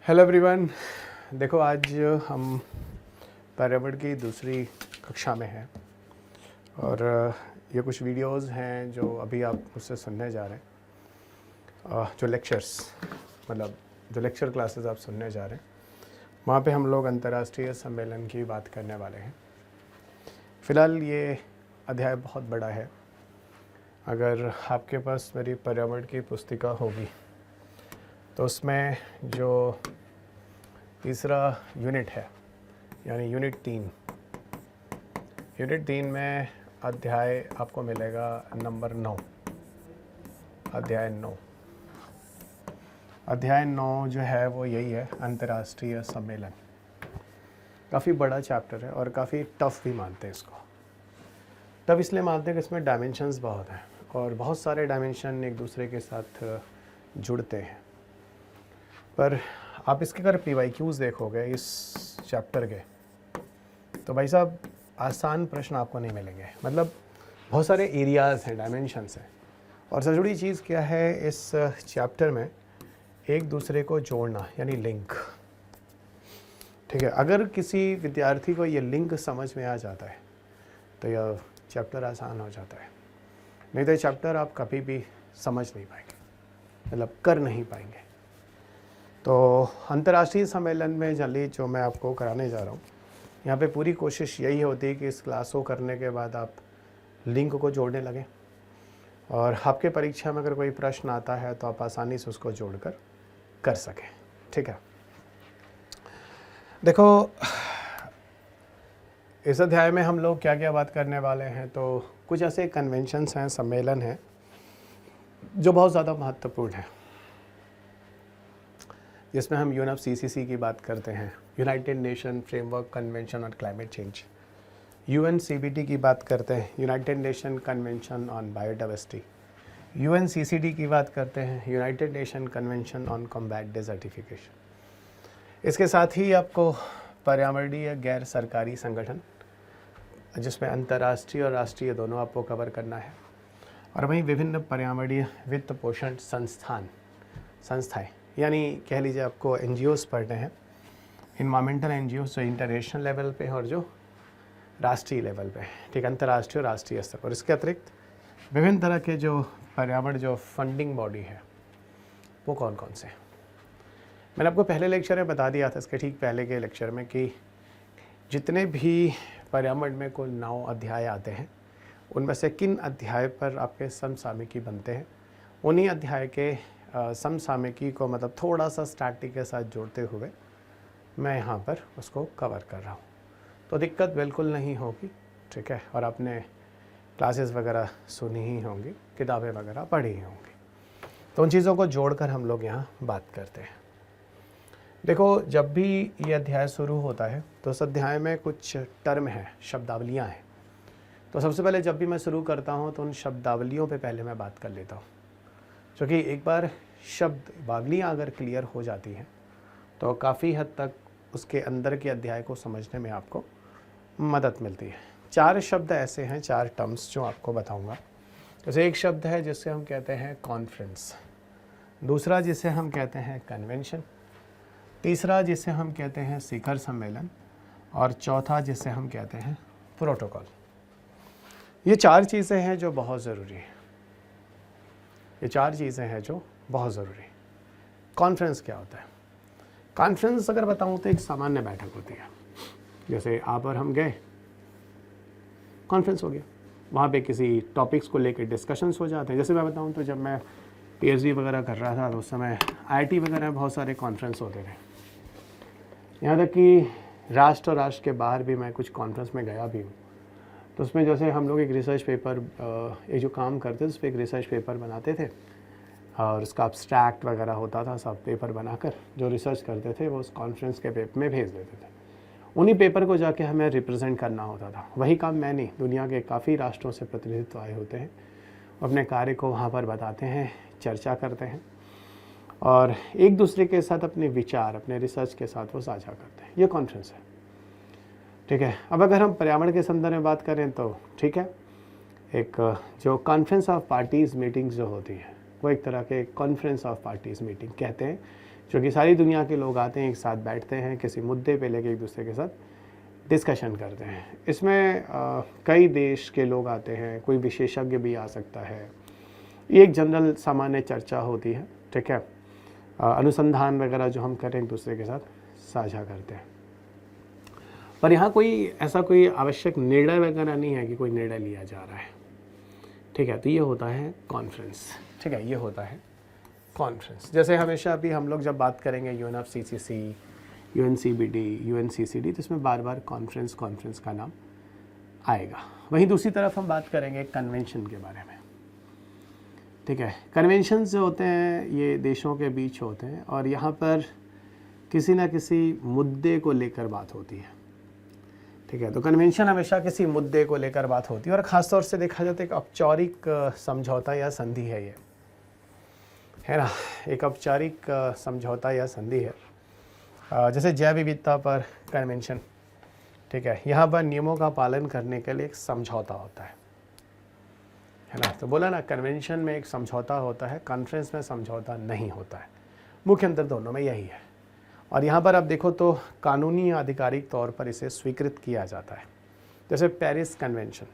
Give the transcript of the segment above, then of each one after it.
Hello everyone. देखो आज हम पर्यावरण की दूसरी कक्षा में हैं और ये कुछ वीडियोस हैं जो अभी आप मुझसे सुनने जा रहे हैं। जो लेक्चर्स मतलब जो लेक्चर क्लासेस आप सुनने जा रहे हैं वहाँ पे हम लोग अंतर्राष्ट्रीय सम्मेलन की बात करने वाले हैं। फ़िलहाल ये अध्याय बहुत बड़ा है। अगर आपके पास मेरी पर्यावरण की पुस्तिका होगी तो उसमें जो तीसरा यूनिट है यानी यूनिट 3 में अध्याय आपको मिलेगा नंबर 9। अध्याय 9 जो है वो यही है, अंतर्राष्ट्रीय सम्मेलन। काफ़ी बड़ा चैप्टर है और काफ़ी टफ भी मानते हैं इसको। टफ इसलिए मानते हैं कि इसमें डायमेंशंस बहुत हैं और बहुत सारे डायमेंशन एक दूसरे के साथ जुड़ते हैं। पर आप इसके अगर PYQs देखोगे इस चैप्टर के तो भाई साहब आसान प्रश्न आपको नहीं मिलेंगे। मतलब बहुत सारे एरियाज़ हैं, डायमेंशंस हैं। और सबसे बड़ी चीज़ क्या है इस चैप्टर में, एक दूसरे को जोड़ना यानी लिंक। ठीक है, अगर किसी विद्यार्थी को ये लिंक समझ में आ जाता है तो यह चैप्टर आसान हो जाता है। नहीं तो ये चैप्टर आप कभी भी समझ नहीं पाएंगे, मतलब कर नहीं पाएंगे। तो अंतर्राष्ट्रीय सम्मेलन में जल्दी जो मैं आपको कराने जा रहा हूँ, यहाँ पे पूरी कोशिश यही होती है कि इस क्लास को करने के बाद आप लिंक को जोड़ने लगें और आपके परीक्षा में अगर कोई प्रश्न आता है तो आप आसानी से उसको जोड़कर कर सकें। ठीक है, देखो इस अध्याय में हम लोग क्या क्या बात करने वाले हैं। तो कुछ ऐसे कन्वेंशंस हैं, सम्मेलन हैं जो बहुत ज़्यादा महत्वपूर्ण है, जिसमें हम UNFCCC की बात करते हैं, United nation framework convention on climate change. UNCBT की बात करते हैं, United Nation convention on biodiversity. UNCCD की बात करते हैं, United Nation convention on combat desertification. इसके साथ ही आपको पर्यावरणीय गैर सरकारी संगठन, जिसमें अंतर्राष्ट्रीय और राष्ट्रीय दोनों आपको कवर करना है, और वहीं विभिन्न पर्यावरणीय वित्त पोषण संस्थाएं यानी कह लीजिए आपको NGOs पढ़ने हैं, इन्वायरमेंटल NGOs जो इंटरनेशनल लेवल पे और जो राष्ट्रीय लेवल पे, ठीक, अंतर्राष्ट्रीय और राष्ट्रीय स्तर पर। इसके अतिरिक्त विभिन्न तरह के जो पर्यावरण जो फंडिंग बॉडी है वो कौन कौन से। मैंने आपको पहले लेक्चर में बता दिया था, इसके ठीक पहले के लेक्चर में, कि जितने भी पर्यावरण में कुल 9 अध्याय आते हैं उनमें से किन अध्याय पर आपके समसामयिकी बनते हैं, उन्हीं अध्याय के समसामयिकी को मतलब थोड़ा सा स्टैटिक के साथ जोड़ते हुए मैं यहाँ पर उसको कवर कर रहा हूँ। तो दिक्कत बिल्कुल नहीं होगी, ठीक है। और आपने क्लासेस वगैरह सुनी ही होंगी, किताबें वगैरह पढ़ी ही होंगी। तो उन चीज़ों को जोड़कर हम लोग यहाँ बात करते हैं। देखो, जब भी ये अध्याय शुरू होता है तो उस अध्याय में कुछ टर्म हैं, शब्दावलियाँ हैं। तो सबसे पहले जब भी मैं शुरू करता हूँ तो उन शब्दावलियों पे पहले मैं बात कर लेता हूँ, क्योंकि एक बार शब्दावलियाँ अगर क्लियर हो जाती हैं तो काफ़ी हद तक उसके अंदर के अध्याय को समझने में आपको मदद मिलती है। 4 शब्द ऐसे हैं, 4 टर्म्स जो आपको बताऊंगा। जैसे एक शब्द है जिससे हम कहते हैं कॉन्फ्रेंस, दूसरा जिसे हम कहते हैं कन्वेंशन, तीसरा जिसे हम कहते हैं शिखर सम्मेलन, और चौथा जिसे हम कहते हैं प्रोटोकॉल। ये 4 चीज़ें हैं जो बहुत ज़रूरी है। ये 4 चीज़ें हैं जो बहुत ज़रूरी है। कॉन्फ्रेंस क्या होता है? कॉन्फ्रेंस अगर बताऊं तो एक सामान्य बैठक होती है। जैसे आप और हम गए, कॉन्फ्रेंस हो गया, वहाँ पे किसी टॉपिक्स को लेकर डिस्कशंस हो जाते हैं। जैसे मैं बताऊं तो जब मैं PhD वगैरह कर रहा था तो उस समय IIT वगैरह में बहुत सारे कॉन्फ्रेंस होते थे। यहाँ तक कि राष्ट्र और राष्ट्र के बाहर भी मैं कुछ कॉन्फ्रेंस में गया भी हूँ। तो उसमें जैसे हम लोग एक रिसर्च पेपर, एक जो काम करते थे उस पर एक रिसर्च पेपर बनाते थे और उसका अब्स्ट्रैक्ट वगैरह होता था, सब पेपर बनाकर जो रिसर्च करते थे वो उस कॉन्फ्रेंस के पेपर में भेज देते थे। उन्हीं पेपर को जाके हमें रिप्रेजेंट करना होता था। वही काम मैं नहीं, दुनिया के काफ़ी राष्ट्रों से प्रतिनिधित्व आए होते हैं, अपने कार्य को वहाँ पर बताते हैं, चर्चा करते हैं और एक दूसरे के साथ अपने विचार, अपने रिसर्च के साथ वो साझा करते हैं। ये कॉन्फ्रेंस है, ठीक है। अब अगर हम पर्यावरण के संदर्भ में बात करें तो ठीक है, एक जो कॉन्फ्रेंस ऑफ पार्टीज़ मीटिंग्स जो होती है वो एक तरह के कॉन्फ्रेंस ऑफ पार्टीज़ मीटिंग कहते हैं, जो कि सारी दुनिया के लोग आते हैं, एक साथ बैठते हैं, किसी मुद्दे पे लेके एक दूसरे के साथ डिस्कशन करते हैं। इसमें कई देश के लोग आते हैं, कोई विशेषज्ञ भी आ सकता है। ये एक जनरल सामान्य चर्चा होती है, ठीक है। अनुसंधान वगैरह जो हम करें एक दूसरे के साथ साझा करते हैं, पर यहाँ कोई ऐसा कोई आवश्यक निर्णय वगैरह नहीं है कि कोई निर्णय लिया जा रहा है, ठीक है। तो ये होता है कॉन्फ्रेंस, ठीक है, ये होता है कॉन्फ्रेंस। जैसे हमेशा अभी हम लोग जब बात करेंगे UNFCCC, UNCBD, UNCCD, तो इसमें बार बार कॉन्फ्रेंस का नाम आएगा। वहीं दूसरी तरफ हम बात करेंगे कन्वेंशन के बारे में, ठीक है। कन्वेंशन जो होते हैं ये देशों के बीच होते हैं और यहाँ पर किसी ना किसी मुद्दे को लेकर बात होती है, ठीक है। तो कन्वेंशन हमेशा किसी मुद्दे को लेकर बात होती है और ख़ासतौर से देखा जाए तो एक औपचारिक समझौता या संधि है ये, है ना, एक औपचारिक समझौता या संधि है। जैसे जैव विविधता पर कन्वेंशन, ठीक है, यहाँ पर नियमों का पालन करने के लिए एक समझौता होता है ना। तो बोला ना, कन्वेंशन में एक समझौता होता है, कॉन्फ्रेंस में समझौता नहीं होता है। मुख्य अंतर दोनों में यही है। और यहाँ पर आप देखो तो कानूनी या आधिकारिक तौर पर इसे स्वीकृत किया जाता है। जैसे पेरिस कन्वेंशन,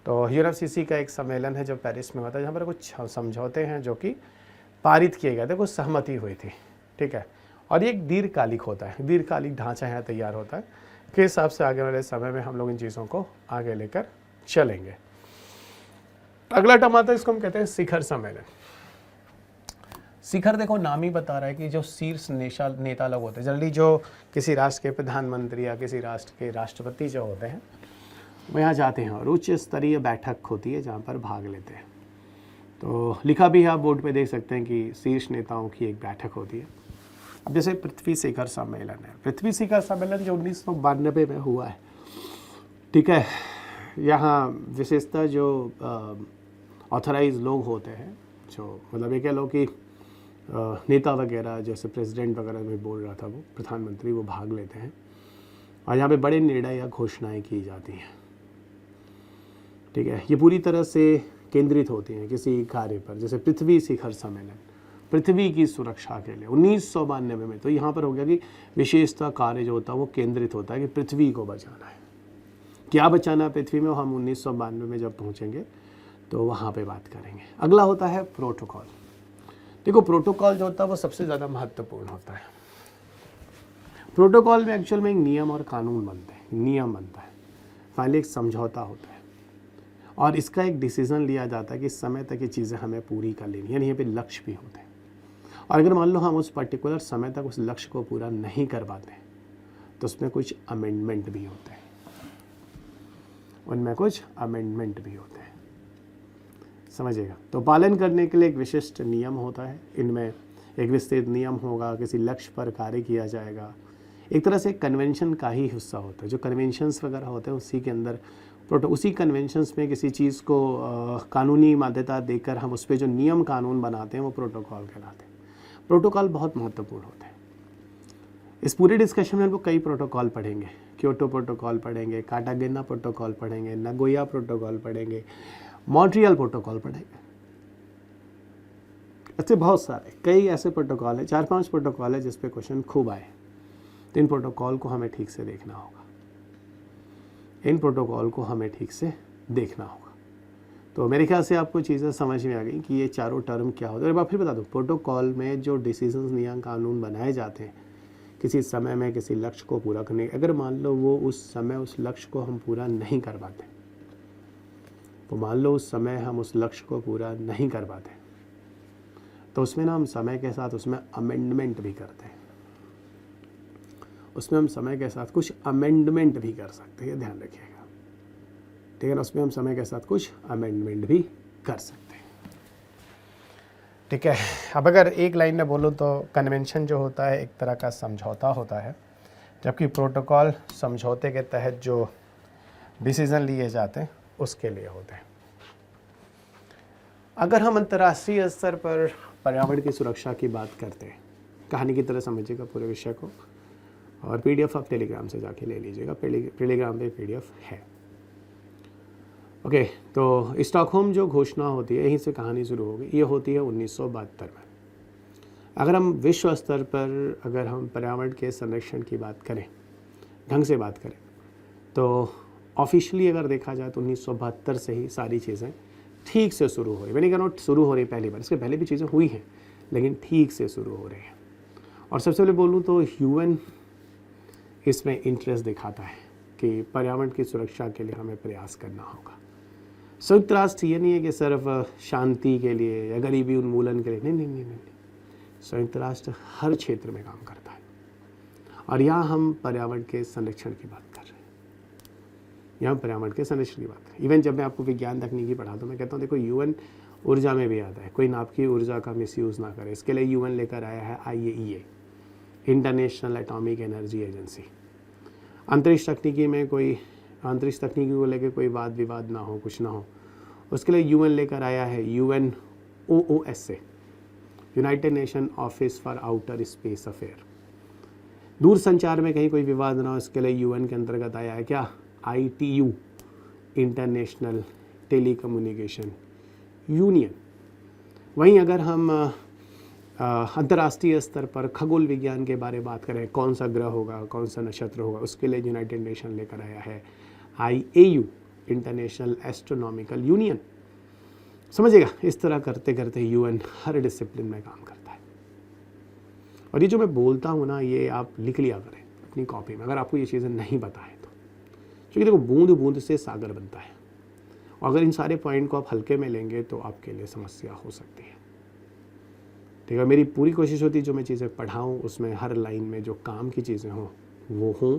तो UNFCCC का एक सम्मेलन है जो पेरिस में होता है, जहाँ पर कुछ समझौते हैं जो कि पारित किए गए थे, कुछ सहमति हुई थी, ठीक है। और ये एक दीर्घकालिक होता है, दीर्घकालिक ढांचा यहाँ तैयार होता है के हिसाब से आगे वाले समय में हम लोग इन चीज़ों को आगे लेकर चलेंगे। अगला टर्म आता है, इसको हम कहते हैं शिखर सम्मेलन। शिखर देखो नाम ही बता रहा है कि जो शीर्ष नेता लोग होते हैं, जनरली जो किसी राष्ट्र के प्रधानमंत्री या किसी राष्ट्र के राष्ट्रपति जो होते हैं वो यहाँ जाते हैं और उच्च स्तरीय बैठक होती है जहाँ पर भाग लेते हैं। तो लिखा भी है, आप बोर्ड पे देख सकते हैं कि शीर्ष नेताओं की एक बैठक होती है। अब जैसे पृथ्वी शिखर सम्मेलन है, पृथ्वी शिखर सम्मेलन जो 1992 में हुआ है, ठीक है। यहाँ विशेषतः जो ऑथराइज लोग होते हैं, जो मतलब ये कह लो कि नेता वगैरह, जैसे प्रेसिडेंट वगैरह में बोल रहा था, वो प्रधानमंत्री, वो भाग लेते हैं और यहाँ पे बड़े निर्णय या घोषणाएं की जाती हैं, ठीक है। ये पूरी तरह से केंद्रित होती हैं किसी कार्य पर। जैसे पृथ्वी शिखर सम्मेलन, पृथ्वी की सुरक्षा के लिए 1992 में, तो यहाँ पर हो गया कि विशेषता कार्य जो होता है वो केंद्रित होता है कि पृथ्वी को बचाना है। क्या बचाना है पृथ्वी में, हम 1992 में जब पहुँचेंगे तो वहाँ पे बात करेंगे। अगला होता है प्रोटोकॉल। देखो प्रोटोकॉल जो होता है वो सबसे ज़्यादा महत्वपूर्ण होता है। प्रोटोकॉल में एक्चुअल में एक नियम और कानून बनते हैं, नियम बनता है, फाइनली एक समझौता होता है और इसका एक डिसीज़न लिया जाता है कि समय तक ये चीज़ें हमें पूरी कर लेनी, यानी यहाँ पे लक्ष्य भी होते हैं। और अगर मान लो हम उस पर्टिकुलर समय तक उस लक्ष्य को पूरा नहीं कर पाते तो उसमें कुछ अमेंडमेंट भी होते हैं, उनमें कुछ अमेंडमेंट भी होते हैं, समझिएगा। तो पालन करने के लिए एक विशिष्ट नियम होता है, इनमें एक विस्तृत नियम होगा, किसी लक्ष्य पर कार्य किया जाएगा। एक तरह से कन्वेंशन का ही हिस्सा होता है, जो कन्वेंशंस वगैरह होते हैं उसी के अंदर उसी कन्वेंशंस में किसी चीज़ को कानूनी मान्यता देकर हम उस पर जो नियम कानून बनाते हैं वो प्रोटोकॉल कहलाते हैं। प्रोटोकॉल बहुत महत्वपूर्ण होते हैं। इस पूरे डिस्कशन में हम लोग कई प्रोटोकॉल पढ़ेंगे, क्योटो प्रोटोकॉल पढ़ेंगे, कार्टागेना प्रोटोकॉल पढ़ेंगे, नगोया प्रोटोकॉल पढ़ेंगे, मॉन्ट्रियल प्रोटोकॉल पढ़ेंगे। ऐसे बहुत सारे कई ऐसे प्रोटोकॉल है, 4-5 प्रोटोकॉल है जिस पे क्वेश्चन खूब आए। तो इन प्रोटोकॉल को हमें ठीक से देखना होगा, इन प्रोटोकॉल को हमें ठीक से देखना होगा। तो मेरे ख्याल से आपको चीज़ें समझ में आ गई कि ये चारों टर्म क्या होते हैं। एक बार फिर बता दूँ, प्रोटोकॉल में जो डिसीजंस, नियम कानून बनाए जाते हैं किसी समय में किसी लक्ष्य को पूरा करने, अगर मान लो वो उस समय उस लक्ष्य को हम पूरा नहीं कर पाते, तो मान लो उस समय हम उस लक्ष्य को पूरा नहीं कर पाते तो उसमें ना हम समय के साथ उसमें अमेंडमेंट भी करते हैं, उसमें हम समय के साथ कुछ अमेंडमेंट भी कर सकते हैं, ध्यान रखिएगा, ठीक है ना। उसमें हम समय के साथ कुछ अमेंडमेंट भी कर सकते हैं, ठीक है। अब अगर एक लाइन में बोलूँ तो कन्वेंशन जो होता है एक तरह का समझौता होता है, जबकि प्रोटोकॉल समझौते के तहत जो डिसीज़न लिए जाते हैं उसके लिए होते हैं। अगर हम अंतर्राष्ट्रीय स्तर पर पर्यावरण की सुरक्षा की बात करते हैं, कहानी की तरह समझिएगा पूरे विषय को, और PDF आप टेलीग्राम से जाके ले लीजिएगा, टेलीग्राम पे PDF है, ओके। तो स्टॉकहोम जो घोषणा होती है, यहीं से कहानी शुरू होगी, ये होती है 1972 में। अगर हम विश्व स्तर पर अगर हम पर्यावरण के संरक्षण की बात करें, ढंग से बात करें, तो ऑफिशियली अगर देखा जाए तो 1972 से ही सारी चीज़ें ठीक से शुरू हो रही। मैं नहीं कह रहा हूँ शुरू हो रही पहली बार, इसके पहले भी चीज़ें हुई हैं, लेकिन ठीक से शुरू हो रही हैं। और सबसे पहले बोलूँ तो यूएन इसमें इंटरेस्ट दिखाता है कि पर्यावरण की सुरक्षा के लिए हमें प्रयास करना होगा। संयुक्त राष्ट्र ये नहीं है कि सिर्फ शांति के लिए या गरीबी उन्मूलन के लिए, नहीं नहीं नहीं नहीं, संयुक्त राष्ट्र हर क्षेत्र में काम करता है। और यहाँ हम पर्यावरण के संरक्षण की बात कर रहे हैं, यहाँ पर्यावरण के संरक्षण की बात करें। इवन जब मैं आपको विज्ञान तकनीकी पढ़ाता हूँ, मैं कहता हूँ देखो यूएन ऊर्जा में भी आता है, कोई नाप की ऊर्जा का मिसयूज़ ना करे। इसके लिए यूएन लेकर आया है IAEA, international atomic energy agency. अंतरिक्ष तकनीकी में कोई अंतरिक्ष तकनीकी को लेकर कोई वाद विवाद ना हो, कुछ ना हो, उसके लिए यूएन लेकर आया है UNOOSA, United nation office for outer space affair. दूर संचार में कहीं कोई विवाद ना हो, इसके लिए यूएन के अंतर्गत आया है क्या, ITU, इंटरनेशनल टेलीकम्युनिकेशन यूनियन। वहीं अगर हम अंतर्राष्ट्रीय स्तर पर खगोल विज्ञान के बारे में बात करें, कौन सा ग्रह होगा, कौन सा नक्षत्र होगा, उसके लिए यूनाइटेड नेशन लेकर आया है IAU, इंटरनेशनल एस्ट्रोनॉमिकल यूनियन। समझिएगा, इस तरह करते करते यूएन हर डिसिप्लिन में काम करता है। और ये जो मैं बोलता हूँ ना, ये आप लिख लिया करें अपनी कॉपी में, अगर आपको ये चीज़ें नहीं पता है तो। क्योंकि देखो, बूंद बूंद से सागर बनता है, और अगर इन सारे पॉइंट को आप हल्के में लेंगे तो आपके लिए समस्या हो सकती है। ठीक है, मेरी पूरी कोशिश होती है जो मैं चीज़ें पढ़ाऊँ उसमें हर लाइन में जो काम की चीज़ें हों वो हों,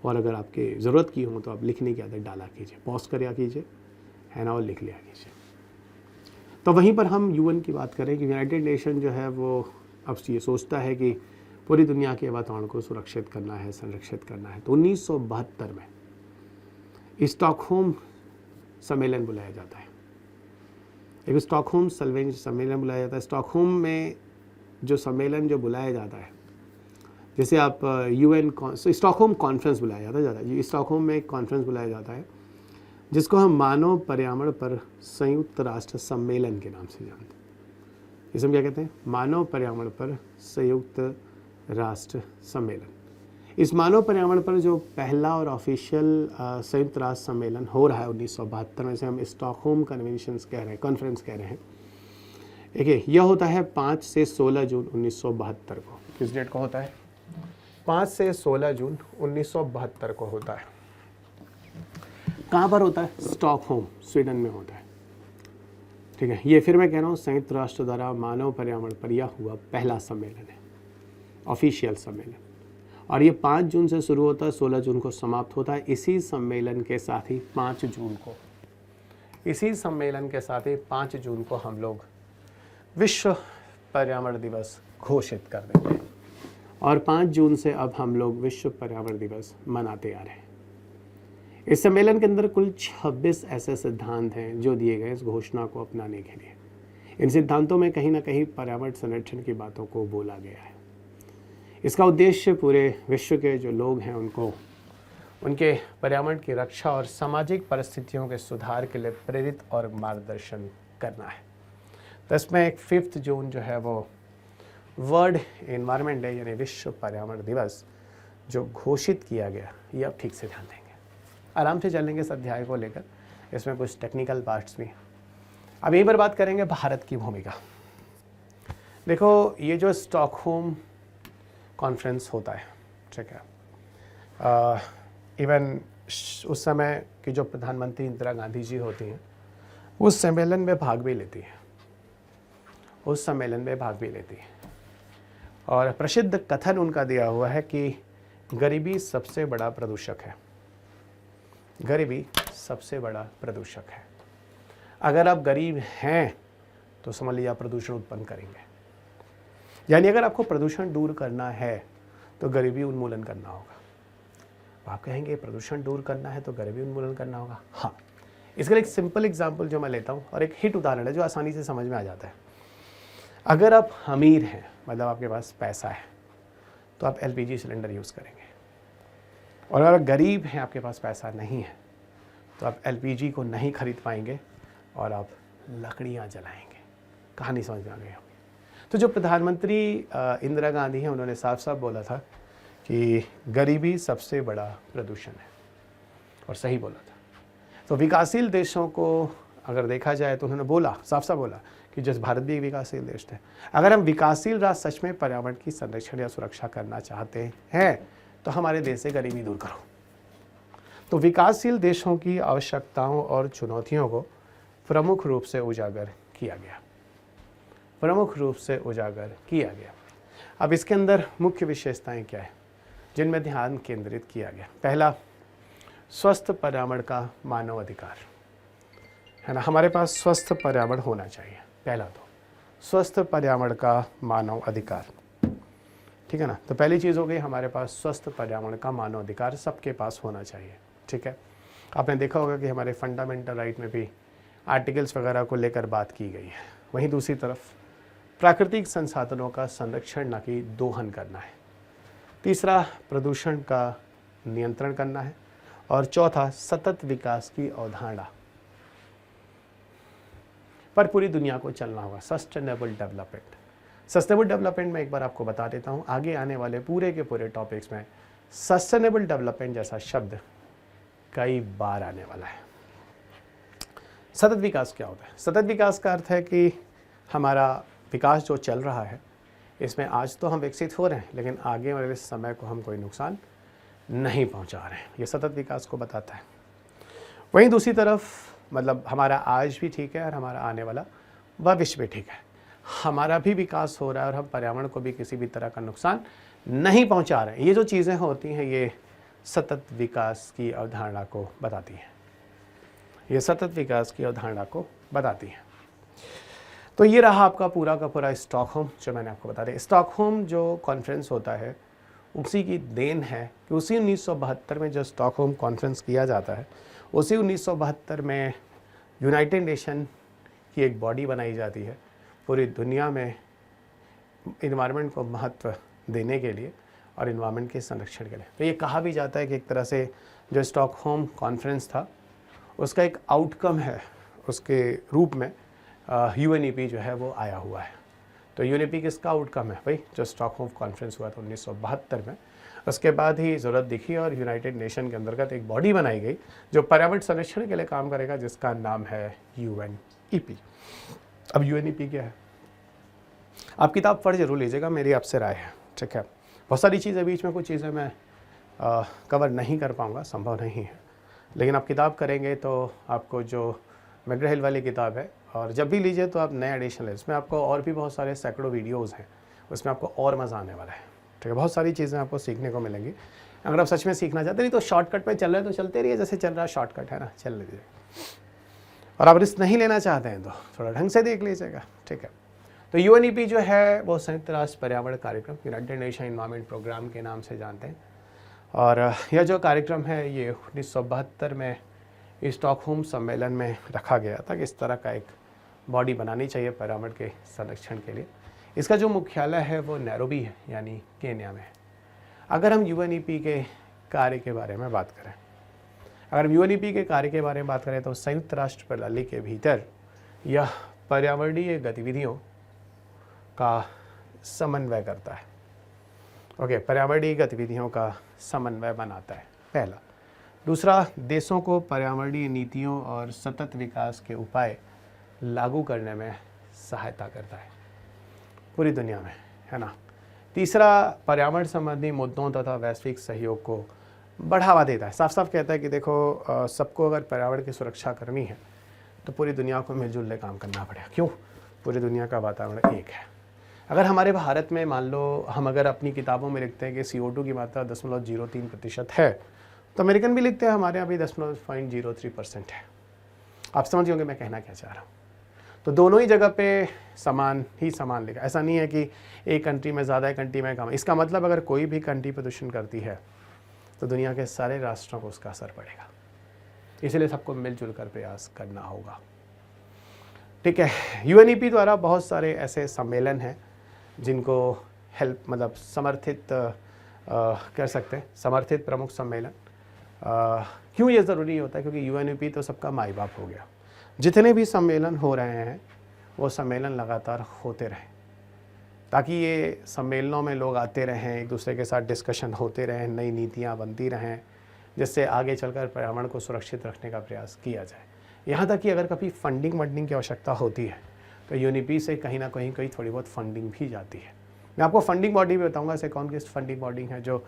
और अगर आपके ज़रूरत की हों तो आप लिखने की आदत डाला कीजिए, पॉज करिया कीजिए, है ना, और लिख लिया कीजिए। तो वहीं पर हम यूएन की बात करें कि यूनाइटेड नेशन जो है वो अब ये सोचता है कि पूरी दुनिया के वातावरण को सुरक्षित करना है, संरक्षित करना है। तो 1972 में स्टॉकहोम सम्मेलन बुलाया जाता है, एक स्टॉकहोम सम्मेलन बुलाया जाता है। स्टॉकहोम में जो सम्मेलन जो बुलाया जाता है, जैसे आप यूएन स्टॉकहोम कॉन्फ्रेंस बुलाया जाता है, स्टॉकहोम में एक कॉन्फ्रेंस बुलाया जाता है जिसको हम मानव पर्यावरण पर संयुक्त राष्ट्र सम्मेलन के नाम से जानते हैं। इसे हम क्या कहते हैं, मानव पर्यावरण पर संयुक्त राष्ट्र सम्मेलन। इस मानव पर्यावरण पर जो पहला और ऑफिशियल संयुक्त राष्ट्र सम्मेलन हो रहा है 1972 में, से हम स्टॉकहोम कन्वेंशंस कह रहे हैं, कॉन्फ्रेंस कह रहे हैं। देखिए, यह होता है 5 से 16 जून 1972 को। किस डेट को होता है, 5 से 16 जून 1972 को होता है। कहाँ पर होता है, स्टॉकहोम, स्वीडन में होता है। ठीक है, ये फिर मैं कह रहा हूँ संयुक्त राष्ट्र द्वारा मानव पर्यावरण पर यह हुआ पहला सम्मेलन है, ऑफिशियल सम्मेलन। और ये 5 जून से शुरू होता है, 16 जून को समाप्त होता है। इसी सम्मेलन के साथ ही 5 जून को, इसी सम्मेलन के साथ ही 5 जून को हम लोग विश्व पर्यावरण दिवस घोषित कर देंगे। और 5 जून से अब हम लोग विश्व पर्यावरण दिवस मनाते आ रहे हैं। इस सम्मेलन के अंदर कुल 26 ऐसे सिद्धांत हैं जो दिए गए इस घोषणा को अपनाने के लिए। इन सिद्धांतों में कहीं ना कहीं पर्यावरण संरक्षण की बातों को बोला गया है। इसका उद्देश्य पूरे विश्व के जो लोग हैं उनको उनके पर्यावरण की रक्षा और सामाजिक परिस्थितियों के सुधार के लिए प्रेरित और मार्गदर्शन करना है। तो इसमें एक 5 जून जो है वो वर्ल्ड एनवायरनमेंट डे यानी विश्व पर्यावरण दिवस जो घोषित किया गया, ये आप ठीक से ध्यान देंगे, आराम से चलेंगे इस अध्याय को लेकर। इसमें कुछ टेक्निकल पार्ट्स भी हैं। अब यहीं पर बात करेंगे भारत की भूमिका। देखो, ये जो स्टॉकहोम कॉन्फ्रेंस होता है, ठीक है, इवन उस समय की जो प्रधानमंत्री इंदिरा गांधी जी होती हैं, उस सम्मेलन में भाग भी लेती हैं, उस सम्मेलन में भाग भी लेती हैं। और प्रसिद्ध कथन उनका दिया हुआ है कि गरीबी सबसे बड़ा प्रदूषक है, गरीबी सबसे बड़ा प्रदूषक है। अगर आप गरीब हैं तो समझ लीजिए आप प्रदूषण उत्पन्न करेंगे। यानी अगर आपको प्रदूषण दूर करना है तो गरीबी उन्मूलन करना होगा। आप कहेंगे प्रदूषण दूर करना है तो गरीबी उन्मूलन करना होगा। हाँ, इसका एक सिंपल एग्जांपल जो मैं लेता हूँ और एक हिट उदाहरण है जो आसानी से समझ में आ जाता है। अगर आप अमीर हैं, मतलब आपके पास पैसा है, तो आप LPG सिलेंडर यूज़ करेंगे। और अगर गरीब हैं, आपके पास पैसा नहीं है, तो आप LPG को नहीं खरीद पाएंगे और आप लकड़ियाँ जलाएंगे। कहानी समझ में आ गई होगी। तो जो प्रधानमंत्री इंदिरा गांधी हैं, उन्होंने साफ साफ बोला था कि गरीबी सबसे बड़ा प्रदूषण है, और सही बोला था। तो विकासशील देशों को अगर देखा जाए तो उन्होंने बोला, साफ साफ बोला कि जैसे भारत भी एक विकासशील देश है, अगर हम विकासशील राष्ट्र सच में पर्यावरण की संरक्षण या सुरक्षा करना चाहते हैं तो हमारे देश से गरीबी दूर करो। तो विकासशील देशों की आवश्यकताओं और चुनौतियों को प्रमुख रूप से उजागर किया गया, प्रमुख रूप से उजागर किया गया। अब इसके अंदर मुख्य विशेषताएं क्या है जिनमें ध्यान केंद्रित किया गया? पहला, स्वस्थ पर्यावरण का मानव अधिकार है ना, हमारे पास स्वस्थ पर्यावरण होना चाहिए। पहला तो स्वस्थ पर्यावरण का मानव अधिकार, ठीक है ना। तो पहली चीज़ हो गई, हमारे पास स्वस्थ पर्यावरण का मानव अधिकार सबके पास होना चाहिए, ठीक है। आपने देखा होगा कि हमारे फंडामेंटल राइट में भी आर्टिकल्स वगैरह को लेकर बात की गई है। वहीं दूसरी तरफ प्राकृतिक संसाधनों का संरक्षण न कि दोहन करना है। तीसरा, प्रदूषण का नियंत्रण करना है। और चौथा, सतत विकास की अवधारणा पर पूरी दुनिया को चलना होगा, सस्टेनेबल डेवलपमेंट। सस्टेनेबल डेवलपमेंट में एक बार आपको बता देता हूँ, आगे आने वाले पूरे के पूरे टॉपिक्स में सस्टेनेबल डेवलपमेंट जैसा शब्द कई बार आने वाला है। सतत विकास क्या होता है? सतत विकास का अर्थ है कि हमारा विकास जो चल रहा है, इसमें आज तो हम विकसित हो रहे हैं, लेकिन आगे वाले समय को हम कोई नुकसान नहीं पहुंचा रहे हैं। ये सतत विकास को बताता है। वहीं दूसरी तरफ मतलब हमारा आज भी ठीक है और हमारा आने वाला भविष्य भी ठीक है, हमारा भी विकास हो रहा है और हम पर्यावरण को भी किसी भी तरह का नुकसान नहीं पहुंचा रहे हैं। ये जो चीज़ें होती हैं, ये सतत विकास की अवधारणा को बताती हैं, ये सतत विकास की अवधारणा को बताती हैं। तो ये रहा आपका पूरा का पूरा स्टॉकहोम, जो मैंने आपको बता दिया। स्टॉकहोम जो कॉन्फ्रेंस होता है, उसी की देन है कि उसी 1972 में जो स्टॉकहोम कॉन्फ्रेंस किया जाता है, उसी 1972 में यूनाइटेड नेशन की एक बॉडी बनाई जाती है पूरी दुनिया में इन्वायरमेंट को महत्व देने के लिए और इन्वायरमेंट के संरक्षण के लिए। तो ये कहा भी जाता है कि एक तरह से जो स्टॉकहोम कॉन्फ्रेंस था, उसका एक आउटकम है, उसके रूप में यूएनईपी जो है वो आया हुआ है। तो यूएनईपी किसका आउटकम है भाई? जो स्टॉकहोम कॉन्फ्रेंस हुआ था 1972 में, उसके बाद ही ज़रूरत दिखी और यूनाइटेड नेशन के अंतर्गत एक बॉडी बनाई गई जो पर्यावरण संरक्षण के लिए काम करेगा, जिसका नाम है यूएनईपी। अब यूएनईपी क्या है? आप किताब पढ़ जरूर लीजिएगा, मेरी आपसे राय है, ठीक है। बहुत सारी चीज़ें बीच में, कुछ चीज़ें मैं कवर नहीं कर पाऊँगा, संभव नहीं है, लेकिन आप किताब करेंगे तो आपको जो मैकग्रा हिल वाली किताब है, और जब भी लीजिए तो आप नया एडिशन लें, इसमें आपको और भी बहुत सारे सैकड़ों वीडियोज़ हैं, उसमें आपको और मज़ा आने वाला है, ठीक है। बहुत सारी चीज़ें आपको सीखने को मिलेंगी। अगर आप सच में सीखना चाहते नहीं तो शॉर्टकट पे चल रहे हैं तो चलते रहिए, जैसे चल रहा है शॉर्टकट है ना, चल लीजिए। और आप रिस्क नहीं लेना चाहते हैं तो थोड़ा ढंग से देख लीजिएगा, ठीक है। तो यूएनईपी जो है वो संयुक्त राष्ट्र पर्यावरण कार्यक्रम, यूनाइटेड नेशन एनवायरनमेंट प्रोग्राम के नाम से जानते हैं। और यह जो कार्यक्रम है ये 1972 में स्टॉकहोम सम्मेलन में रखा गया था कि इस तरह का एक बॉडी बनानी चाहिए पर्यावरण के संरक्षण के लिए। इसका जो मुख्यालय है वो नैरोबी है, यानी केन्या में है। अगर हम यूएनईपी के कार्य के बारे में बात करें, अगर हम यूएनईपी के कार्य के बारे में बात करें तो संयुक्त राष्ट्र प्रणाली के भीतर यह पर्यावरणीय गतिविधियों का समन्वय करता है। ओके, पर्यावरणीय गतिविधियों का समन्वय बनाता है, पहला। दूसरा, देशों को पर्यावरणीय नीतियों और सतत विकास के उपाय लागू करने में सहायता करता है पूरी दुनिया में, है ना। तीसरा, पर्यावरण संबंधी मुद्दों तथा वैश्विक सहयोग को बढ़ावा देता है। साफ साफ कहता है कि देखो सबको अगर पर्यावरण की सुरक्षा करनी है तो पूरी दुनिया को मिलजुल काम करना पड़ेगा। क्यों? पूरी दुनिया का वातावरण एक है। अगर हमारे भारत में मान लो हम अगर अपनी किताबों में लिखते हैं कि CO2 की मात्रा 0.03% है, तो अमेरिकन भी लिखते हैं हमारे यहाँ भी 0.03% है। आप समझ होंगे मैं कहना क्या चाह रहा हूँ। तो दोनों ही जगह पे समान लिखा, ऐसा नहीं है कि एक कंट्री में ज़्यादा है, कंट्री में कम। इसका मतलब अगर कोई भी कंट्री प्रदूषण करती है तो दुनिया के सारे राष्ट्रों को उसका असर पड़ेगा, इसलिए सबको मिलजुल कर प्रयास करना होगा, ठीक है। यूएनईपी द्वारा बहुत सारे ऐसे सम्मेलन हैं जिनको हेल्प मतलब समर्थित कर सकते हैं, समर्थित प्रमुख सम्मेलन। क्यों ये ज़रूरी होता है? क्योंकि यूएनईपी तो सबका माई बाप हो गया। जितने भी सम्मेलन हो रहे हैं वो सम्मेलन लगातार होते रहे, ताकि ये सम्मेलनों में लोग आते रहें, एक दूसरे के साथ डिस्कशन होते रहें, नई नीतियाँ बनती रहें, जिससे आगे चलकर पर्यावरण को सुरक्षित रखने का प्रयास किया जाए। यहाँ तक कि अगर कभी फंडिंग की आवश्यकता होती है तो यूएनईपी से कहीं ना कहीं थोड़ी बहुत फंडिंग भी जाती है। मैं आपको फंडिंग बॉडी भी बताऊँगा, ऐसे कौन किस फंडिंग बॉडी है जो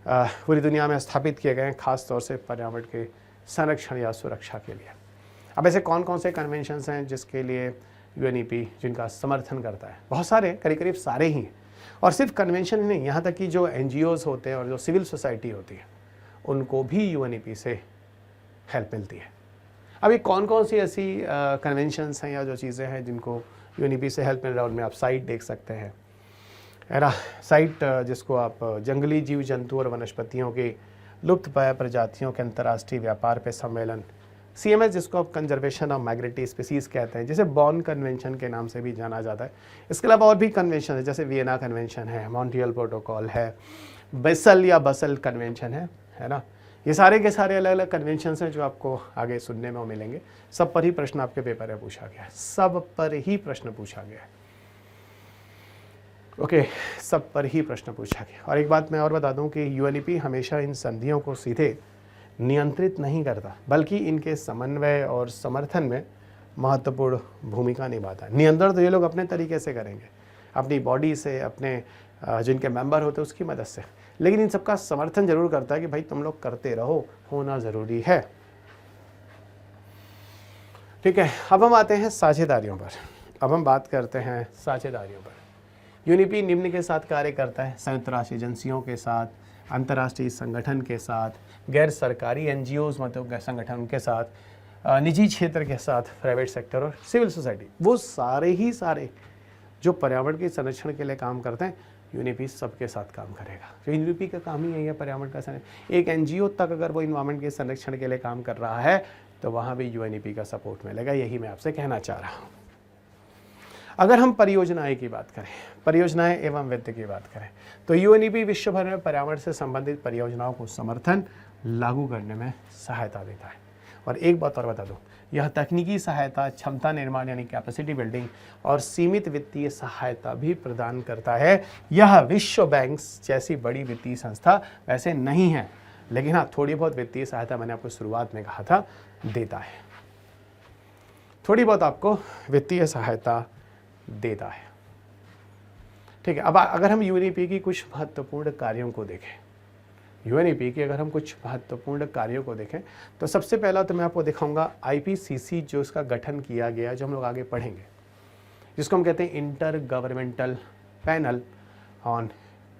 पूरी दुनिया में स्थापित किए गए हैं, खास तौर से पर्यावरण के संरक्षण या सुरक्षा के लिए। अब ऐसे कौन कौन से कन्वेंशंस हैं जिसके लिए यूएनईपी जिनका समर्थन करता है? बहुत सारे, करीब सारे ही हैं। और सिर्फ कन्वेंशन ही नहीं, यहाँ तक कि जो एनजीओज़ होते हैं और जो सिविल सोसाइटी होती है उनको भी यूएनईपी से हेल्प मिलती है। अब ये कौन कौन सी ऐसी कन्वेंशंस हैं या जो चीज़ें हैं जिनको यूएनईपी से हेल्प मिल रहा है, उनमें आप साइट देख सकते हैं, है ना। साइट जिसको आप जंगली जीव जंतु और वनस्पतियों के लुप्तप्राय प्रजातियों के अंतर्राष्ट्रीय व्यापार पे सम्मेलन, CMS जिसको आप कंजर्वेशन ऑफ माइग्रेटरी स्पीसीज़ कहते हैं, जिसे बॉन कन्वेंशन के नाम से भी जाना जाता है। इसके अलावा और भी कन्वेंशन है, जैसे वियना कन्वेंशन है, मॉन्ट्रियल प्रोटोकॉल है, बेसल या बसल कन्वेंशन है ना। ये सारे के सारे अलग अलग कन्वेंशन हैं जो आपको आगे सुनने में मिलेंगे। सब पर ही प्रश्न आपके पेपर में पूछा गया है, सब पर ही प्रश्न पूछा गया है। ओके, सब पर ही प्रश्न पूछा गया। और एक बात मैं और बता दूं कि यूएनईपी हमेशा इन संधियों को सीधे नियंत्रित नहीं करता, बल्कि इनके समन्वय और समर्थन में महत्वपूर्ण भूमिका निभाता है। नियंत्रण तो ये लोग अपने तरीके से करेंगे, अपनी बॉडी से, अपने जिनके मेंबर होते हैं उसकी मदद से, लेकिन इन सबका समर्थन जरूर करता है कि भाई तुम लोग करते रहो, होना ज़रूरी है। ठीक है, अब हम आते हैं साझेदारियों पर। अब हम बात करते हैं साझेदारियों पर। यूएनईपी निम्न के साथ कार्य करता है: संयुक्त राष्ट्र एजेंसियों के साथ, अंतर्राष्ट्रीय संगठन के साथ, गैर सरकारी एनजीओज मतलब संगठन के साथ, निजी क्षेत्र के साथ, प्राइवेट सेक्टर और सिविल सोसाइटी। वो सारे ही सारे जो पर्यावरण के संरक्षण के लिए काम करते हैं, यूएनईपी सबके साथ काम करेगा। तो यूएनईपी का काम ही यही है, पर्यावरण का संरक्षण। एक एनजीओ तक अगर वो इन्वायरमेंट के संरक्षण के लिए काम कर रहा है तो वहाँ भी यूएनईपी का सपोर्ट मिलेगा। यही मैं आपसे कहना चाह रहा हूँ। अगर हम परियोजनाएं की बात करें, परियोजनाएं एवं वित्त की बात करें, तो यूएनईपी विश्व भर में पर्यावरण से संबंधित परियोजनाओं को समर्थन लागू करने में सहायता देता है। और एक बात और बता दूं, यह तकनीकी सहायता, क्षमता निर्माण यानी कैपेसिटी बिल्डिंग और सीमित वित्तीय सहायता भी प्रदान करता है। यह विश्व बैंक जैसी बड़ी वित्तीय संस्था वैसे नहीं है, लेकिन हाँ, थोड़ी बहुत वित्तीय सहायता, मैंने आपको शुरुआत में कहा था, देता है। थोड़ी बहुत आपको वित्तीय सहायता देता है। ठीक है, अब अगर हम यूएनईपी की कुछ महत्वपूर्ण कार्यों को देखें, यूएनईपी के अगर हम कुछ महत्वपूर्ण कार्यों को देखें, तो सबसे पहला तो मैं आपको दिखाऊंगा आईपीसीसी, जो इसका गठन किया गया, जो हम लोग आगे पढ़ेंगे, जिसको हम कहते हैं intergovernmental panel on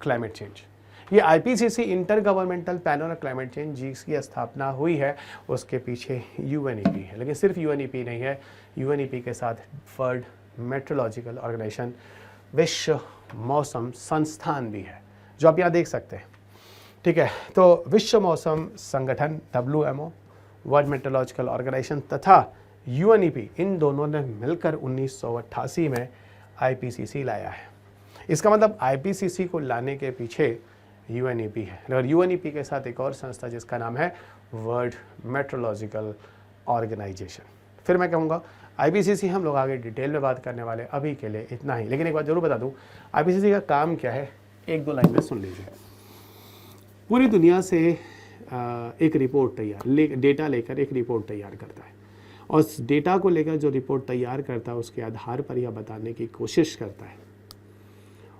climate change. ये IPCC, intergovernmental panel on climate change, जिसकी स्थापना हुई है, उसके पीछे यूएनईपी है। लेकिन सिर्फ यूएनईपी नहीं है, यूएनईपी के साथ वर्ल्ड मेट्रोलॉजिकल ऑर्गेनाइजेशन, विश्व मौसम संस्थान भी है, जो आप यहाँ देख सकते हैं। ठीक है, तो विश्व मौसम संगठन WMO, वर्ल्ड मेट्रोलॉजिकल ऑर्गेनाइजेशन तथा यूएनईपी, इन दोनों ने मिलकर 1988 में आईपीसीसी लाया है। इसका मतलब आईपीसीसी को लाने के पीछे यूएनईपी है। और यूएनईपी के साथ एक और संस्था जिसका नाम है वर्ल्ड मेट्रोलॉजिकल ऑर्गेनाइजेशन। फिर मैं कहूँगा आईपीसीसी हम लोग आगे डिटेल में बात करने वाले, अभी के लिए इतना ही। लेकिन एक बात जरूर बता दूं, आईपीसीसी का काम क्या है, एक दो लाइन में सुन लीजिए। पूरी दुनिया से एक रिपोर्ट डेटा लेकर एक रिपोर्ट तैयार करता है, और उस डेटा को लेकर जो रिपोर्ट तैयार करता है उसके आधार पर यह बताने की कोशिश करता है,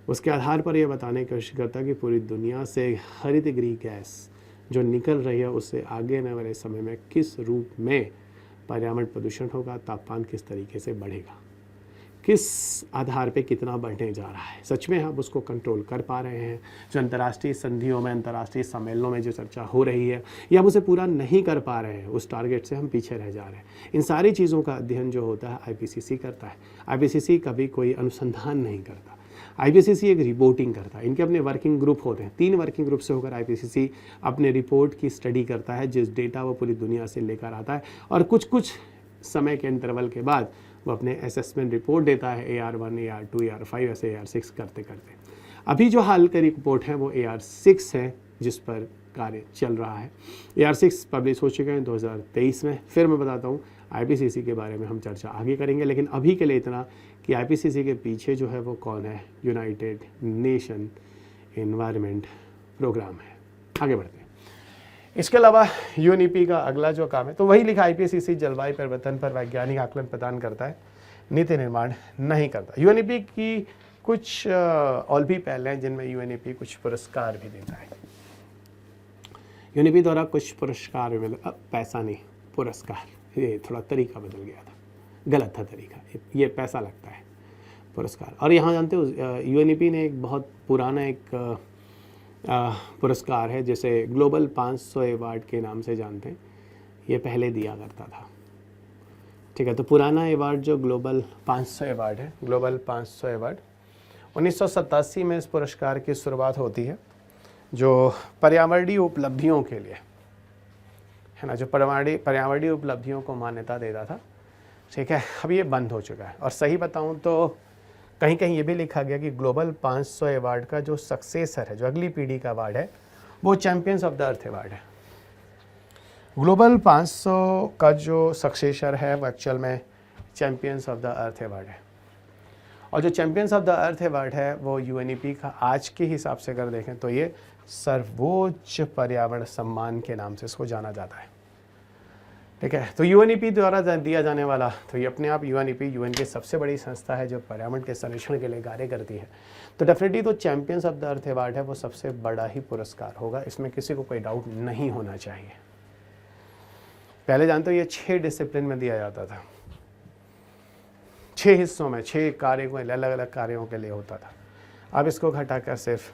उसके आधार पर यह बताने की कोशिश करता है कि पूरी दुनिया से हरित गृह गैस जो निकल रही है उससे आगे आने वाले समय में किस रूप में पर्यावरण प्रदूषण होगा, तापमान किस तरीके से बढ़ेगा, किस आधार पे कितना बढ़ने जा रहा है, सच में हम उसको कंट्रोल कर पा रहे हैं, जो अंतर्राष्ट्रीय संधियों में, अंतर्राष्ट्रीय सम्मेलनों में जो चर्चा हो रही है, या हम उसे पूरा नहीं कर पा रहे हैं, उस टारगेट से हम पीछे रह जा रहे हैं। इन सारी चीज़ों का अध्ययन जो होता है आईपीसीसी करता है। आईपीसीसी कभी कोई अनुसंधान नहीं करता, आईपीसीसी एक रिपोर्टिंग करता है। इनके अपने वर्किंग ग्रुप होते हैं, 3 वर्किंग ग्रुप से होकर आईपीसीसी अपने रिपोर्ट की स्टडी करता है, जिस डेटा वो पूरी दुनिया से लेकर आता है, और कुछ कुछ समय के इंटरवल के बाद वो अपने असेसमेंट रिपोर्ट देता है, AR1, AR2, AR5, ऐसे AR6 करते करते। अभी जो हाल की रिपोर्ट है वो AR6 है, जिस पर कार्य चल रहा है। AR6 पब्लिश हो चुके हैं 2023 में। फिर मैं बताता हूँ आईपीसीसी के बारे में हम चर्चा आगे करेंगे, लेकिन अभी के लिए इतना कि आईपीसीसी के पीछे जो है वो कौन है, यूनाइटेड नेशन एनवायरनमेंट प्रोग्राम है। आगे बढ़ते हैं। इसके अलावा यूएनईपी का अगला जो काम है तो वही लिखा, आईपीसीसी जलवायु परिवर्तन पर वैज्ञानिक आकलन प्रदान करता है, नीति निर्माण नहीं करता। यूएनईपी की कुछ और भी पहले हैं जिनमें यूएनईपी कुछ पुरस्कार भी देता है। यूएनईपी द्वारा कुछ पुरस्कार भी मिले, पैसा नहीं पुरस्कार, ये थोड़ा तरीका बदल गया था, गलत था तरीका, ये पैसा लगता है पुरस्कार। और यहाँ जानते हो यूएनईपी ने एक बहुत पुराना एक पुरस्कार है जैसे ग्लोबल 500 अवार्ड के नाम से जानते हैं, ये पहले दिया करता था। ठीक है, तो पुराना अवार्ड जो ग्लोबल 500 अवार्ड है, ग्लोबल 500 अवार्ड 1987 में इस पुरस्कार की शुरुआत होती है, जो पर्यावरणीय उपलब्धियों के लिए है ना, जो पर्यावरणीय उपलब्धियों को मान्यता देता था। ठीक है, अब ये बंद हो चुका है। और सही बताऊं तो कहीं कहीं ये भी लिखा गया कि ग्लोबल 500 अवार्ड का जो सक्सेसर है, जो अगली पीढ़ी का अवार्ड है, वो champions of the Earth award है। ग्लोबल 500 का जो सक्सेसर है वो एक्चुअल में champions of the Earth award है। और जो champions of the Earth award है वो यूएनईपी का आज के हिसाब से अगर देखें तो ये सर्वोच्च पर्यावरण सम्मान के नाम से इसको जाना जाता है। ठीक है, तो यूएनईपी द्वारा दिया जाने वाला, तो ये अपने आप यूएनईपी यूएन की सबसे बड़ी संस्था है जो पर्यावरण के संरक्षण के लिए कार्य करती है। तो डेफिनेटली तो champions of the Earth award है वो सबसे बड़ा ही पुरस्कार होगा, इसमें किसी को कोई डाउट नहीं होना चाहिए। पहले जानते हो ये 6 डिसिप्लिन में दिया जाता था, 6 हिस्सों में, 6 कार्यों अलग अलग कार्यों के लिए होता था। अब इसको घटाकर सिर्फ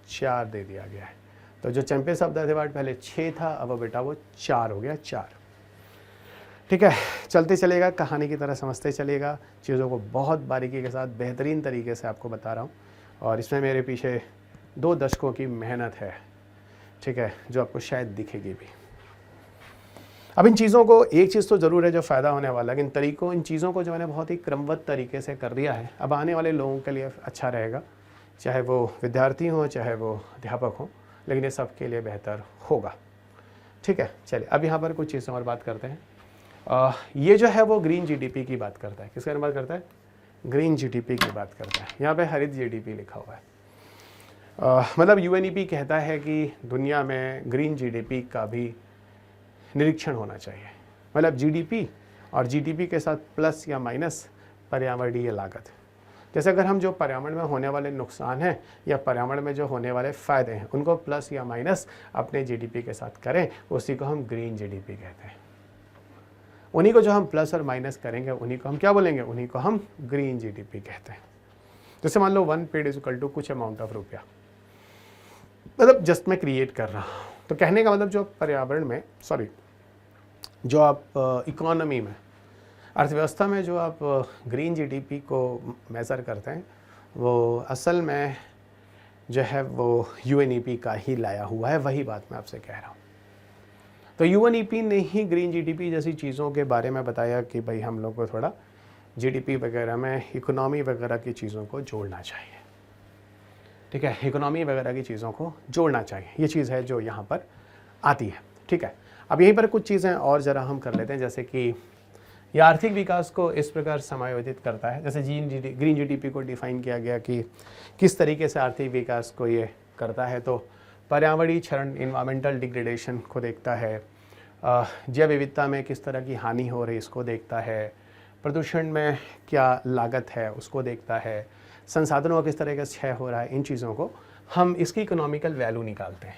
4 दे दिया गया है। तो जो champions of the Earth award पहले 6 था, अब बेटा वो 4 हो गया, 4। ठीक है, चलते चलेगा, कहानी की तरह समझते चलेगा, चीज़ों को बहुत बारीकी के साथ बेहतरीन तरीके से आपको बता रहा हूँ। और इसमें मेरे पीछे 2 दशकों की मेहनत है, ठीक है, जो आपको शायद दिखेगी भी। अब इन चीज़ों को, एक चीज़ तो ज़रूर है जो फ़ायदा होने वाला है, इन तरीकों, इन चीज़ों को जो मैंने बहुत ही क्रमबद्ध तरीके से कर दिया है, अब आने वाले लोगों के लिए अच्छा रहेगा, चाहे वो विद्यार्थी हों चाहे वो अध्यापक हों, लेकिन ये सबके लिए बेहतर होगा। ठीक है, चलिए अब यहाँ पर कुछ चीज़ों और बात करते हैं। ये जो है वो ग्रीन जीडीपी की बात करता है। किसके बारे में बात करता है? ग्रीन जीडीपी की बात करता है। यहाँ पे हरित जीडीपी लिखा हुआ है। मतलब यूएनईपी कहता है कि दुनिया में ग्रीन जीडीपी का भी निरीक्षण होना चाहिए। मतलब जीडीपी और जीडीपी के साथ प्लस या माइनस पर्यावरणीय लागत। जैसे अगर हम जो पर्यावरण में होने वाले नुकसान हैं या पर्यावरण में जो होने वाले फ़ायदे हैं उनको प्लस या माइनस अपने जीडीपी के साथ करें, उसी को हम ग्रीन जीडीपी कहते हैं। उन्हीं को जो हम प्लस और माइनस करेंगे उन्हीं को हम क्या बोलेंगे? उन्हीं को हम ग्रीन जीडीपी कहते हैं। जैसे मान लो 1 पेड़ इज इक्वल टू कुछ अमाउंट ऑफ रुपया, मतलब जस्ट मैं क्रिएट कर रहा हूँ। तो कहने का मतलब जो पर्यावरण में, सॉरी, जो आप इकोनॉमी में, अर्थव्यवस्था में जो आप ग्रीन जीडीपी को मेज़र करते हैं वो असल में जो है वो यूएनईपी का ही लाया हुआ है। वही बात मैं आपसे कह रहा हूँ। तो यूएनईपी ने ही ग्रीन जीडीपी जैसी चीज़ों के बारे में बताया कि भाई हम लोग को थोड़ा जीडीपी वगैरह में इकोनॉमी वगैरह की चीज़ों को जोड़ना चाहिए। ठीक है, इकोनॉमी वगैरह की चीज़ों को जोड़ना चाहिए, ये चीज़ है जो यहाँ पर आती है। ठीक है, अब यहीं पर कुछ चीज़ें और ज़रा हम कर लेते हैं। जैसे कि यह आर्थिक विकास को इस प्रकार समायोजित करता है। जैसे ग्रीन जीडीपी को डिफ़ाइन किया गया कि किस तरीके से आर्थिक विकास को ये करता है। तो पर्यावरणीय क्षरण, इन्वायरमेंटल डिग्रेडेशन को देखता है, जैव विविधता में किस तरह की हानि हो रही इसको देखता है, प्रदूषण में क्या लागत है उसको देखता है, संसाधनों का किस तरह का क्षय हो रहा है, इन चीज़ों को हम इसकी इकोनॉमिकल वैल्यू निकालते हैं।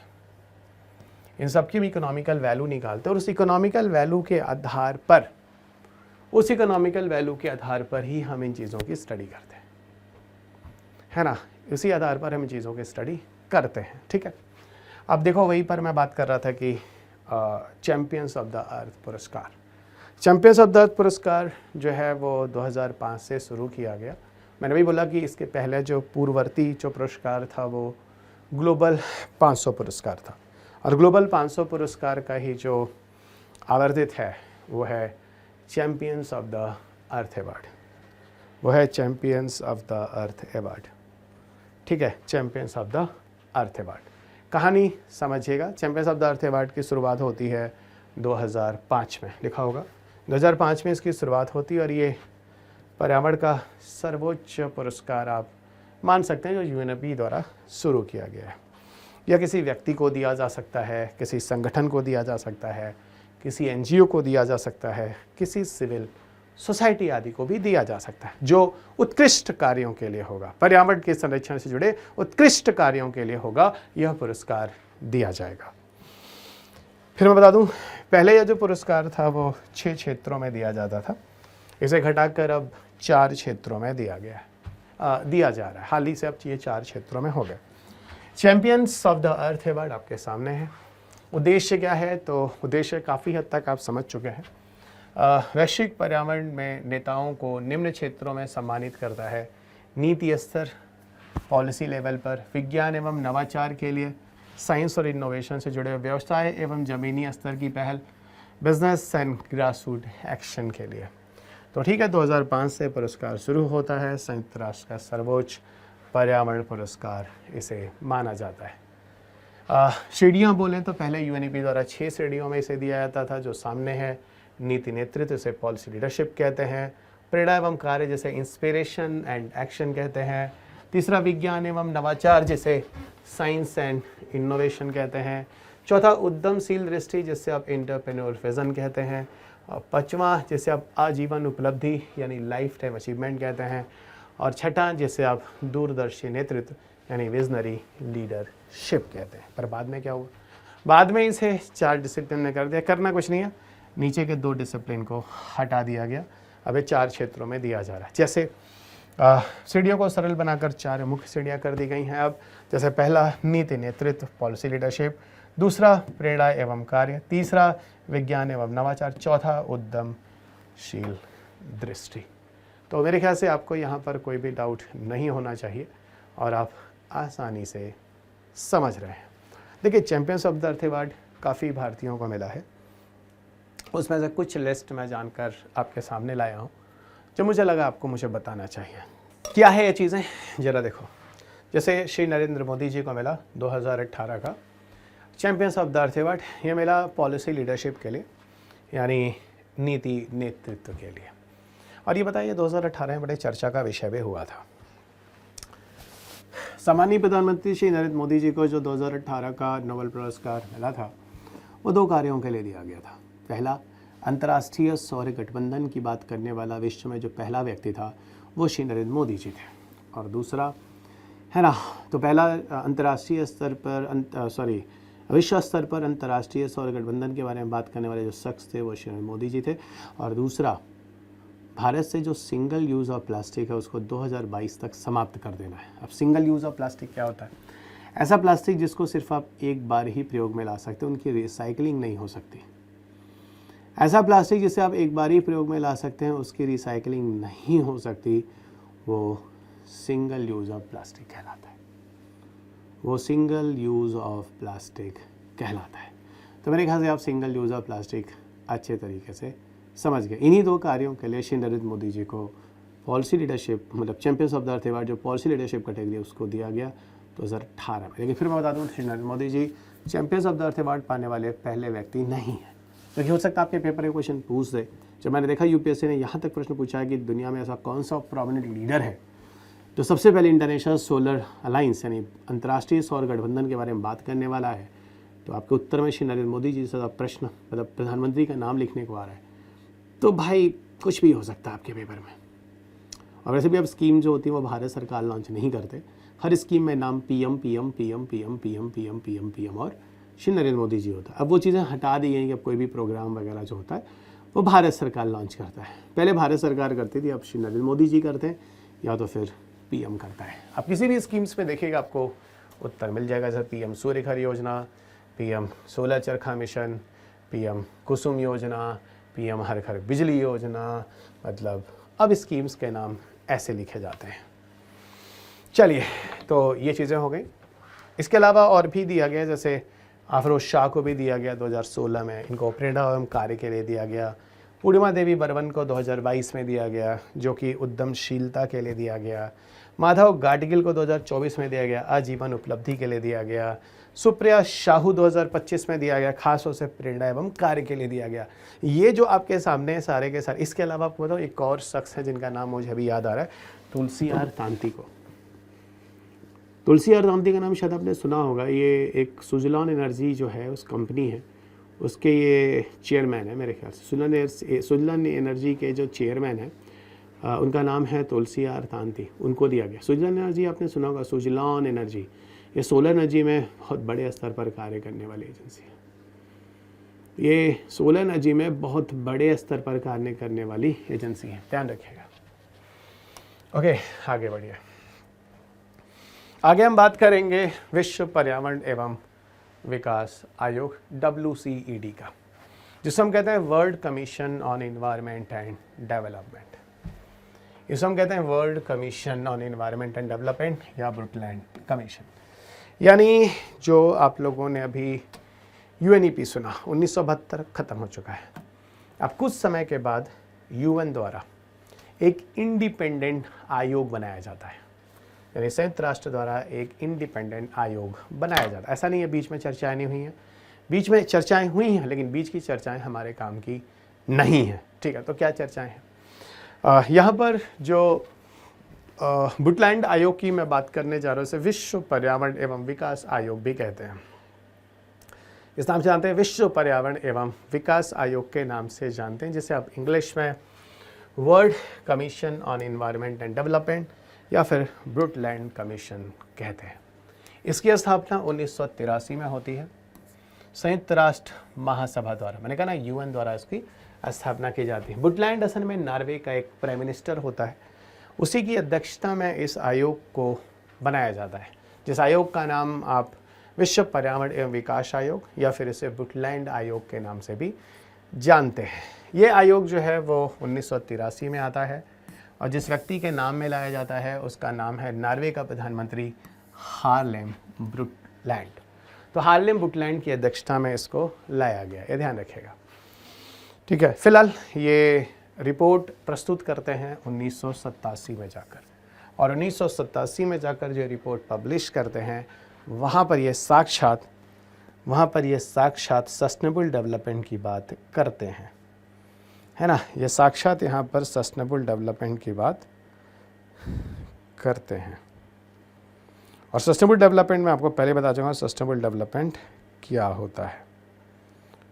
इन सब की भी इकोनॉमिकल वैल्यू निकालते हैं और उस इकोनॉमिकल वैल्यू के आधार पर, उस इकोनॉमिकल वैल्यू के आधार पर ही हम इन चीज़ों की स्टडी करते हैं, है ना। इसी आधार पर हम इन चीज़ों की स्टडी करते हैं। ठीक है, अब देखो वहीं पर मैं बात कर रहा था कि चैम्पियंस ऑफ द अर्थ पुरस्कार, चैम्पियंस ऑफ द अर्थ पुरस्कार जो है वो 2005 से शुरू किया गया। मैंने भी बोला कि इसके पहले जो पूर्ववर्ती जो पुरस्कार था वो ग्लोबल 500 पुरस्कार था, और ग्लोबल 500 पुरस्कार का ही जो आवर्धित है वो है champions of the Earth award, वो है champions of the Earth award. ठीक है, champions of the Earth award. कहानी समझिएगा, champions of the Earth award की शुरुआत होती है 2005 में, लिखा होगा 2005 में इसकी शुरुआत होती है, और ये पर्यावरण का सर्वोच्च पुरस्कार आप मान सकते हैं जो यूएनईपी द्वारा शुरू किया गया है। यह किसी व्यक्ति को दिया जा सकता है, किसी संगठन को दिया जा सकता है, किसी एनजीओ को दिया जा सकता है, किसी सिविल सोसाइटी आदि को भी दिया जा सकता है जो उत्कृष्ट कार्यों के लिए होगा, पर्यावरण के संरक्षण से जुड़े उत्कृष्ट कार्यों के लिए होगा, यह पुरस्कार दिया जाएगा। फिर मैं बता दूं, पहले यह जो पुरस्कार था वो 6 क्षेत्रों में दिया जाता था, इसे घटाकर अब 4 क्षेत्रों में दिया जा रहा है। हाल ही से अब ये 4 क्षेत्रों में हो गए। Champions of the Earth award आपके सामने है। उद्देश्य क्या है? तो उद्देश्य काफ़ी हद तक आप समझ चुके हैं। वैश्विक पर्यावरण में नेताओं को निम्न क्षेत्रों में सम्मानित करता है: नीति स्तर, पॉलिसी लेवल पर, विज्ञान एवं नवाचार के लिए, साइंस और इनोवेशन से जुड़े व्यवसाय एवं ज़मीनी स्तर की पहल, बिजनेस एंड ग्रासरूट एक्शन के लिए। तो ठीक है, 2005 से पुरस्कार शुरू होता है। संयुक्त राष्ट्र का सर्वोच्च पर्यावरण पुरस्कार इसे माना जाता है। श्रेणियाँ बोलें तो पहले यूएनईपी द्वारा 6 श्रेणियों में इसे दिया जाता था, जो सामने है। नीति नेतृत्व, इसे पॉलिसी लीडरशिप कहते हैं। प्रेरणा एवं कार्य, जिसे इंस्पिरेशन एंड एक्शन कहते हैं। तीसरा विज्ञान एवं नवाचार, जिसे साइंस एंड इनोवेशन कहते हैं। चौथा उद्यमशील दृष्टि, जिसे आप एंटरप्रेन्योर विजन कहते हैं। और पांचवा, जिसे आप आजीवन उपलब्धि यानी लाइफ टाइम अचीवमेंट कहते हैं। और छठा, जिसे आप दूरदर्शी नेतृत्व यानी विजनरी लीडरशिप कहते हैं। पर बाद में क्या हुआ? बाद में इसे 4 डिसिप्लिन में कर दिया। करना कुछ नहीं है, नीचे के 2 डिसिप्लिन को हटा दिया गया। अब ये 4 क्षेत्रों में दिया जा रहा है। जैसे श्रेणियों को सरल बनाकर 4 मुख्य श्रेणियाँ कर दी गई हैं अब। जैसे पहला नीति नेतृत्व, पॉलिसी लीडरशिप। दूसरा प्रेरणा एवं कार्य। तीसरा विज्ञान एवं नवाचार। चौथा उद्यमशील दृष्टि। तो मेरे ख्याल से आपको यहाँ पर कोई भी डाउट नहीं होना चाहिए और आप आसानी से समझ रहे हैं। देखिए, champions of the Earth award काफ़ी भारतीयों को मिला है। उसमें से कुछ लिस्ट मैं जानकर आपके सामने लाया हूँ जो मुझे लगा आपको मुझे बताना चाहिए। क्या है ये चीज़ें, ज़रा देखो। जैसे श्री नरेंद्र मोदी जी को मिला 2018 का champions of the Earth award. ये मिला पॉलिसी लीडरशिप के लिए, यानी नीति नेतृत्व के लिए। और ये बताइए 2018 में बड़े चर्चा का विषय भी हुआ था। सामान्य प्रधानमंत्री श्री नरेंद्र मोदी जी को जो 2018 का नोबेल पुरस्कार मिला था वो 2 कार्यों के लिए दिया गया था। पहला, अंतर्राष्ट्रीय सौर गठबंधन की बात करने वाला विश्व में जो पहला व्यक्ति था वो श्री नरेंद्र मोदी जी थे। और दूसरा है ना, तो पहला अंतर्राष्ट्रीय स्तर पर विश्व स्तर पर अंतर्राष्ट्रीय सौर गठबंधन के बारे में बात करने वाले जो शख्स थे वो श्री नरेंद्र मोदी जी थे। और दूसरा, भारत से जो सिंगल यूज़ ऑफ प्लास्टिक है उसको 2022 तक समाप्त कर देना है। अब सिंगल यूज़ ऑफ प्लास्टिक क्या होता है? ऐसा प्लास्टिक जिसको सिर्फ आप एक बार ही प्रयोग में ला सकते हैं, उनकी रिसाइकलिंग नहीं हो सकती। ऐसा प्लास्टिक जिसे आप एक बार ही प्रयोग में ला सकते हैं, उसकी रिसाइकलिंग नहीं हो सकती, वो सिंगल यूज़ ऑफ प्लास्टिक कहलाता है। वो सिंगल यूज़ ऑफ प्लास्टिक कहलाता है। तो मेरे ख्याल से आप सिंगल यूज़ ऑफ प्लास्टिक अच्छे तरीके से समझ गए। इन्हीं 2 कार्यों के लिए श्री नरेंद्र मोदी जी को पॉलिसी लीडरशिप, मतलब champions of the Earth award जो पॉलिसी लीडरशिप कैटेगरी उसको दिया गया 2018 में। लेकिन फिर मैं बता दूँ, Shri Narendra Modi ji champions of the Earth award पाने वाले पहले व्यक्ति नहीं है। क्योंकि हो सकता है आपके पेपर में क्वेश्चन पूछ दे। जब मैंने देखा यूपीएससी ने यहाँ तक प्रश्न पूछा है कि दुनिया में ऐसा कौन सा प्रोमिनेंट लीडर है जो सबसे पहले इंटरनेशनल सोलर अलायंस यानी अंतर्राष्ट्रीय सौर गठबंधन के बारे में बात करने वाला है, तो आपके उत्तर में श्री नरेंद्र मोदी जी से प्रश्न, मतलब प्रधानमंत्री का नाम लिखने को आ रहा है, तो भाई कुछ भी हो सकता है आपके पेपर में। और वैसे भी अब स्कीम जो होती है वो भारत सरकार लॉन्च नहीं करते। हर स्कीम में नाम PM PM PM PM PM PM PM PM और श्री नरेंद्र मोदी जी होता है। अब वो चीज़ें हटा दी गई कि अब कोई भी प्रोग्राम वगैरह जो होता है वो भारत सरकार लॉन्च करता है। पहले भारत सरकार करती थी, अब श्री नरेंद्र मोदी जी करते हैं, या तो फिर पीएम करता है। आप किसी भी स्कीम्स में देखिएगा आपको उत्तर मिल जाएगा, जैसे पीएम सूर्य घर योजना, पीएम सोलर चरखा मिशन, पीएम कुसुम योजना, पीएम हर घर बिजली योजना। मतलब अब स्कीम्स के नाम ऐसे लिखे जाते हैं। चलिए, तो ये चीज़ें हो गई। इसके अलावा और भी दिया गया, जैसे अफरोज शाह को भी दिया गया 2016 में, इनको प्रेरणा एवं कार्य के लिए दिया गया। पूर्णिमा देवी बर्मन को 2022 में दिया गया, जो कि उद्यमशीलता के लिए दिया गया। माधव गाडगिल को 2024 में दिया गया, आजीवन उपलब्धि के लिए दिया गया। सुप्रिया साहू 2025 में दिया गया, खास तौर से प्रेरणा एवं कार्य के लिए दिया गया। ये जो आपके सामने है सारे के सारे। इसके अलावा आपको बताओ एक और शख्स है जिनका नाम मुझे अभी याद आ रहा है, तुलसी आर तांती को। तुलसी आर तांती का नाम शायद आपने सुना होगा। ये एक सुजलॉन एनर्जी जो है उस कंपनी है, उसके ये चेयरमैन है मेरे ख्याल से। सुजलॉन एनर्जी के जो चेयरमैन है उनका नाम है तुलसी आर तांती, उनको दिया गया। सुजलॉन एनर्जी आपने सुना होगा, सुजलॉन एनर्जी, ये सोलर एनर्जी में बहुत बड़े स्तर पर कार्य करने वाली एजेंसी है। ये सोलर एनर्जी में बहुत बड़े स्तर पर कार्य करने वाली एजेंसी है, ध्यान रखिएगा। ओके, आगे बढ़िए। आगे हम बात करेंगे विश्व पर्यावरण एवं विकास आयोग WCED का, जिसे हम कहते हैं world commission on environment and development. इसे हम कहते हैं world commission on environment and development या ब्रुटलैंड कमीशन। यानी जो आप लोगों ने अभी UNEP सुना, 1972 खत्म हो चुका है। अब कुछ समय के बाद UN द्वारा एक इंडिपेंडेंट आयोग बनाया जाता है, यानी संयुक्त राष्ट्र द्वारा एक इंडिपेंडेंट आयोग बनाया जाता है। ऐसा नहीं है बीच में चर्चाएं नहीं हुई हैं, बीच में चर्चाएं हुई हैं, लेकिन बीच की चर्चाएं हमारे काम की नहीं है। ठीक है, तो क्या चर्चाएं हैं यहाँ पर? जो ब्रुटलैंड आयोग की मैं बात करने जा रहा हूँ, इसे विश्व पर्यावरण एवं विकास आयोग भी कहते हैं। इस नाम से जानते हैं, विश्व पर्यावरण एवं विकास आयोग के नाम से जानते हैं, जिसे आप इंग्लिश में world commission on environment and development या फिर ब्रुटलैंड कमीशन कहते हैं। इसकी स्थापना 1983 में होती है संयुक्त राष्ट्र महासभा द्वारा। मैंने कहा ना, UN द्वारा इसकी स्थापना की जाती है। ब्रुटलैंड असल में नॉर्वे का एक प्राइम मिनिस्टर होता है, उसी की अध्यक्षता में इस आयोग को बनाया जाता है, जिस आयोग का नाम आप विश्व पर्यावरण एवं विकास आयोग या फिर इसे ब्रुटलैंड आयोग के नाम से भी जानते हैं। ये आयोग जो है वो 1983 में आता है और जिस व्यक्ति के नाम में लाया जाता है उसका नाम है नॉर्वे का प्रधानमंत्री हार्लेम ब्रुटलैंड। तो हार्लेम ब्रुटलैंड की अध्यक्षता में इसको लाया गया, ये ध्यान रखिएगा। ठीक है, फिलहाल ये रिपोर्ट प्रस्तुत करते हैं 1987 में जाकर, और 1987 में जाकर जो रिपोर्ट पब्लिश करते हैं वहाँ पर ये साक्षात सस्टेनेबल डेवलपमेंट की बात करते हैं, है ना। ये साक्षात यहाँ पर सस्टेनेबल डेवलपमेंट की बात करते हैं। और सस्टेनेबल डेवलपमेंट में आपको पहले बता चुका हूँ सस्टेनेबल डेवलपमेंट क्या होता है।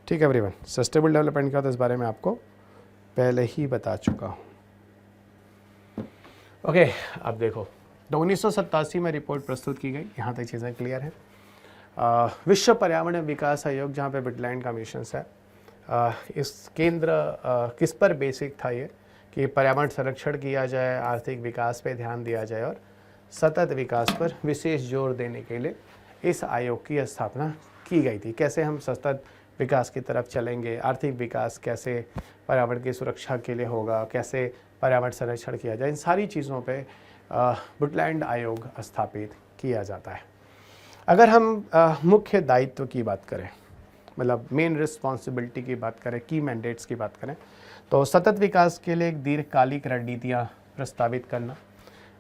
ठीक है एवरीवन, सस्टेनेबल डेवलपमेंट क्या होता है इस बारे में आपको पहले ही बता चुका हूँ। ओके, अब देखो, तो 1987 में रिपोर्ट प्रस्तुत की गई, यहाँ तक चीज़ें क्लियर हैं। विश्व पर्यावरण विकास आयोग जहाँ पे ब्रुटलैंड कमीशन है, इस केंद्र किस पर बेसिक था ये कि पर्यावरण संरक्षण किया जाए, आर्थिक विकास पे ध्यान दिया जाए और सतत विकास पर विशेष जोर देने के लिए इस आयोग की स्थापना की गई थी। कैसे हम सतत विकास की तरफ चलेंगे, आर्थिक विकास कैसे पर्यावरण की सुरक्षा के लिए होगा, कैसे पर्यावरण संरक्षण किया जाए, इन सारी चीज़ों पे ब्रुटलैंड आयोग स्थापित किया जाता है। अगर हम मुख्य दायित्व की बात करें, मतलब मेन रिस्पॉन्सिबिलिटी की बात करें, की मैंडेट्स की बात करें, तो सतत विकास के लिए एक दीर्घकालिक रणनीतियाँ प्रस्तावित करना,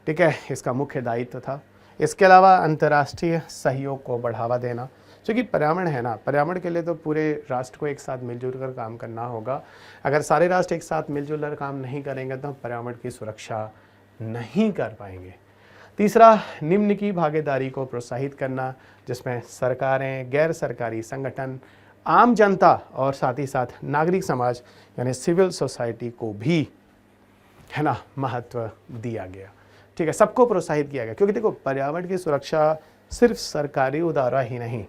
ठीक है, इसका मुख्य दायित्व था। इसके अलावा अंतर्राष्ट्रीय सहयोग को बढ़ावा देना, क्योंकि पर्यावरण है ना, पर्यावरण के लिए तो पूरे राष्ट्र को एक साथ मिलजुल कर काम करना होगा। अगर सारे राष्ट्र एक साथ मिलजुल कर काम नहीं करेंगे तो हम पर्यावरण की सुरक्षा नहीं कर पाएंगे। तीसरा, निम्न की भागीदारी को प्रोत्साहित करना, जिसमें सरकारें, गैर सरकारी संगठन, आम जनता और साथ ही साथ नागरिक समाज यानी सिविल सोसाइटी को भी, है ना, महत्व दिया गया। ठीक है, सबको प्रोत्साहित किया गया, क्योंकि देखो पर्यावरण की सुरक्षा सिर्फ सरकारी द्वारा ही नहीं,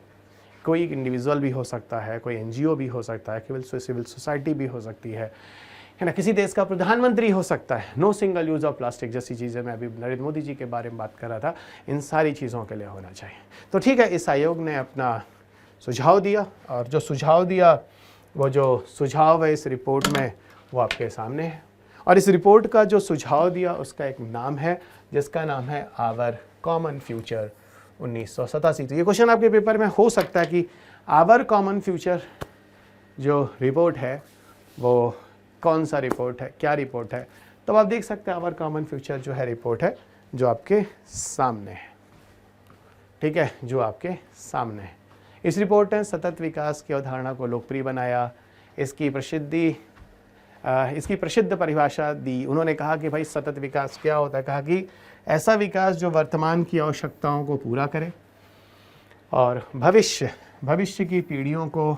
कोई इंडिविजुअल भी हो सकता है, कोई NGO भी हो सकता है, केवल सिविल सोसाइटी भी हो सकती है ना, किसी देश का प्रधानमंत्री हो सकता है। No single use of plastic जैसी चीज़ें, मैं अभी नरेंद्र मोदी जी के बारे में बात कर रहा था, इन सारी चीज़ों के लिए होना चाहिए। तो ठीक है, इस आयोग ने अपना सुझाव दिया, और जो सुझाव दिया, वो जो सुझाव है इस रिपोर्ट में वो आपके सामने है। और इस रिपोर्ट का जो सुझाव दिया उसका एक नाम है, जिसका नाम है आवर कॉमन फ्यूचर 1987। तो ये क्वेश्चन आपके पेपर में हो सकता है कि आवर कॉमन फ्यूचर जो रिपोर्ट है वो कौन सा रिपोर्ट है, क्या रिपोर्ट है। तो आप देख सकते हैं आवर कॉमन फ्यूचर जो है रिपोर्ट है जो आपके सामने है, ठीक है, जो आपके सामने है। इस रिपोर्ट ने सतत विकास की अवधारणा को लोकप्रिय बनाया। इसकी प्रसिद्ध परिभाषा दी। उन्होंने कहा कि भाई सतत विकास क्या होता है। कहा कि ऐसा विकास जो वर्तमान की आवश्यकताओं को पूरा करे और भविष्य की पीढ़ियों को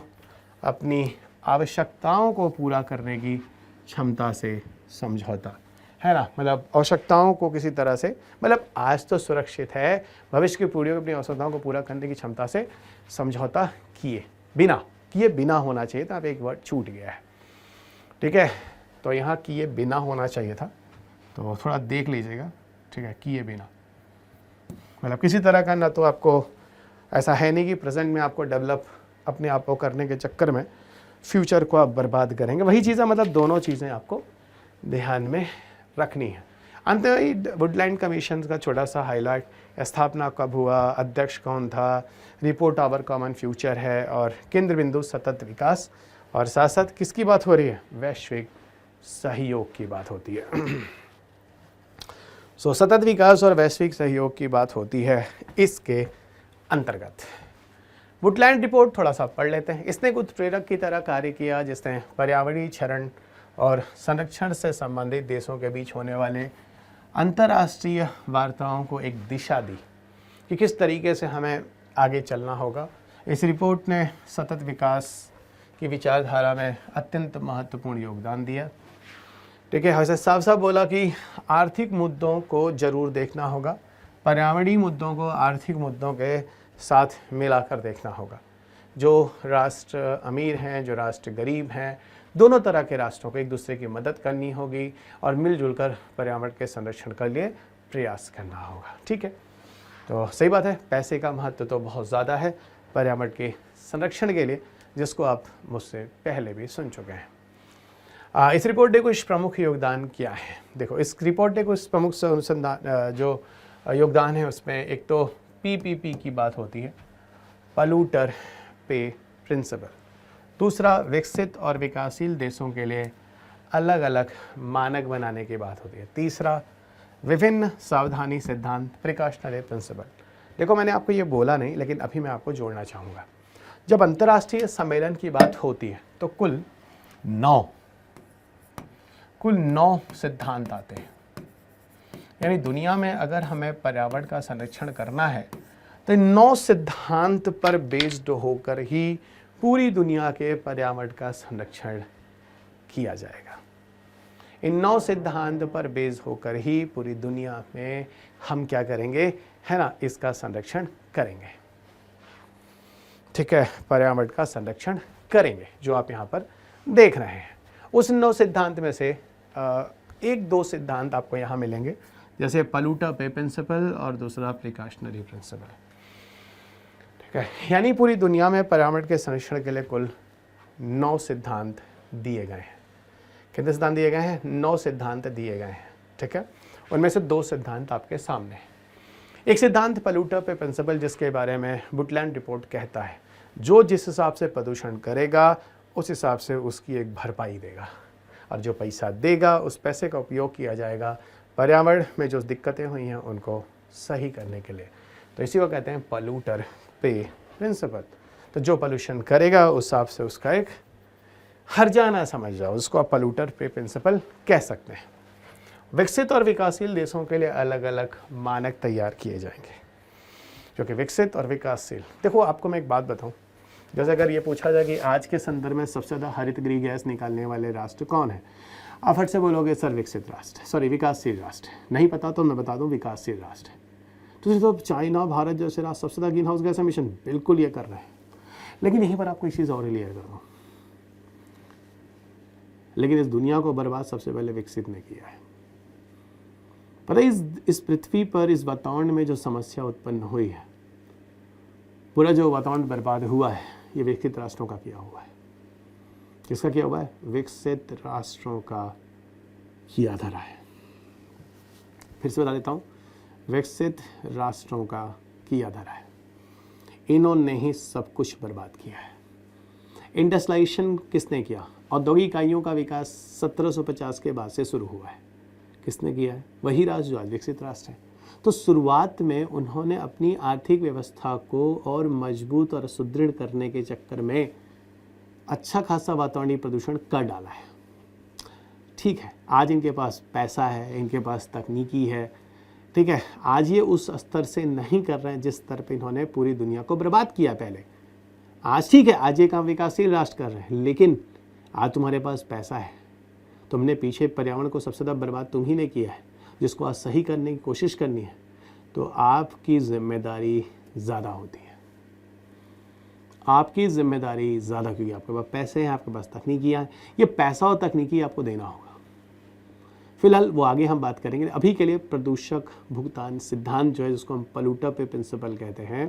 अपनी आवश्यकताओं को पूरा करने की क्षमता से समझौता, है ना। मतलब आवश्यकताओं को किसी तरह से, मतलब आज तो सुरक्षित है, भविष्य की पीढ़ियों को अपनी आवश्यकताओं को पूरा करने की क्षमता से समझौता किए बिना होना चाहिए था। अब एक वर्ड छूट गया है, ठीक है। तो यहाँ किए बिना होना चाहिए था, तो थोड़ा देख लीजिएगा, ठीक है। किए बिना मतलब किसी तरह का ना, तो आपको ऐसा है नहीं कि प्रेजेंट में आपको डेवलप अपने आप को करने के चक्कर में फ्यूचर को आप बर्बाद करेंगे। वही चीज़ें, मतलब दोनों चीज़ें आपको ध्यान में रखनी है। अंत में वुडलैंड कमीशन का छोटा सा हाईलाइट, स्थापना कब हुआ, अध्यक्ष कौन था, रिपोर्ट आवर कॉमन फ्यूचर है, और केंद्र बिंदु सतत विकास, और साथ साथ किसकी बात हो रही है, वैश्विक सहयोग की बात होती है। सतत विकास और वैश्विक सहयोग की बात होती है इसके अंतर्गत। वुडलैंड रिपोर्ट थोड़ा सा पढ़ लेते हैं। इसने एक उत्प्रेरक की तरह कार्य किया, जिसने पर्यावरणीय क्षरण और संरक्षण से संबंधित देशों के बीच होने वाले अंतर्राष्ट्रीय वार्ताओं को एक दिशा दी कि किस तरीके से हमें आगे चलना होगा। इस रिपोर्ट ने सतत विकास की विचारधारा में अत्यंत महत्वपूर्ण योगदान दिया, ठीक है। वैसे साफ साफ बोला कि आर्थिक मुद्दों को जरूर देखना होगा, पर्यावरणीय मुद्दों को आर्थिक मुद्दों के साथ मिलाकर देखना होगा। जो राष्ट्र अमीर हैं, जो राष्ट्र गरीब हैं, दोनों तरह के राष्ट्रों को एक दूसरे की मदद करनी होगी और मिलजुल कर पर्यावरण के संरक्षण के लिए प्रयास करना होगा, ठीक है। तो सही बात है, पैसे का महत्व तो बहुत ज़्यादा है पर्यावरण के संरक्षण के लिए, जिसको आप मुझसे पहले भी सुन चुके हैं। इस रिपोर्ट ने कुछ प्रमुख योगदान किया है। देखो, इस रिपोर्ट ने कुछ प्रमुख अनुसंधान जो योगदान है उसमें एक तो PPP की बात होती है, पॉल्यूटर पे प्रिंसिपल। दूसरा, विकसित और विकासशील देशों के लिए अलग अलग मानक बनाने की बात होती है। तीसरा, विभिन्न सावधानी सिद्धांत, प्रिकॉशनरी प्रिंसिपल। देखो, मैंने आपको ये बोला नहीं, लेकिन अभी मैं आपको जोड़ना चाहूँगा। जब अंतर्राष्ट्रीय सम्मेलन की बात होती है तो कुल 9 सिद्धांत आते हैं। यानी दुनिया में अगर हमें पर्यावरण का संरक्षण करना है तो 9 सिद्धांत पर बेस्ड होकर ही पूरी दुनिया के पर्यावरण का संरक्षण किया जाएगा। इन 9 सिद्धांत पर बेस होकर ही पूरी दुनिया में हम क्या करेंगे, है ना, इसका संरक्षण करेंगे, ठीक है। पर्यावरण का संरक्षण करेंगे, जो आप यहाँ पर देख रहे हैं। उस 9 सिद्धांत में से 1-2 सिद्धांत आपको यहाँ मिलेंगे, जैसे पॉल्यूटर पे प्रिंसिपल और दूसरा प्रिकॉशनरी प्रिंसिपल, ठीक है। यानी पूरी दुनिया में पर्यावरण के संरक्षण के लिए कुल 9 सिद्धांत दिए गए हैं। कितने सिद्धांत दिए गए हैं? 9 सिद्धांत दिए गए हैं, ठीक है। उनमें से 2 सिद्धांत आपके सामने हैं। एक सिद्धांत पॉल्यूटर पे प्रिंसिपल, जिसके बारे में वुडलैंड रिपोर्ट कहता है जो जिस हिसाब से प्रदूषण करेगा उस हिसाब से उसकी एक भरपाई देगा, और जो पैसा देगा उस पैसे का उपयोग किया जाएगा पर्यावरण में जो दिक्कतें हुई हैं उनको सही करने के लिए। तो इसी को कहते हैं पॉल्यूटर पे प्रिंसिपल। तो जो पोल्यूशन करेगा उस हिसाब से उसका एक हर्जाना समझ जाओ, उसको आप पॉल्यूटर पे प्रिंसिपल कह सकते हैं। विकसित और विकासशील देशों के लिए अलग अलग मानक तैयार किए जाएंगे, क्योंकि विकसित और विकासशील, देखो आपको मैं एक बात बताऊं, जैसे अगर ये पूछा जाए कि आज के संदर्भ में सबसे ज़्यादा हरित गृह गैस निकालने वाले राष्ट्र कौन है, आप फट से बोलोगे सर विकसित राष्ट्र, सॉरी विकासशील राष्ट्र। नहीं पता तो मैं बता दूं विकासशील राष्ट्र। तो चाइना, भारत जैसे राष्ट्र सबसे ज़्यादा ग्रीन हाउस गैस एमिशन बिल्कुल ये कर रहे हैं। लेकिन यहीं पर आपको एक चीज़ और क्लियर कर दूँ, लेकिन इस दुनिया को बर्बाद सबसे पहले विकसित ने किया है। पता है इस पृथ्वी पर, इस वातावरण में जो समस्या उत्पन्न हुई है, पूरा जो वातावरण बर्बाद हुआ है, ये विकसित राष्ट्रों का किया हुआ है। किसका किया हुआ है? विकसित राष्ट्रों का किया धरा है। फिर से बता देता हूँ, विकसित राष्ट्रों का किया धरा है। इन्होंने ही सब कुछ बर्बाद किया है। इंडस्ट्रियलाइजेशन किसने किया? औद्योगिक इकाइयों का विकास 1750 के बाद से शुरू हुआ है। किसने किया है? वही राष्ट्र जो आज विकसित राष्ट्र है। तो शुरुआत में उन्होंने अपनी आर्थिक व्यवस्था को और मजबूत और सुदृढ़ करने के चक्कर में अच्छा खासा वातावरणीय प्रदूषण कर डाला है। ठीक है, आज इनके पास पैसा है, इनके पास तकनीकी है, ठीक है, आज ये उस स्तर से नहीं कर रहे हैं जिस स्तर पे इन्होंने पूरी दुनिया को बर्बाद किया पहले। आज ठीक है, आज ये काम विकासशील राष्ट्र कर रहे हैं, लेकिन आज तुम्हारे पास पैसा है, तुमने पीछे पर्यावरण को सबसे ज़्यादा बर्बाद तुम ही ने किया है, जिसको आज सही करने की कोशिश करनी है, तो आपकी जिम्मेदारी ज़्यादा होती है। आपकी जिम्मेदारी ज़्यादा, क्योंकि आपके पास पैसे हैं, आपके पास तकनीकियाँ हैं, ये पैसा और तकनीकी आपको देना होगा। फिलहाल वो आगे हम बात करेंगे। अभी के लिए प्रदूषक भुगतान सिद्धांत जो है, जिसको हम पॉल्यूटर पे प्रिंसिपल कहते हैं,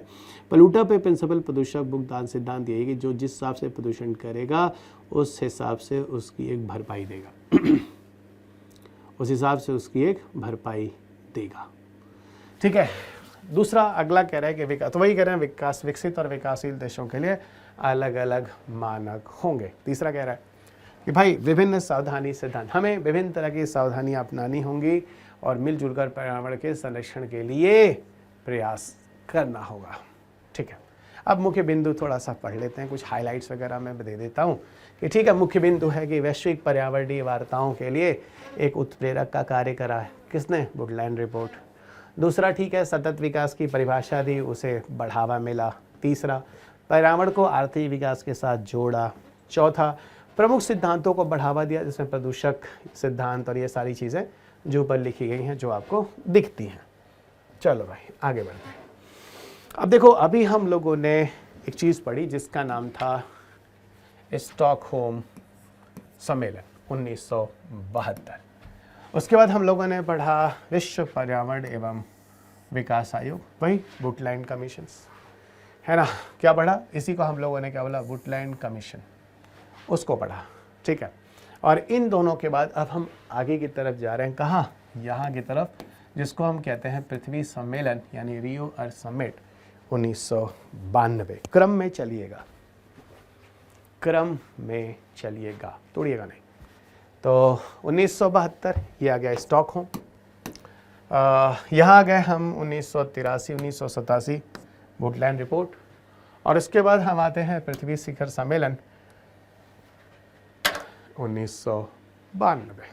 पॉल्यूटर पे प्रिंसिपल प्रदूषक भुगतान सिद्धांत यही कि जो जिस हिसाब से प्रदूषण करेगा उस हिसाब से उसकी एक भरपाई देगा उस हिसाब से उसकी एक भरपाई देगा। ठीक है, दूसरा अगला कह रहा है कि विकास, तो वही कह रहे हैं विकास, विकसित और विकासशील देशों के लिए अलग अलग मानक होंगे। तीसरा कह रहा है कि भाई विभिन्न सावधानी सिद्धांत, हमें विभिन्न तरह की सावधानियां अपनानी होंगी और मिलजुल कर पर्यावरण के संरक्षण के लिए प्रयास करना होगा। ठीक है, अब मुख्य बिंदु थोड़ा सा पढ़ लेते हैं, कुछ हाइलाइट्स वगैरह मैं दे देता हूँ कि ठीक है, मुख्य बिंदु है कि वैश्विक पर्यावरणीय वार्ताओं के लिए एक उत्प्रेरक का कार्य करा है, किसने? Woodland report. दूसरा, ठीक है, सतत विकास की परिभाषा दी, उसे बढ़ावा मिला। तीसरा, पर्यावरण को आर्थिक विकास के साथ जोड़ा। चौथा, प्रमुख सिद्धांतों को बढ़ावा दिया, जिसमें प्रदूषक सिद्धांत और ये सारी चीज़ें जो ऊपर लिखी गई हैं, जो आपको दिखती हैं। चलो भाई आगे बढ़ते हैं। अब देखो, अभी हम लोगों ने एक चीज़ पढ़ी जिसका नाम था स्टॉकहोम सम्मेलन 1972। उसके बाद हम लोगों ने पढ़ा विश्व पर्यावरण एवं विकास आयोग, वही वुडलैंड कमीशंस, है ना। क्या पढ़ा? इसी को हम लोगों ने क्या बोला? वुडलैंड कमीशन, उसको पढ़ा। ठीक है, और इन दोनों के बाद अब हम आगे की तरफ जा रहे हैं। कहाँ? यहाँ की तरफ, जिसको हम कहते हैं पृथ्वी सम्मेलन, यानी रियो अर्थ समिट 1992। क्रम में चलिएगा, क्रम में चलिएगा, तोड़िएगा नहीं। तो 1972 ये आ गया स्टॉकहोम। यहाँ आ गए हम 1983, 1987 वुडलैंड रिपोर्ट, और इसके बाद हम आते हैं पृथ्वी शिखर सम्मेलन 1992।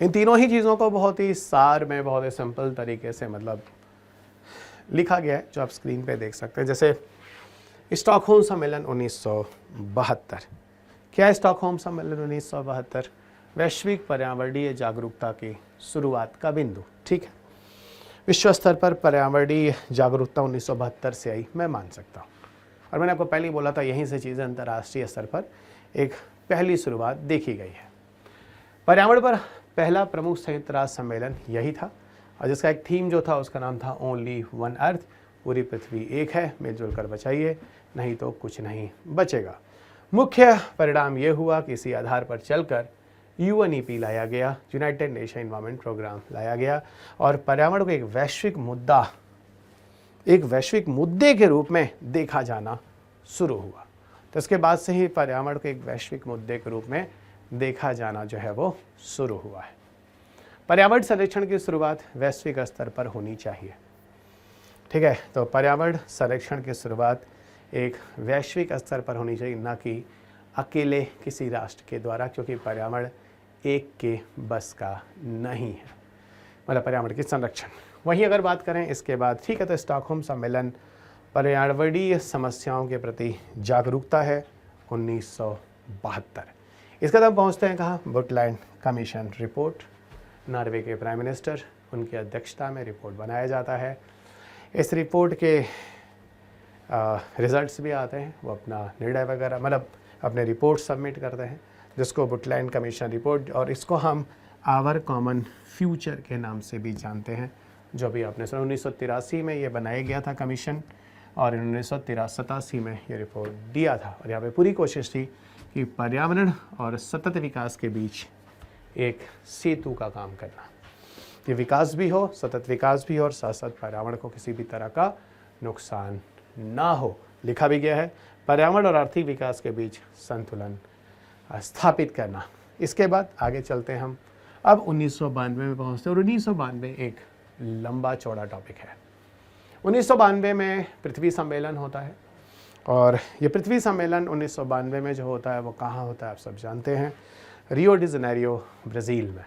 इन तीनों ही चीज़ों को बहुत ही सार में, बहुत ही सिंपल तरीके से मतलब लिखा गया है, जो आप स्क्रीन पे देख सकते हैं। जैसे स्टॉकहोम सम्मेलन 1972, क्या है स्टॉकहोम सम्मेलन 1972? वैश्विक पर्यावरणीय जागरूकता की शुरुआत का बिंदु। ठीक है, विश्व स्तर पर पर्यावरणीय जागरूकता 1972 से आई, मैं मान सकता हूँ। और मैंने आपको पहले ही बोला था, यहीं से चीज़ें अंतर्राष्ट्रीय स्तर पर एक पहली शुरुआत देखी गई है। पर्यावरण पर पहला प्रमुख संयुक्त राष्ट्र सम्मेलन यही था, और जिसका एक थीम जो था उसका नाम था ओनली वन अर्थ, पूरी पृथ्वी एक है, मिलजुल कर बचाइए, नहीं तो कुछ नहीं बचेगा। मुख्य परिणाम ये हुआ कि इसी आधार पर चलकर UNEP लाया गया, यूनाइटेड नेशन एनवायरनमेंट प्रोग्राम लाया गया, और पर्यावरण को एक वैश्विक मुद्दे के रूप में देखा जाना शुरू हुआ। तो इसके बाद से ही पर्यावरण को एक वैश्विक मुद्दे के रूप में देखा जाना जो है वो शुरू हुआ है। पर्यावरण संरक्षण की शुरुआत वैश्विक स्तर पर होनी चाहिए। ठीक है, तो पर्यावरण संरक्षण की शुरुआत एक वैश्विक स्तर पर होनी चाहिए, ना कि अकेले किसी राष्ट्र के द्वारा, क्योंकि पर्यावरण एक के बस का नहीं है, मतलब पर्यावरण की संरक्षण। वहीं अगर बात करें इसके बाद, ठीक है, तो स्टॉकहोम सम्मेलन पर्यावरणीय समस्याओं के प्रति जागरूकता है 1972। इसके बाद पहुँचते हैं कहाँ? वुडलैंड कमीशन रिपोर्ट, नॉर्वे के प्राइम मिनिस्टर, उनकी अध्यक्षता में रिपोर्ट बनाया जाता है। इस रिपोर्ट के रिजल्ट्स भी आते हैं, वो अपना निर्णय वगैरह मतलब अपने रिपोर्ट सबमिट करते हैं, जिसको वुडलैंड कमीशन रिपोर्ट, और इसको हम आवर कॉमन फ्यूचर के नाम से भी जानते हैं। जो भी आपने सुना, 1983 में ये बनाया गया था कमीशन, और 1987 में ये रिपोर्ट दिया था। और यहाँ पे पूरी कोशिश थी कि पर्यावरण और सतत विकास के बीच एक सेतु का काम करना, कि विकास भी हो, सतत विकास भी हो, और साथ साथ पर्यावरण को किसी भी तरह का नुकसान ना हो। लिखा भी गया है, पर्यावरण और आर्थिक विकास के बीच संतुलन स्थापित करना। इसके बाद आगे चलते हैं हम, अब 1992 में पहुँचते हैं, और 1992 एक लंबा चौड़ा टॉपिक है। 1992 में पृथ्वी सम्मेलन होता है और ये पृथ्वी सम्मेलन 1992 में जो होता है वो कहाँ होता है आप सब जानते हैं, रियो डी जेनेरियो ब्राज़ील में,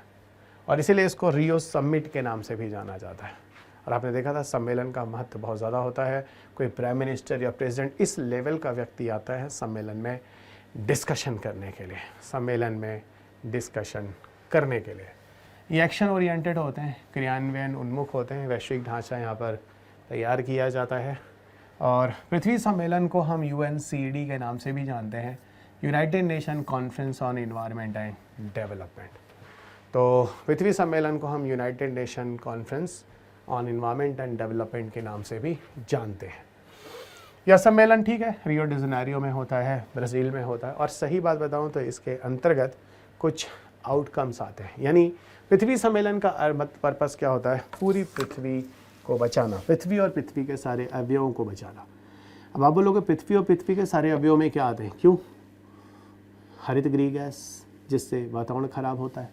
और इसीलिए इसको रियो समिट के नाम से भी जाना जाता है। और आपने देखा था सम्मेलन का महत्व बहुत ज़्यादा होता है, कोई प्राइम मिनिस्टर या प्रेसिडेंट इस लेवल का व्यक्ति आता है सम्मेलन में डिस्कशन करने के लिए, सम्मेलन में डिस्कशन करने के लिए। ये एक्शन ओरिएंटेड होते हैं, क्रियान्वयन उन्मुख होते हैं, वैश्विक ढांचा यहाँ पर तैयार किया जाता है। और पृथ्वी सम्मेलन को हम UNCED के नाम से भी जानते हैं, United nation conference on environment and development. तो पृथ्वी सम्मेलन को हम United nation conference on environment and development के नाम से भी जानते हैं। यह सम्मेलन ठीक है रियो डी जेनेरियो में होता है, ब्राज़ील में होता है, और सही बात बताऊं तो इसके अंतर्गत कुछ आउटकम्स आते हैं। यानी पृथ्वी सम्मेलन का पर्पस क्या होता है, पूरी पृथ्वी को बचाना, पृथ्वी और पृथ्वी के सारे अवयवों को बचाना। अब आप बोलोगे पृथ्वी और पृथ्वी के सारे अवयवों में क्या आते हैं, क्यों? हरित गृह गैस जिससे वातावरण खराब होता है,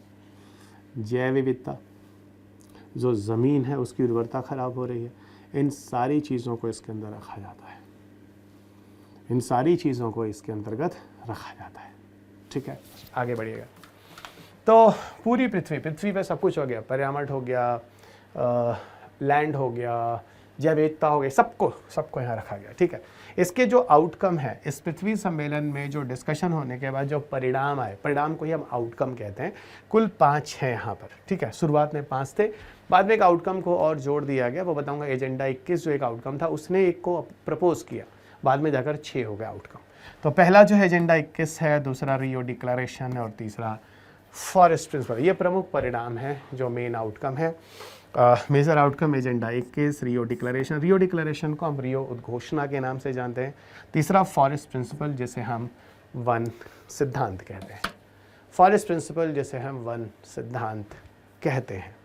जैव विविधता, जो ज़मीन है उसकी उर्वरता खराब हो रही है, इन सारी चीज़ों को इसके अंदर रखा जाता है, इन सारी चीज़ों को इसके अंतर्गत रखा जाता है। ठीक है, आगे बढ़िएगा। तो पूरी पृथ्वी पे सब कुछ हो गया, पर्यावरण हो गया, लैंड हो गया, जैव विविधता हो गई, सबको यहाँ रखा गया। ठीक है, इसके जो आउटकम है, इस पृथ्वी सम्मेलन में जो डिस्कशन होने के बाद जो परिणाम आए, परिणाम को ही हम आउटकम कहते हैं। कुल 5 हैं यहाँ पर। ठीक है, शुरुआत में 5 थे, बाद में एक आउटकम को और जोड़ दिया गया, वो बताऊंगा। एजेंडा 21 जो एक आउटकम था उसने एक को प्रपोज किया, बाद में जाकर 6 हो गया आउटकम। तो पहला जो है एजेंडा 21 है, दूसरा रियो डिक्लेरेशन है और तीसरा फॉरेस्ट प्रिंसिपल। ये प्रमुख परिणाम है जो मेन आउटकम है। Major outcome agenda 21 Rio declaration, Rio declaration को हम रियो उद्घोषणा के नाम से जानते हैं। तीसरा फॉरेस्ट प्रिंसिपल जिसे हम वन सिद्धांत कहते हैं, फॉरेस्ट प्रिंसिपल जिसे हम वन सिद्धांत कहते हैं।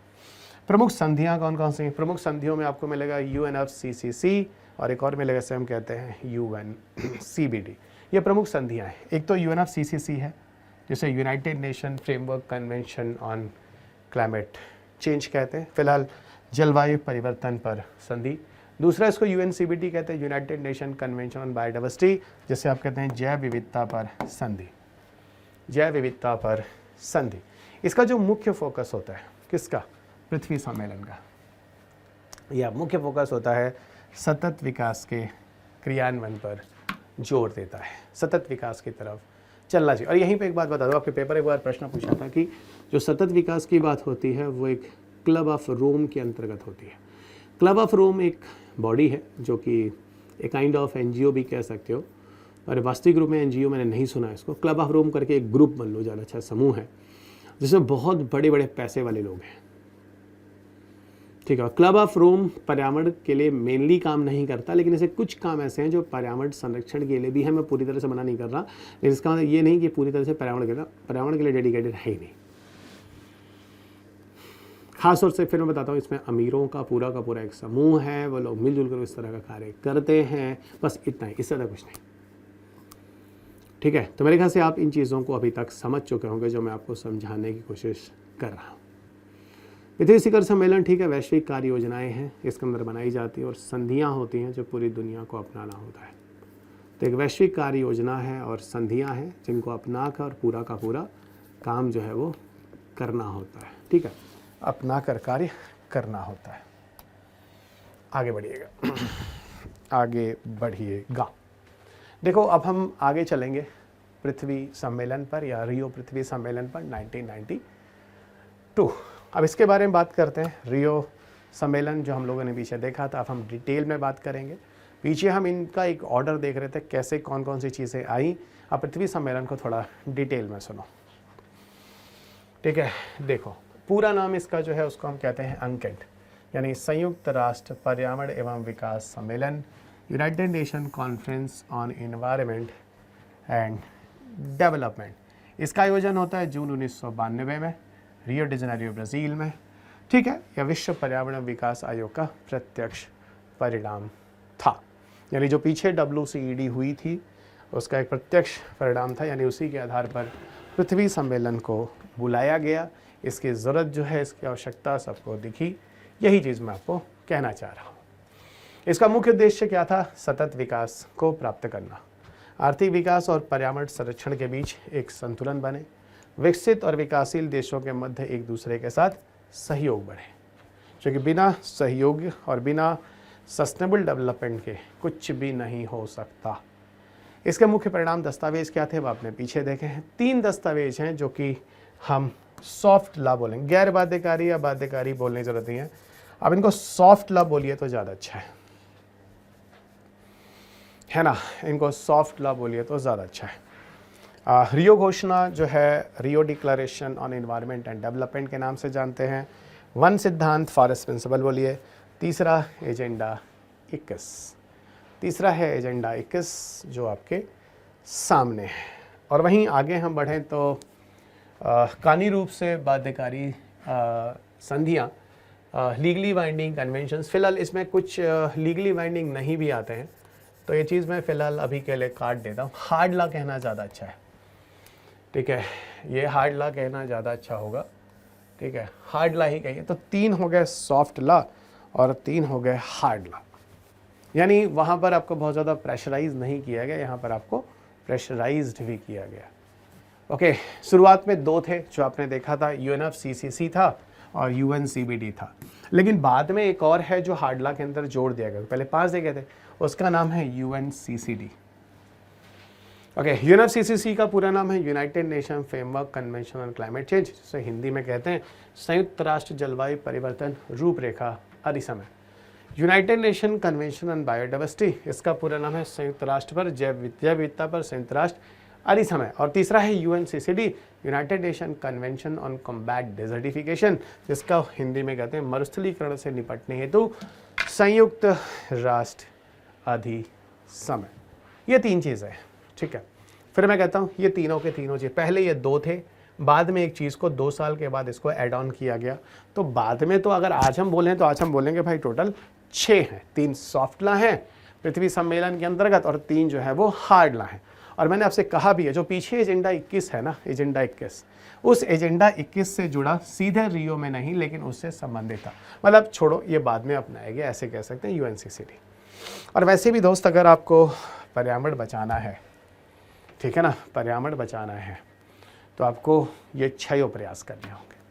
प्रमुख संधियां कौन कौन सी हैं? प्रमुख संधियों में आपको मिलेगा UNFCCC और एक और मिलेगा, इसे हम कहते हैं UNCBD। ये प्रमुख संधियां हैं। एक तो UNFCCC है जिसे United nation framework convention on climate change कहते हैं, फिलहाल जलवायु परिवर्तन पर संधि। दूसरा इसको UNCBD कहते हैं, United Nation convention on biodiversity, जिसे आप कहते हैं जैव विविधता पर संधि, जैव विविधता पर संधि। इसका जो मुख्य फोकस होता है किसका, पृथ्वी सम्मेलन का, यह मुख्य फोकस होता है सतत विकास के क्रियान्वयन पर जोर देता है, सतत विकास की तरफ चलना चाहिए। और यहीं पे एक बात बता दो, आपके पेपर एक बार प्रश्न पूछा था कि जो सतत विकास की बात होती है वो एक क्लब ऑफ रोम के अंतर्गत होती है। क्लब ऑफ रोम एक बॉडी है जो कि एक काइंड ऑफ NGO भी कह सकते हो, और वास्तविक रूप में NGO मैंने नहीं सुना इसको। क्लब ऑफ रोम करके एक ग्रुप मान लो, ज़्यादा अच्छा समूह है जिसमें बहुत बड़े बड़े पैसे वाले लोग हैं। ठीक है, क्लब ऑफ रोम पर्यावरण के लिए मेनली काम नहीं करता, लेकिन ऐसे कुछ काम ऐसे हैं जो पर्यावरण संरक्षण के लिए भी है। मैं पूरी तरह से मना नहीं कर रहा, लेकिन इसका मतलब ये नहीं कि पूरी तरह से पर्यावरण के लिए डेडिकेटेड है ही नहीं। खास तौर से फिर मैं बताता हूँ, इसमें अमीरों का पूरा एक समूह है, वो लोग मिलजुल कर इस तरह का कार्य करते हैं, बस इतना ही, इससे ज़्यादा कुछ नहीं। ठीक है, तो मेरे ख्याल से आप इन चीज़ों को अभी तक समझ चुके होंगे जो मैं आपको समझाने की कोशिश कर रहा हूँ। पृथ्वी शिखर सम्मेलन ठीक है, वैश्विक कार्य योजनाएं हैं, इसके अंदर बनाई जाती है और संधियां होती हैं जो पूरी दुनिया को अपनाना होता है। तो एक वैश्विक कार्य योजना है और संधियां हैं जिनको अपना कर पूरा का पूरा काम जो है वो करना होता है। ठीक है, अपना कर कार्य करना होता है। आगे बढ़िएगा, आगे बढ़िएगा। देखो अब हम आगे चलेंगे पृथ्वी सम्मेलन पर, या रियो पृथ्वी सम्मेलन पर 1992। अब इसके बारे में बात करते हैं। रियो सम्मेलन जो हम लोगों ने पीछे देखा था, अब हम डिटेल में बात करेंगे। पीछे हम इनका एक ऑर्डर देख रहे थे, कैसे कौन कौन सी चीज़ें आई। अब पृथ्वी सम्मेलन को थोड़ा डिटेल में सुनो। ठीक है, देखो पूरा नाम इसका जो है उसको हम कहते हैं UNCED, यानी संयुक्त राष्ट्र पर्यावरण एवं विकास सम्मेलन, United nation conference on environment and development. इसका आयोजन होता है जून 1992 में रियो डी जेनेरियो ब्राज़ील में। ठीक है, यह विश्व पर्यावरण विकास आयोग का प्रत्यक्ष परिणाम था, यानी जो पीछे WCED हुई थी उसका एक प्रत्यक्ष परिणाम था, यानी उसी के आधार पर पृथ्वी सम्मेलन को बुलाया गया। इसकी ज़रूरत जो है, इसकी आवश्यकता सबको दिखी, यही चीज़ मैं आपको कहना चाह रहा हूँ। इसका मुख्य उद्देश्य क्या था? सतत विकास को प्राप्त करना, आर्थिक विकास और पर्यावरण संरक्षण के बीच एक संतुलन बने, विकसित और विकासशील देशों के मध्य एक दूसरे के साथ सहयोग बढ़े, क्योंकि बिना सहयोग और बिना सस्टेनेबल डेवलपमेंट के कुछ भी नहीं हो सकता। इसके मुख्य परिणाम दस्तावेज क्या थे वो आपने पीछे देखे हैं। 3 दस्तावेज हैं जो कि हम सॉफ्ट लॉ बोलेंगे, गैर बाध्यकारी या बाध्यकारी बोलने की जरूरत नहीं है, अब इनको सॉफ्ट लॉ बोलिए तो ज़्यादा अच्छा है ना, इनको सॉफ्ट लॉ बोलिए तो ज़्यादा अच्छा है। रियो घोषणा जो है, Rio declaration on environment and development के नाम से जानते हैं। वन सिद्धांत, फॉरेस्ट प्रिंसिपल बोलिए। तीसरा एजेंडा 21, तीसरा है एजेंडा 21 जो आपके सामने है। और वहीं आगे हम बढ़ें तो कानूनी रूप से बाध्यकारी संधियाँ, लीगली बाइंडिंग कन्वेंशंस, फ़िलहाल इसमें कुछ लीगली बाइंडिंग नहीं भी आते हैं, तो ये चीज़ मैं फ़िलहाल अभी के लिए काट देता हूँ। हार्ड लॉ कहना ज़्यादा अच्छा है, ठीक है, ये हार्ड लॉ कहना ज़्यादा अच्छा होगा, ठीक है, हार्ड लॉ ही कहिए। तो 3 हो गए सॉफ्ट लॉ और 3 हो गए हार्ड लॉ, यानी वहाँ पर आपको बहुत ज़्यादा प्रेशराइज नहीं किया गया, यहाँ पर आपको प्रेशराइज्ड भी किया गया। ओके, शुरुआत में 2 थे जो आपने देखा था, UNFCCC था और UNCBD था, लेकिन बाद में एक और है जो हार्ड लॉ के अंदर जोड़ दिया गया। पहले 5 दे गए थे, उसका नाम है UNCCD। ओके, UNFCCC का पूरा नाम है United nation framework convention on climate change, जिसे हिंदी में कहते हैं संयुक्त राष्ट्र जलवायु परिवर्तन रूपरेखा अधिसमय। United Nation convention on biodiversity, इसका पूरा नाम है संयुक्त राष्ट्र पर जैव विविधता पर संयुक्त राष्ट्र अधिसमय। और तीसरा है UNCCD, United Nation convention on combat desertification, जिसका हिंदी में कहते हैं मरुस्थलीकरण से निपटने हेतु संयुक्त राष्ट्र अधिसमय। ये 3 चीज़ें हैं, ठीक है। फिर मैं कहता हूँ ये तीनों के तीनों चीज़, पहले ये 2 थे, बाद में एक चीज़ को 2 साल के बाद इसको ऐड ऑन किया गया, तो बाद में तो अगर आज हम बोलें तो आज हम बोलेंगे भाई टोटल 6 हैं। 3 सॉफ्ट लॉ हैं पृथ्वी सम्मेलन के अंतर्गत और 3 जो है वो हार्ड लॉ हैं। और मैंने आपसे कहा भी है जो पीछे एजेंडा 21 है ना, एजेंडा 21, उस एजेंडा 21 से जुड़ा सीधे रियो में नहीं लेकिन उससे संबंधित था, मतलब छोड़ो ये बाद में अपनाया गया, ऐसे कह सकते हैं UNCCD। और वैसे भी दोस्त अगर आपको पर्यावरण बचाना है, ठीक है ना, पर्यावरण बचाना है तो आपको ये 6 प्रयास करने होंगे।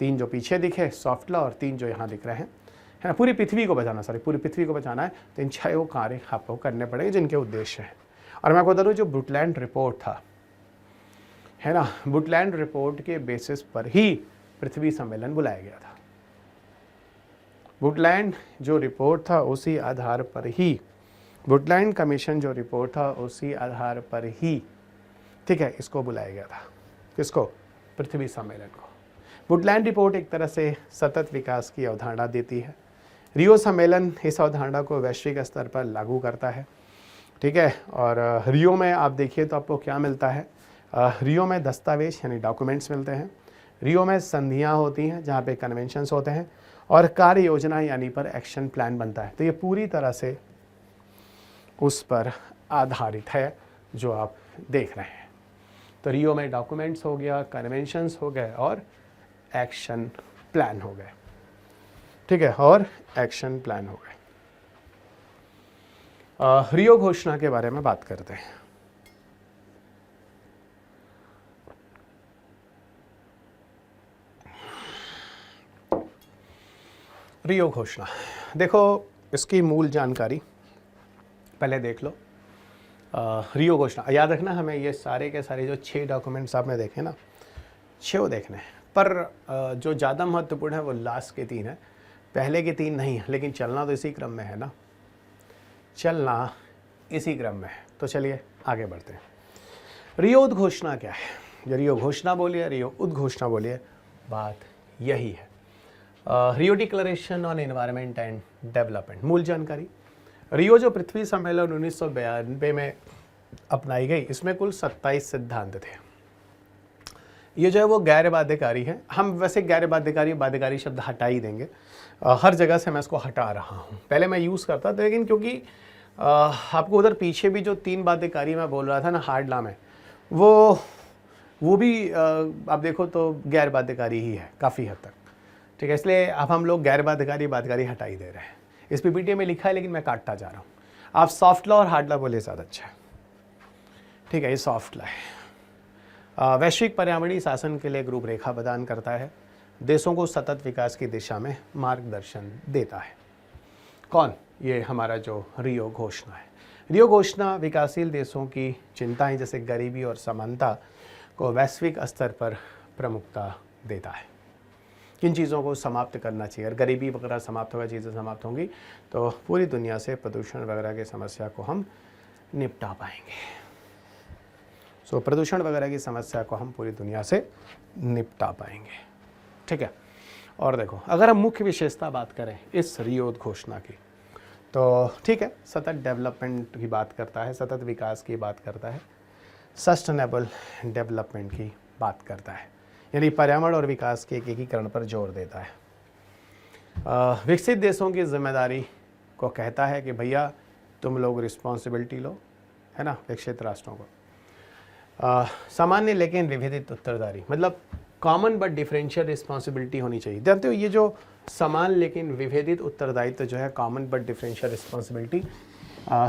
3 जो पीछे दिखे सॉफ्ट लॉ और 3 जो यहाँ दिख रहे हैं, है ना, पूरी पृथ्वी को बचाना, पूरी पृथ्वी को बचाना है, तो इन 6 कार्य आपको करने पड़ेंगे जिनके उद्देश्य हैं। और मैं आपको बता दूँ जो ब्रुटलैंड रिपोर्ट था, है ना, ब्रुटलैंड रिपोर्ट के बेसिस पर ही पृथ्वी सम्मेलन बुलाया गया था। ब्रुटलैंड जो रिपोर्ट था उसी आधार पर ही, ब्रुटलैंड कमीशन जो रिपोर्ट था उसी आधार पर ही, ठीक है, इसको बुलाया गया था। किसको? पृथ्वी सम्मेलन को। ब्रुटलैंड रिपोर्ट एक तरह से सतत विकास की अवधारणा देती है। रियो सम्मेलन इस अवधारणा को वैश्विक स्तर पर लागू करता है, ठीक है। और रियो में आप देखिए तो आपको क्या मिलता है, रियो में दस्तावेज यानी डॉक्यूमेंट्स मिलते हैं, रियो में संधियाँ होती हैं जहाँ पे कन्वेंशंस होते हैं, और कार्य योजना यानी पर एक्शन प्लान बनता है। तो ये पूरी तरह से उस पर आधारित है जो आप देख रहे हैं। तो रियो में डॉक्यूमेंट्स हो गया, कन्वेंशंस हो गए और एक्शन प्लान हो गए, ठीक है, और एक्शन प्लान हो गए। रियो घोषणा के बारे में बात करते हैं। रियो घोषणा, देखो इसकी मूल जानकारी पहले देख लो। रियो घोषणा याद रखना, हमें ये सारे के सारे जो 6 डॉक्यूमेंट्स आपने देखे ना, 6 देखने हैं, पर जो ज़्यादा महत्वपूर्ण है वो लास्ट के 3 है, पहले के 3 नहीं है, लेकिन चलना तो इसी क्रम में है ना, चलना इसी क्रम में है। तो चलिए आगे बढ़ते हैं। रियो उद्घोषणा क्या है? रियो घोषणा बोलिए, रियो उद्घोषणा बोलिए, बात यही है। Rio declaration on environment and development, मूल जानकारी। रियो जो पृथ्वी सम्मेलन 1992 में अपनाई गई, इसमें कुल 27 सिद्धांत थे। ये जो है वो गैर बाध्यकारी है। हम वैसे गैर बाध्यकारी बाध्यकारी शब्द हटा ही देंगे, हर जगह से मैं इसको हटा रहा हूँ। पहले मैं यूज़ करता था, लेकिन क्योंकि आपको उधर पीछे भी जो 3 बाध्यकारी मैं बोल रहा था ना हार्ड लॉ में, वो भी आप देखो तो गैर बाध्यकारी ही है काफ़ी हद तक, ठीक है, इसलिए अब हम लोग गैर बाध्यकारी बाध्यकारी हटा ही दे रहे हैं। इस पीपीटी में लिखा है लेकिन मैं काटता जा रहा हूँ। आप सॉफ्ट लॉ और हार्ड लॉ बोले ज़्यादा अच्छा है। ठीक है, ये सॉफ्ट लॉ है। वैश्विक पर्यावरणीय शासन के लिए एक रूपरेखा प्रदान करता है, देशों को सतत विकास की दिशा में मार्गदर्शन देता है। कौन? ये हमारा जो रियो घोषणा है। रियो घोषणा विकासशील देशों की चिंताएं जैसे गरीबी और समानता को वैश्विक स्तर पर प्रमुखता देता है। किन चीज़ों को समाप्त करना चाहिए? अगर गरीबी वगैरह समाप्त होगा, चीज़ें समाप्त होंगी तो पूरी दुनिया से प्रदूषण वगैरह की समस्या को हम निपटा पाएंगे। सो प्रदूषण वगैरह की समस्या को हम पूरी दुनिया से निपटा पाएंगे। ठीक है, और देखो अगर हम मुख्य विशेषता बात करें इस रियो घोषणा की, तो ठीक है, सतत डेवलपमेंट की बात करता है, सतत विकास की बात करता है, सस्टेनेबल डेवलपमेंट की बात करता है, यानी पर्यावरण और विकास के एकीकरण पर जोर देता है। विकसित देशों की जिम्मेदारी को कहता है कि भैया तुम लोग रिस्पॉन्सिबिलिटी लो, है ना, विकसित राष्ट्रों को। सामान्य लेकिन विभेदित उत्तरदारी, मतलब कॉमन बट डिफरेंशियल रिस्पॉन्सिबिलिटी होनी चाहिए। जानते हो ये जो समान लेकिन विभेदित उत्तरदायित्व जो है, कॉमन बट डिफरेंशियल रिस्पॉन्सिबिलिटी,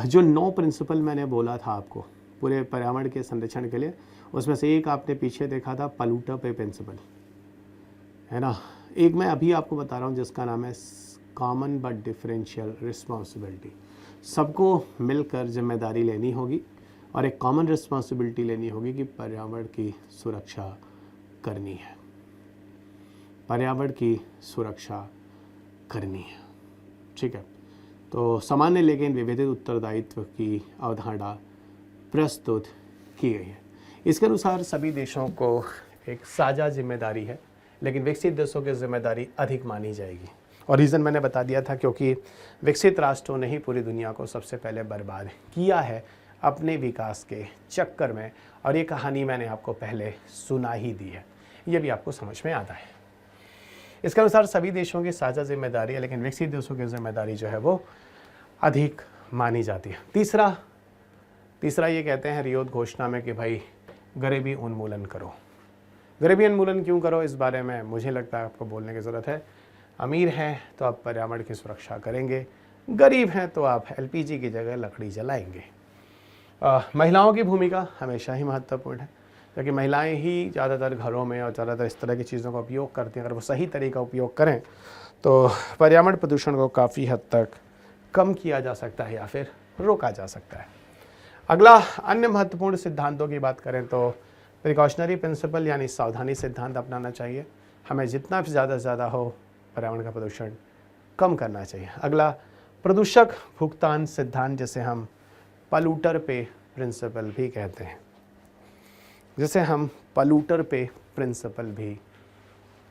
जो 9 प्रिंसिपल मैंने बोला था आपको पूरे पर्यावरण के संरक्षण के लिए, उसमें से एक आपने पीछे देखा था पॉल्यूटर पे प्रिंसिपल, है ना। एक मैं अभी आपको बता रहा हूँ जिसका नाम है कॉमन बट डिफरेंशियल रिस्पॉन्सिबिलिटी। सबको मिलकर जिम्मेदारी लेनी होगी और एक कॉमन रिस्पॉन्सिबिलिटी लेनी होगी कि पर्यावरण की सुरक्षा करनी है, पर्यावरण की सुरक्षा करनी है। ठीक है, तो सामान्य लेकिन विभेदित उत्तरदायित्व की अवधारणा प्रस्तुत की गई है। इसके अनुसार सभी देशों को एक साझा जिम्मेदारी है, लेकिन विकसित देशों की जिम्मेदारी अधिक मानी जाएगी। और रीज़न मैंने बता दिया था, क्योंकि विकसित राष्ट्रों ने ही पूरी दुनिया को सबसे पहले बर्बाद किया है अपने विकास के चक्कर में, और ये कहानी मैंने आपको पहले सुना ही दी है, ये भी आपको समझ में आता है। इसके अनुसार सभी देशों की साझा जिम्मेदारी है, लेकिन विकसित देशों की जिम्मेदारी जो है वो अधिक मानी जाती है। तीसरा ये कहते हैं रियो घोषणा में कि भाई गरीबी उन्मूलन करो। गरीबी उन्मूलन क्यों करो, इस बारे में मुझे लगता है आपको बोलने की ज़रूरत है। अमीर हैं तो आप पर्यावरण की सुरक्षा करेंगे, गरीब हैं तो आप एलपीजी की जगह लकड़ी जलाएंगे। महिलाओं की भूमिका हमेशा ही महत्वपूर्ण है, क्योंकि महिलाएं ही ज़्यादातर घरों में और ज़्यादातर इस तरह की चीज़ों का उपयोग करती हैं। अगर वो सही तरीका उपयोग करें तो पर्यावरण प्रदूषण को काफ़ी हद तक कम किया जा सकता है या फिर रोका जा सकता है। अगला अन्य महत्वपूर्ण सिद्धांतों की बात करें तो प्रिकॉशनरी प्रिंसिपल यानी सावधानी सिद्धांत अपनाना चाहिए। हमें जितना भी ज़्यादा से ज़्यादा हो पर्यावरण का प्रदूषण कम करना चाहिए। अगला प्रदूषक भुगतान सिद्धांत, जिसे हम पॉल्यूटर पे प्रिंसिपल भी कहते हैं, जिसे हम पॉल्यूटर पे प्रिंसिपल भी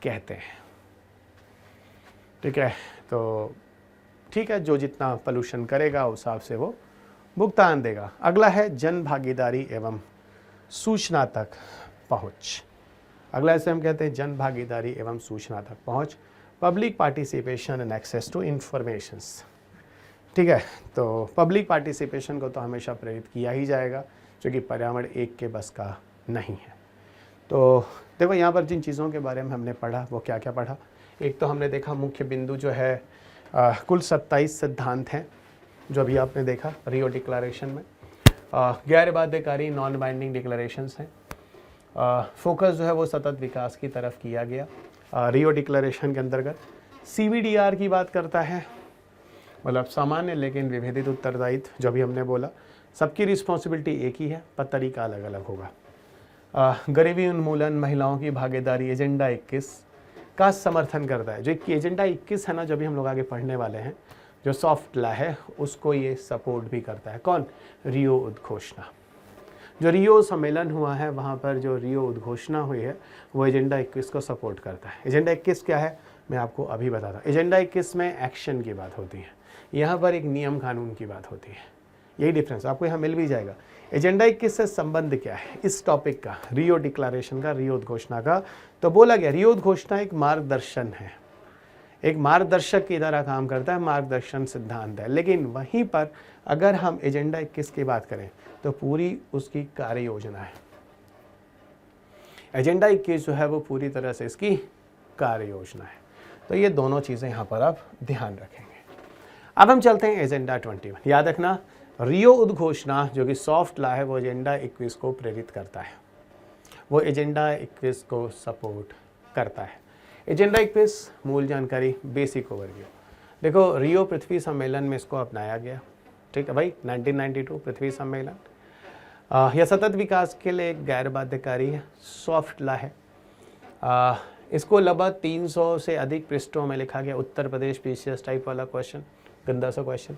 कहते हैं। ठीक है, तो ठीक है, जो जितना पोल्यूशन करेगा उस हिसाब से वो भुगतान देगा। अगला है जन भागीदारी एवं सूचना तक पहुंच। अगला इसे हम कहते हैं जन भागीदारी एवं सूचना तक पहुंच, public participation and access to informations. ठीक है, तो पब्लिक पार्टिसिपेशन को तो हमेशा प्रेरित किया ही जाएगा, जो कि पर्यावरण एक के बस का नहीं है। तो देखो यहाँ पर जिन चीज़ों के बारे में हमने पढ़ा वो क्या क्या पढ़ा। एक तो हमने देखा मुख्य बिंदु जो है कुल 27 सिद्धांत हैं जो अभी आपने देखा रियो डिक्लेरेशन में। गैर बाध्यकारी नॉन बाइंडिंग डिक्लेरेशंस हैं। फोकस जो है वो सतत विकास की तरफ किया गया रियो डिक्लेरेशन के अंतर्गत। CBDR की बात करता है, मतलब सामान्य लेकिन विभेदित उत्तरदायित्व, जो भी हमने बोला। सबकी रिस्पॉन्सिबिलिटी एक ही है पर तरीका अलग अलग होगा। गरीबी उन्मूलन, महिलाओं की भागीदारी, एजेंडा 21 का समर्थन करता है। जो एजेंडा 21 है ना, जो भी हम लोग आगे पढ़ने वाले हैं, जो सॉफ्ट लॉ है, उसको ये सपोर्ट भी करता है। कौन? रियो उद्घोषणा। जो रियो सम्मेलन हुआ है वहाँ पर जो रियो उद्घोषणा हुई है वो एजेंडा 21 को सपोर्ट करता है। एजेंडा 21 क्या है मैं आपको अभी बताता हूँ। एजेंडा 21 में एक्शन की बात होती है, यहाँ पर एक नियम कानून की बात होती है। यही डिफरेंस आपको यहाँ मिल भी जाएगा। एजेंडा 21 से संबंध क्या है इस टॉपिक का, रियो डिक्लेरेशन का, रियो उद्घोषणा का। तो बोला गया रियो उद्घोषणा एक मार्गदर्शन है, एक मार्गदर्शक की तरह काम करता है, मार्गदर्शन सिद्धांत है। लेकिन वहीं पर अगर हम एजेंडा 21 की बात करें तो पूरी उसकी कार्य योजना है। एजेंडा 21 जो है वो पूरी तरह से इसकी कार्य योजना है। तो ये दोनों चीज़ें यहाँ पर आप ध्यान रखेंगे। अब हम चलते हैं एजेंडा 21। याद रखना, रियो उद्घोषणा जो कि सॉफ्ट लॉ है वो एजेंडा 21 को प्रेरित करता है, वो एजेंडा 21 को सपोर्ट करता है। एजेंडा 21 मूल जानकारी, बेसिक ओवरव्यू। देखो, रियो पृथ्वी सम्मेलन में इसको अपनाया गया, ठीक है भाई, 1992 पृथ्वी सम्मेलन। यह सतत विकास के लिए एक गैर बाध्यकारी है, सॉफ्ट लॉ है। इसको लगभग 300 से अधिक पृष्ठों में लिखा गया। उत्तर प्रदेश पीसीएस टाइप वाला क्वेश्चन, गंदा सा क्वेश्चन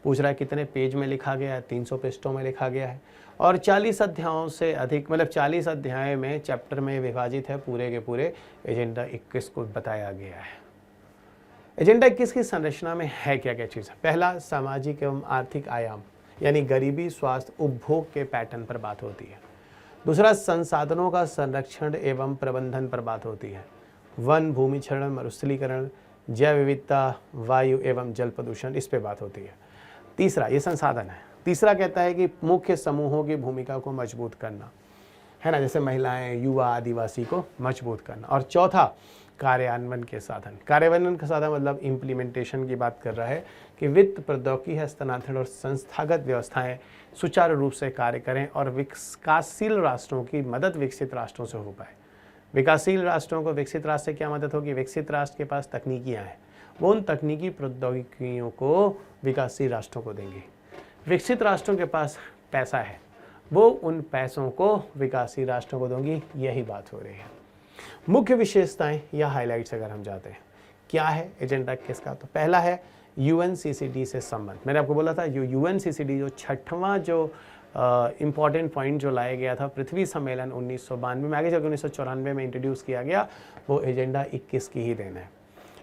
पूछ रहा है कितने पेज में लिखा गया है, 300 पृष्ठों में लिखा गया है और 40 अध्यायों से अधिक, मतलब 40 अध्याय में चैप्टर में विभाजित है। पूरे के पूरे एजेंडा 21 को बताया गया है। एजेंडा 21 की संरचना में है क्या क्या चीज़? पहला, सामाजिक एवं आर्थिक आयाम, यानी गरीबी, स्वास्थ्य, उपभोग के पैटर्न पर बात होती है। दूसरा, संसाधनों का संरक्षण एवं प्रबंधन पर बात होती है। वन, भूमि क्षरण, मरुस्थलीकरण, जैव विविधता, वायु एवं जल प्रदूषण, इस पे बात होती है। तीसरा, ये संसाधन है। तीसरा कहता है कि मुख्य समूहों की भूमिका को मजबूत करना, है ना, जैसे महिलाएं, युवा, आदिवासी को मजबूत करना। और चौथा, कार्यान्वयन के साधन। कार्यान्वयन का साधन मतलब इम्प्लीमेंटेशन की बात कर रहा है कि वित्त, प्रौद्योगिकी हस्तांतरण और संस्थागत व्यवस्थाएं सुचारू रूप से कार्य करें और विकासशील राष्ट्रों की मदद विकसित राष्ट्रों से हो पाए। विकासशील राष्ट्रों को विकसित राष्ट्र से क्या मदद होगी? विकसित राष्ट्र के पास तकनीकियाँ हैं, वो उन तकनीकी प्रौद्योगिकियों को विकासशील राष्ट्रों को देंगे। विकसित राष्ट्रों के पास पैसा है, वो उन पैसों को विकासशील राष्ट्रों को देंगी। यही बात हो रही है। मुख्य विशेषताएं या हाइलाइट्स अगर हम जाते हैं, क्या है एजेंडा 21 का? तो पहला है यूएनसीसीडी से संबंध। मैंने आपको बोला था यूएनसीसीडी जो 6वां जो इम्पॉर्टेंट पॉइंट जो लाया गया था पृथ्वी सम्मेलन 1992 में, आगे जाकर 1994 में इंट्रोड्यूस किया गया, वो एजेंडा 21 की ही देन है।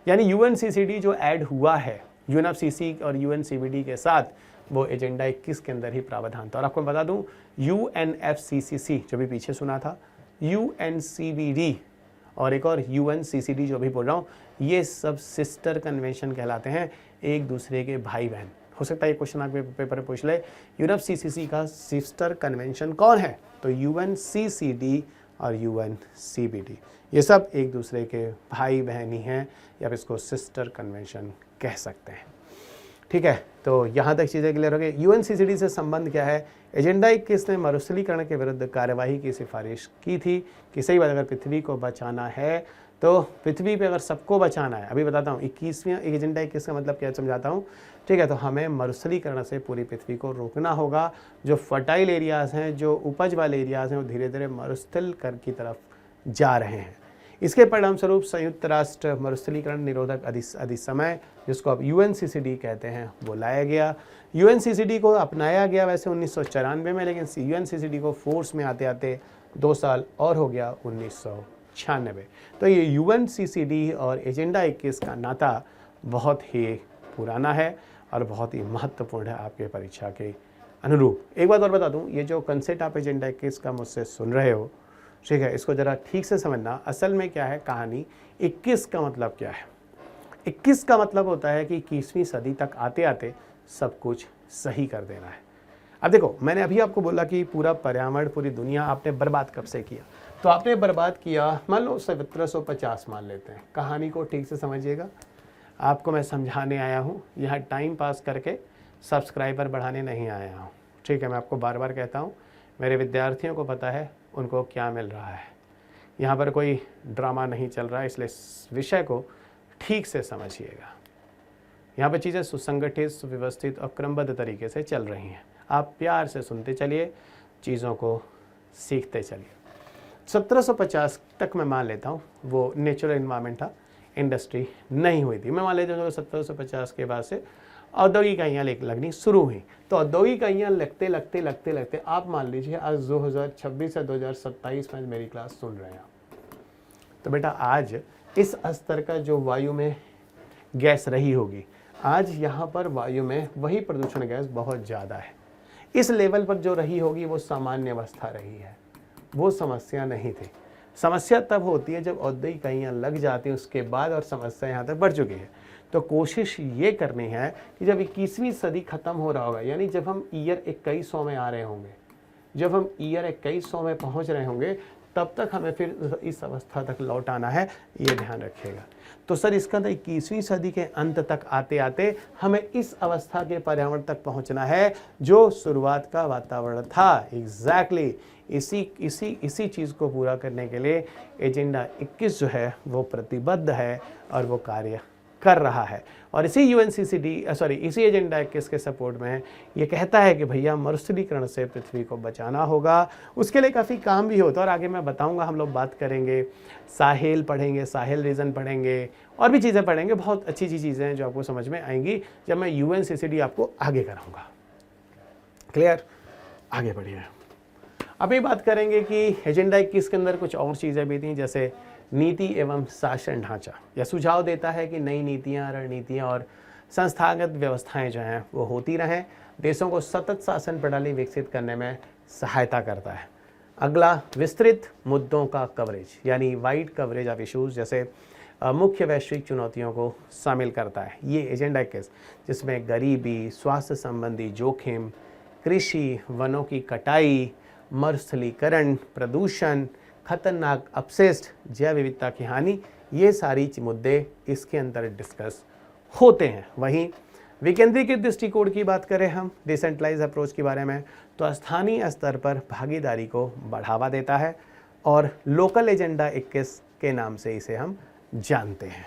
यानी यूएनसीसीडी जो ऐड हुआ है यूएनएफसीसी और यूएनसीबीडी के साथ, वो एजेंडा 21 के अंदर ही प्रावधान था। और आपको बता दूं, यूएनएफसीसीसी जो भी पीछे सुना था, यूएनसीबीडी और एक और यूएनसीसीडी जो भी बोल रहा हूँ, ये सब सिस्टर कन्वेंशन कहलाते हैं, एक दूसरे के भाई बहन। हो सकता है ये क्वेश्चन आपके पेपर में पूछ ले, यूएनएफसीसीसी का सिस्टर कन्वेंशन कौन है? तो यूएनसीसीडी और यूएनसीबीडी, ये सब एक दूसरे के भाई बहन ही हैं, या इसको सिस्टर कन्वेंशन कह सकते हैं। ठीक है, तो यहाँ तक चीज़ें क्लियर हो गई। यूएनसीसीडी से संबंध क्या है? एजेंडा 21 ने मरुस्थलीकरण के विरुद्ध कार्यवाही की सिफारिश की थी कि सही बात, अगर पृथ्वी को बचाना है तो पृथ्वी पे अगर सबको बचाना है, अभी बताता हूँ 21वें एजेंडा 21 का मतलब क्या समझाता हूँ, ठीक है। तो हमें मरुस्थलीकरण से पूरी पृथ्वी को रोकना होगा। जो फर्टाइल एरियाज़ हैं, जो उपज वाले एरियाज़ हैं, वो धीरे धीरे मरुस्थलीकरण की तरफ जा रहे हैं। इसके परिणाम स्वरूप संयुक्त राष्ट्र मरुस्थलीकरण निरोधक अधिसमय, जिसको अब यूएनसीसीडी कहते हैं, वो लाया गया। यूएनसीसीडी को अपनाया गया वैसे 1994 में, लेकिन यूएनसीसीडी को फोर्स में आते आते 2 साल और हो गया 1996। तो ये यूएनसीसीडी और एजेंडा 21 का नाता बहुत ही पुराना है और बहुत ही महत्वपूर्ण है आपके परीक्षा के अनुरूप। एक बात और बता दूं, ये जो कंसेप्ट आप एजेंडा 21 का मुझसे सुन रहे हो, ठीक है, इसको ज़रा ठीक से समझना। असल में क्या है कहानी, 21 का मतलब क्या है? 21 का मतलब होता है कि 21वीं सदी तक आते आते सब कुछ सही कर देना है। अब देखो, मैंने अभी आपको बोला कि पूरा पर्यावरण, पूरी दुनिया आपने बर्बाद कब से किया? तो आपने बर्बाद किया, मान लो 1750 मान लेते हैं। कहानी को ठीक से समझिएगा, आपको मैं समझाने आया हूँ, यहाँ टाइम पास करके सब्सक्राइबर बढ़ाने नहीं आया हूँ, ठीक है। मैं आपको बार बार कहता हूँ, मेरे विद्यार्थियों को पता है उनको क्या मिल रहा है। यहाँ पर कोई ड्रामा नहीं चल रहा है, इसलिए इस विषय को ठीक से समझिएगा। यहाँ पर चीज़ें सुसंगठित, सुव्यवस्थित और क्रमबद्ध तरीके से चल रही हैं। आप प्यार से सुनते चलिए, चीज़ों को सीखते चलिए। 1750 तक मैं मान लेता हूँ वो नेचुरल इन्वायरमेंट था, इंडस्ट्री नहीं हुई थी। मैं मान लेता हूँ 1750 के बाद से औद्योगिक इकाइयाँ लगनी शुरू हुई। तो औद्योगिक इकाइयाँ लगते आप मान लीजिए आज 2026 या 2027 में मेरी क्लास सुन रहे हैं आप, तो बेटा आज इस स्तर का जो वायु में गैस रही होगी, आज यहाँ पर वायु में वही प्रदूषण गैस बहुत ज़्यादा है। इस लेवल पर जो रही होगी वो सामान्य अवस्था रही है, वो समस्या नहीं थी। समस्या तब होती है जब औद्योगिक इकाइयाँ लग जाती हैं, उसके बाद और समस्या यहाँ तक बढ़ चुकी है। तो कोशिश ये करनी है कि जब 21वीं सदी ख़त्म हो रहा होगा, यानी जब हम ईयर 2100 में आ रहे होंगे, जब हम ईयर 2100 में पहुँच रहे होंगे, तब तक हमें फिर इस अवस्था तक लौट आना है, ये ध्यान रखिएगा। तो सर इसका अंदर 21वीं सदी के अंत तक आते आते हमें इस अवस्था के पर्यावरण तक पहुंचना है जो शुरुआत का वातावरण था। एग्जैक्टली इसी चीज़ को पूरा करने के लिए एजेंडा 21 जो है वो प्रतिबद्ध है और वो कार्य कर रहा है। और इसी इसी एजेंडा 21 के सपोर्ट में ये कहता है कि भैया मरुस्थलीकरण से पृथ्वी को बचाना होगा। उसके लिए काफ़ी काम भी होता है और आगे मैं बताऊंगा, हम लोग बात करेंगे, साहेल पढ़ेंगे, साहेल रीजन पढ़ेंगे और भी चीज़ें पढ़ेंगे। बहुत अच्छी चीज़ें हैं जो आपको समझ में आएंगी जब मैं UNCCD आपको आगे कराऊँगा। क्लियर? आगे बढ़िए। अभी बात करेंगे कि एजेंडा 21 के अंदर कुछ और चीज़ें भी थी, जैसे नीति एवं शासन ढांचा। यह सुझाव देता है कि नई नीतियां, रणनीतियां और संस्थागत व्यवस्थाएं जो हैं वो होती रहें, देशों को सतत शासन प्रणाली विकसित करने में सहायता करता है। अगला, विस्तृत मुद्दों का कवरेज, यानी वाइड कवरेज ऑफ इश्यूज, जैसे मुख्य वैश्विक चुनौतियों को शामिल करता है ये एजेंडा 21, जिसमें गरीबी, स्वास्थ्य संबंधी जोखिम, कृषि, वनों की कटाई, मरुस्थलीकरण, प्रदूषण, खतरनाक अपशिष्ट, जैव विविधता की हानि, ये सारी मुद्दे इसके अंदर डिस्कस होते हैं। वहीं विकेंद्रीकृत दृष्टिकोण की बात करें हम, डिसेंट्रलाइज अप्रोच के बारे में, तो स्थानीय स्तर पर भागीदारी को बढ़ावा देता है और लोकल एजेंडा 21 के नाम से इसे हम जानते हैं।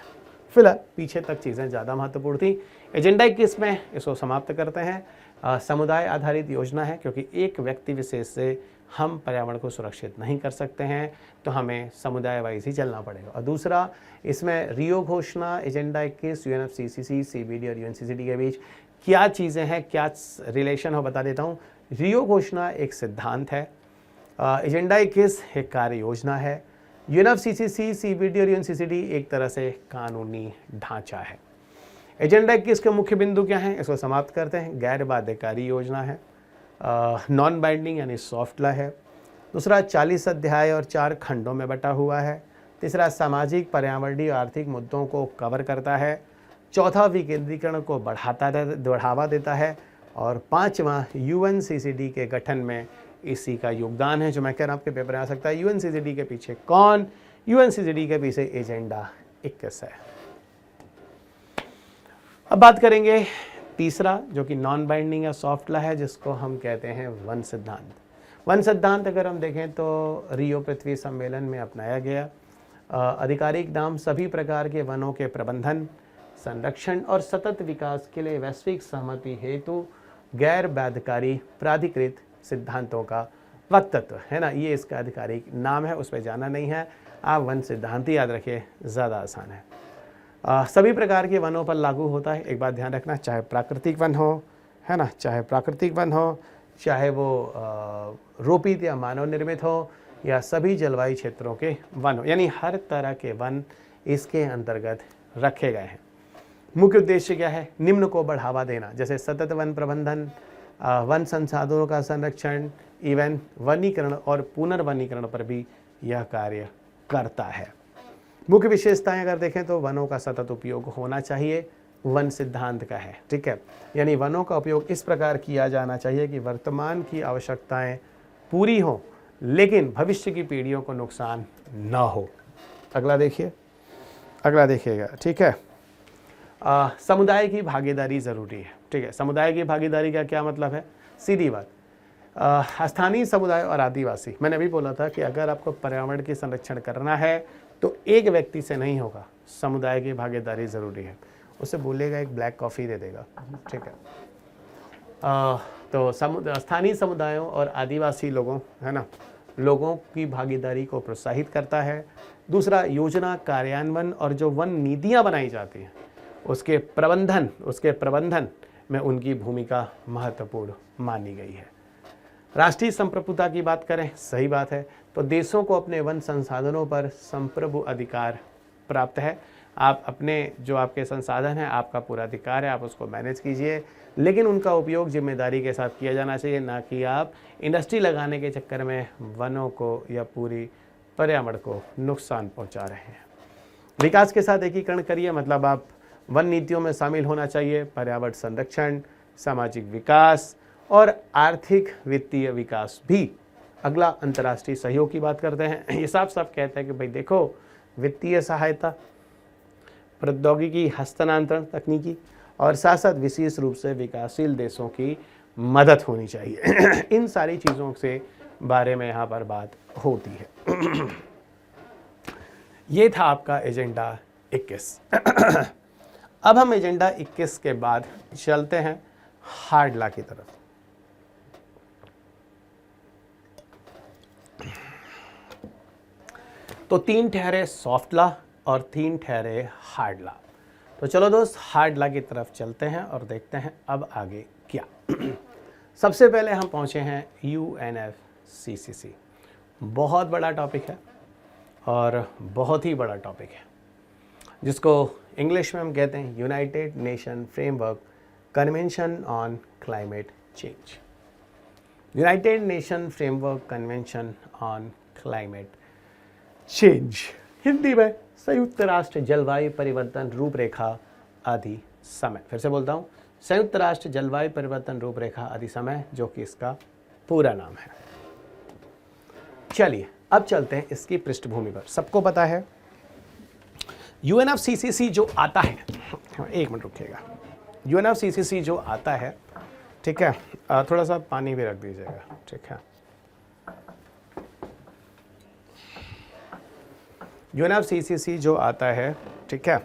फिलहाल पीछे तक चीज़ें ज़्यादा महत्वपूर्ण थी। एजेंडा 21 में इसको समाप्त करते हैं। समुदाय आधारित योजना है, क्योंकि एक व्यक्ति विशेष से हम पर्यावरण को सुरक्षित नहीं कर सकते हैं, तो हमें समुदाय वाइज ही चलना पड़ेगा। और दूसरा, इसमें रियो घोषणा, एजेंडा 21, UNFCCC, CBD और UNCCD के बीच क्या चीज़ें हैं, क्या रिलेशन हो, बता देता हूँ। रियो घोषणा एक सिद्धांत है, एजेंडा 21 एक कार्य योजना है, UNFCCC, CBD और UNCCD एक तरह से कानूनी ढांचा है। एजेंडा 21 के मुख्य बिंदु क्या हैं, इसको समाप्त करते हैं। गैर बाध्यकारी योजना है, नॉन बाइंडिंग यानी सॉफ्ट लॉ है। दूसरा, 40 अध्याय और 4 खंडों में बटा हुआ है। तीसरा, सामाजिक, पर्यावरणीय और आर्थिक मुद्दों को कवर करता है। चौथा, विकेंद्रीकरण को बढ़ावा देता है। और पांचवा, UNCCD के गठन में इसी का योगदान है, जो मैं कह रहा हूँ आपके पेपर में आ सकता है। UNCCD के पीछे कौन? UNCCD के पीछे एजेंडा 21 है। अब बात करेंगे तीसरा, जो कि नॉन बाइंडिंग या सॉफ्ट लॉ है, जिसको हम कहते हैं वन सिद्धांत। वन सिद्धांत अगर हम देखें तो रियो पृथ्वी सम्मेलन में अपनाया गया। आधिकारिक नाम, सभी प्रकार के वनों के प्रबंधन, संरक्षण और सतत विकास के लिए वैश्विक सहमति हेतु गैर बाध्यकारी प्राधिकृत सिद्धांतों का वक्तत्व है ना, ये इसका आधिकारिक नाम है, उस पर जाना नहीं है। आप वन सिद्धांत ही याद रखिए, ज़्यादा आसान है। सभी प्रकार के वनों पर लागू होता है। एक बात ध्यान रखना, चाहे प्राकृतिक वन हो, है ना, चाहे प्राकृतिक वन हो, चाहे वो रोपित या मानव निर्मित हो, या सभी जलवायु क्षेत्रों के वन हो, यानी हर तरह के वन इसके अंतर्गत रखे गए हैं। मुख्य उद्देश्य क्या है? निम्न को बढ़ावा देना, जैसे सतत वन प्रबंधन, वन संसाधनों का संरक्षण, इवन वनीकरण और पुनर्वनीकरण पर भी यह कार्य करता है। मुख्य विशेषताएं अगर देखें तो वनों का सतत उपयोग होना चाहिए, वन सिद्धांत का है, ठीक है। यानी वनों का उपयोग इस प्रकार किया जाना चाहिए कि वर्तमान की आवश्यकताएं पूरी हों, लेकिन भविष्य की पीढ़ियों को नुकसान न हो। अगला देखिएगा, ठीक है। समुदाय की भागीदारी ज़रूरी है, ठीक है। समुदाय की भागीदारी का क्या मतलब है? सीधी बात, स्थानीय समुदाय और आदिवासी, मैंने अभी बोला था कि अगर आपको पर्यावरण की संरक्षण करना है तो एक व्यक्ति से नहीं होगा, समुदाय की भागीदारी ज़रूरी है। उसे बोलेगा एक ब्लैक कॉफ़ी दे देगा, ठीक है। तो स्थानीय समुदायों और आदिवासी लोगों, है ना, लोगों की भागीदारी को प्रोत्साहित करता है। दूसरा, योजना कार्यान्वयन और जो वन नीतियाँ बनाई जाती हैं उसके प्रबंधन में उनकी भूमिका महत्वपूर्ण मानी गई है। राष्ट्रीय संप्रभुता की बात करें, सही बात है, तो देशों को अपने वन संसाधनों पर संप्रभु अधिकार प्राप्त है। आप अपने जो आपके संसाधन हैं, आपका पूरा अधिकार है, आप उसको मैनेज कीजिए, लेकिन उनका उपयोग जिम्मेदारी के साथ किया जाना चाहिए, ना कि आप इंडस्ट्री लगाने के चक्कर में वनों को या पूरी पर्यावरण को नुकसान पहुंचा रहे हैं। विकास के साथ एकीकरण करिए, मतलब आप वन नीतियों में शामिल होना चाहिए पर्यावरण संरक्षण, सामाजिक विकास और आर्थिक वित्तीय विकास भी अगला अंतर्राष्ट्रीय सहयोग की बात करते हैं। ये साफ साफ कहते हैं कि भाई देखो, वित्तीय सहायता, प्रौद्योगिकी हस्तांतरण तकनीकी, और साथ साथ विशेष रूप से विकासशील देशों की मदद होनी चाहिए। इन सारी चीज़ों से बारे में यहाँ पर बात होती है। ये था आपका एजेंडा 21। अब हम एजेंडा 21 के बाद चलते हैं हार्ड लॉ की तरफ। तो 3 ठहरे सॉफ्ट लॉ और 3 ठहरे हार्ड लॉ। तो चलो दोस्त, हार्ड लॉ की तरफ चलते हैं और देखते हैं अब आगे क्या। सबसे पहले हम पहुंचे हैं UNFCCC। बहुत बड़ा टॉपिक है और बहुत ही बड़ा टॉपिक है, जिसको इंग्लिश में हम कहते हैं United nation framework convention on climate change. United nation framework convention on climate change, Hindi में संयुक्त राष्ट्र जलवायु परिवर्तन रूपरेखा आदि समय। फिर से बोलता हूँ, संयुक्त राष्ट्र जलवायु परिवर्तन रूपरेखा आदि समय, जो कि इसका पूरा नाम है। चलिए अब चलते हैं इसकी पृष्ठभूमि पर। सबको पता है UNFCCC जो आता है, एक मिनट रुकिएगा, UNFCCC जो आता है, ठीक है, थोड़ा सा पानी भी रख दीजिएगा, ठीक है। UNFCCC जो आता है, ठीक है,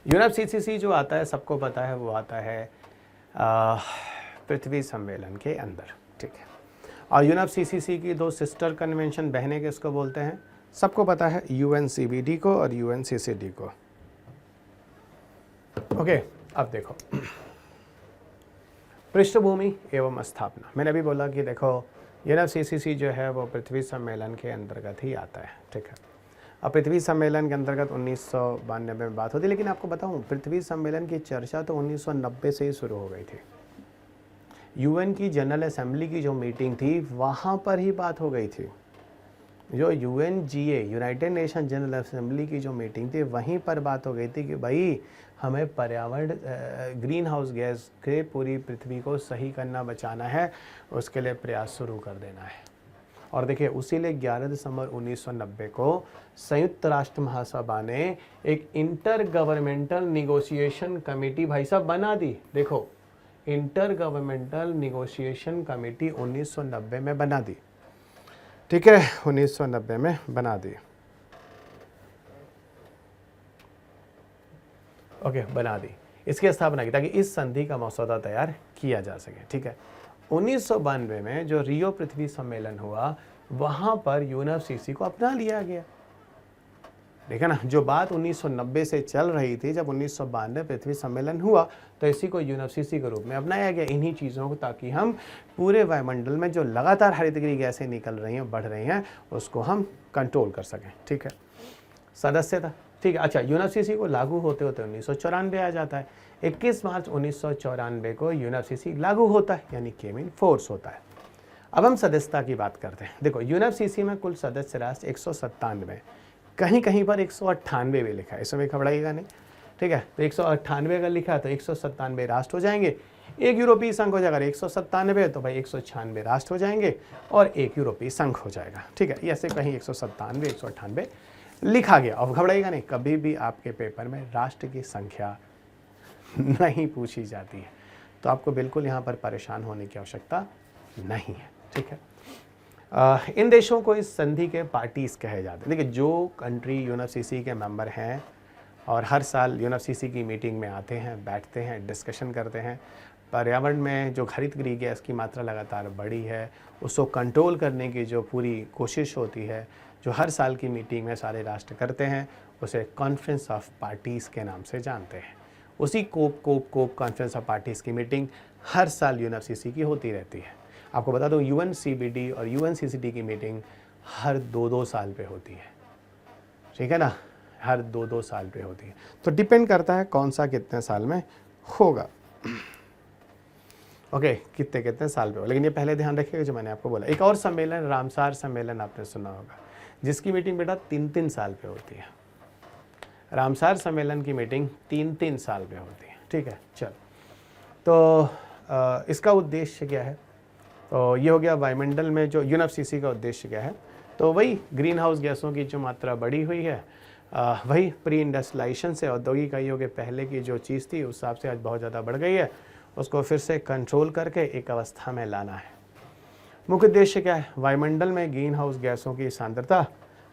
UNFCCC जो आता है, सबको पता है, वो आता है पृथ्वी सम्मेलन के अंदर, ठीक है। और UNFCCC की 2 सिस्टर कन्वेंशन, बहनें किसको बोलते हैं, सबको पता है, UNCBD को और UNCCD को। ओके, अब देखो पृष्ठभूमि एवं स्थापना। मैंने अभी बोला कि देखो UNFCCC जो है वो पृथ्वी सम्मेलन के अंतर्गत ही आता है, ठीक है। अब पृथ्वी सम्मेलन के अंतर्गत 1992 में बात होती है, लेकिन आपको बताऊं पृथ्वी सम्मेलन की चर्चा तो 1990 से ही शुरू हो गई थी। UN की जनरल असेंबली की जो मीटिंग थी, वहाँ पर ही बात हो गई थी। जो UNGA, United nation general assembly की जो मीटिंग थी, वहीं पर बात हो गई थी कि भाई हमें पर्यावरण, ग्रीन हाउस गैस के पूरी पृथ्वी को सही करना, बचाना है, उसके लिए प्रयास शुरू कर देना है। और देखिए, उसी लिए 11 दिसंबर 1990 को संयुक्त राष्ट्र महासभा ने एक इंटर गवर्नमेंटल निगोशिएशन कमेटी भाई साहब बना दी। देखो, इंटर गवर्नमेंटल निगोशिएशन कमेटी 1990 में बना दी, ठीक है, 1990 में बना दी। ओके, बना दी, इसकी स्थापना की ताकि इस संधि का मसौदा तैयार किया जा सके, ठीक है। 1992 में जो रियो पृथ्वी सम्मेलन हुआ, वहां पर UNFCCC को अपना लिया गया। देखा ना, जो बात 1990 से चल रही थी, जब 1992 पृथ्वी सम्मेलन हुआ तो इसी को UNFCCC के रूप में अपनाया गया, इन्हीं चीज़ों को, ताकि हम पूरे वायुमंडल में जो लगातार हरितगृह गैसें निकल रही हैं, बढ़ रही हैं, उसको हम कंट्रोल कर सकें, ठीक है। सदस्यता, ठीक है। अच्छा, UNFCCC को लागू होते होते 1994 आ जाता है। 21 मार्च 1994 को UNFCCC लागू होता है, यानी केम इन फोर्स होता है। अब हम सदस्यता की बात करते हैं। देखो, UNFCCC में कुल सदस्य राष्ट्र 197, कहीं कहीं पर 198 भी लिखा है, इसमें घबराइएगा नहीं, ठीक है। तो 198 अगर लिखा है तो 197 राष्ट्र हो जाएंगे। एक यूरोपीय संघ हो जाएगा, 197 तो भाई 196 राष्ट्र हो जाएंगे और एक यूरोपीय संघ हो जाएगा, ठीक है। ऐसे कहीं 197, 198 लिखा गया। अब घबराइएगा नहीं, कभी भी आपके पेपर में राष्ट्र की संख्या नहीं पूछी जाती है, तो आपको बिल्कुल यहाँ पर परेशान होने की आवश्यकता नहीं है, ठीक है। इन देशों को इस संधि के पार्टीज कहे जाते हैं। देखिए, जो कंट्री UNFCCC के मेंबर हैं और हर साल UNFCCC की मीटिंग में आते हैं, बैठते हैं, डिस्कशन करते हैं, पर्यावरण में जो हरितगृह गैस की मात्रा लगातार बढ़ी है, उसको कंट्रोल करने की जो पूरी कोशिश होती है, जो हर साल की मीटिंग में सारे राष्ट्र करते हैं, उसे कॉन्फ्रेंस ऑफ पार्टीज़ के नाम से जानते हैं। उसी कोप कॉन्फ्रेंस ऑफ पार्टीज़ की मीटिंग हर साल UNFCCC की होती रहती है। आपको बता दूं, UNCBD और UNCCD की मीटिंग हर 2-2 साल पे होती है, ठीक है ना, हर 2-2 साल पे होती है। तो डिपेंड करता है कौन सा कितने साल में होगा, ओके, कितने साल पे हो। लेकिन ये पहले ध्यान रखिएगा जो मैंने आपको बोला। एक और सम्मेलन, रामसार सम्मेलन आपने सुना होगा, जिसकी मीटिंग बेटा 3-3 साल पे होती है। रामसार सम्मेलन की मीटिंग 3-3 साल में होती है। ठीक है, चल तो इसका उद्देश्य क्या है? तो ये हो गया वायुमंडल में जो यूएनएफसीसी का उद्देश्य क्या है। तो वही ग्रीन हाउस गैसों की जो मात्रा बढ़ी हुई है, वही प्री इंडस्ट्रियलाइजेशन से औद्योगिक इकाइयों के पहले की जो चीज़ थी उस हिसाब से आज बहुत ज़्यादा बढ़ गई है, उसको फिर से कंट्रोल करके एक अवस्था में लाना है। मुख्य उद्देश्य क्या है? वायुमंडल में ग्रीन हाउस गैसों की सांद्रता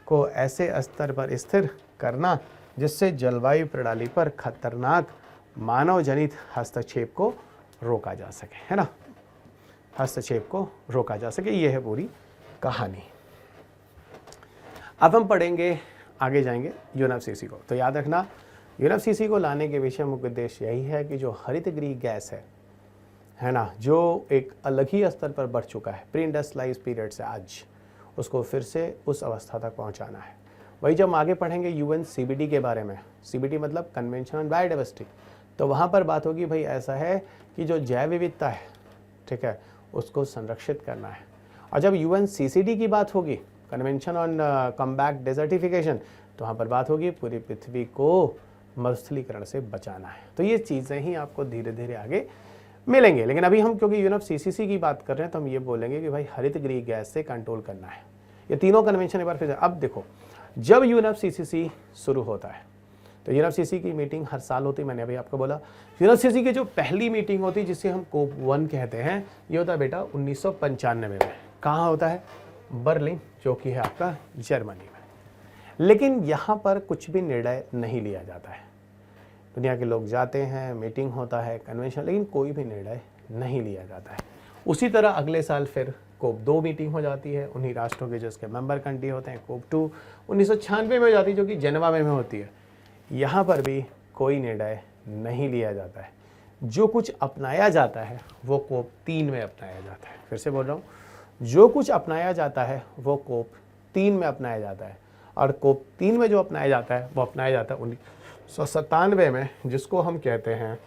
को ऐसे स्तर पर स्थिर करना जिससे जलवायु प्रणाली पर खतरनाक मानव जनित हस्तक्षेप को रोका जा सके, है ना, हस्तक्षेप को रोका जा सके। ये है पूरी कहानी। अब हम पढ़ेंगे, आगे जाएंगे यूएनएफसीसी को। तो याद रखना, यूएनएफसीसी को लाने के पीछे मुख्य उद्देश्य यही है कि जो हरित गृह गैस है ना, जो एक अलग ही स्तर पर बढ़ चुका है प्री इंडस्ट्रियलाइज पीरियड से आज, उसको फिर से उस अवस्था तक पहुंचाना है। वही जब हम आगे पढ़ेंगे यूएन सीबीडी के बारे में, सीबीडी मतलब कन्वेंशन ऑन बायोडाइवर्सिटी, तो वहाँ पर बात होगी भाई ऐसा है कि जो जैव विविधता है, ठीक है, उसको संरक्षित करना है। और जब यूएन सीसीडी की बात होगी, कन्वेंशन ऑन कमबैक डेजर्टिफिकेशन, तो वहाँ पर बात होगी पूरी पृथ्वी को मरुस्थलीकरण से बचाना है। तो ये चीज़ें ही आपको धीरे धीरे आगे मिलेंगे। लेकिन अभी हम क्योंकि यूएनएफसीसी की बात कर रहे हैं तो हम ये बोलेंगे कि भाई हरित गृह गैस से कंट्रोल करना है। ये तीनों कन्वेंशन एक बार फिर अब देखो, जब यूएनएफसीसी शुरू होता है तो यूएनएफसीसी की मीटिंग हर साल होती है। मैंने अभी आपको बोला यूएनएफसीसी की जो पहली मीटिंग होती है जिसे हम COP 1 कहते हैं, ये होता है बेटा 1995 में। कहाँ होता है? बर्लिन, जो कि है आपका जर्मनी में। लेकिन यहाँ पर कुछ भी निर्णय नहीं लिया जाता है। दुनिया के लोग जाते हैं, मीटिंग होता है, कन्वेंशन, लेकिन कोई भी निर्णय नहीं लिया जाता है। उसी तरह अगले साल फिर COP 2 मीटिंग हो जाती है, उन्हीं राष्ट्रों के जिसके मेंबर कंट्री होते हैं। COP 2 1996 में हो जाती है, जो कि जेनेवा में होती है। यहाँ पर भी कोई निर्णय नहीं लिया जाता है। जो कुछ अपनाया जाता है वो COP 3 में अपनाया जाता है। फिर से बोल रहा हूँ, जो कुछ अपनाया जाता है वो COP 3 में अपनाया जाता है। और COP 3 में जो अपनाया जाता है वो अपनाया जाता है 1997 में, जिसको हम कहते हैं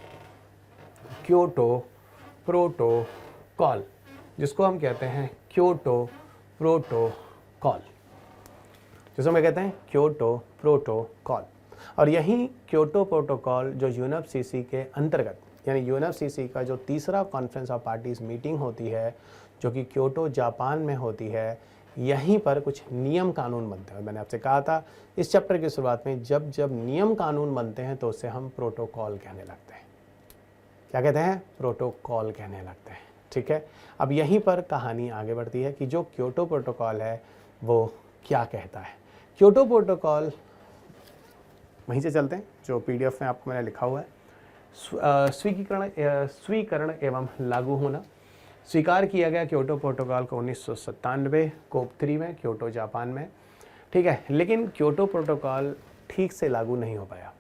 क्योटो प्रोटोकॉल, जिसको हम कहते हैं क्योटो प्रोटोकॉल, जिसको हम कहते हैं क्योटो प्रोटोकॉल। और यही क्योटो प्रोटोकॉल जो यूएनएफसीसी के अंतर्गत, यानी यूएनएफसीसी का जो तीसरा कॉन्फ्रेंस ऑफ पार्टीज मीटिंग होती है, जो कि क्योटो जापान में होती है, यहीं पर कुछ नियम कानून बनते हैं। मैंने आपसे कहा था इस चैप्टर की शुरुआत में, जब जब नियम कानून बनते हैं तो उसे हम प्रोटोकॉल कहने लगते हैं। क्या कहते हैं? प्रोटोकॉल कहने लगते हैं। ठीक है, अब यहीं पर कहानी आगे बढ़ती है कि जो क्योटो प्रोटोकॉल है वो क्या कहता है। क्योटो प्रोटोकॉल, वहीं से चलते हैं, जो पीडीएफ में आपको मैंने लिखा हुआ है। स्वीकरण एवं लागू होना। स्वीकार किया गया क्योटो प्रोटोकॉल को 1997 COP 3 में, क्योटो जापान में। ठीक है, लेकिन क्योटो प्रोटोकॉल ठीक से लागू नहीं हो पाया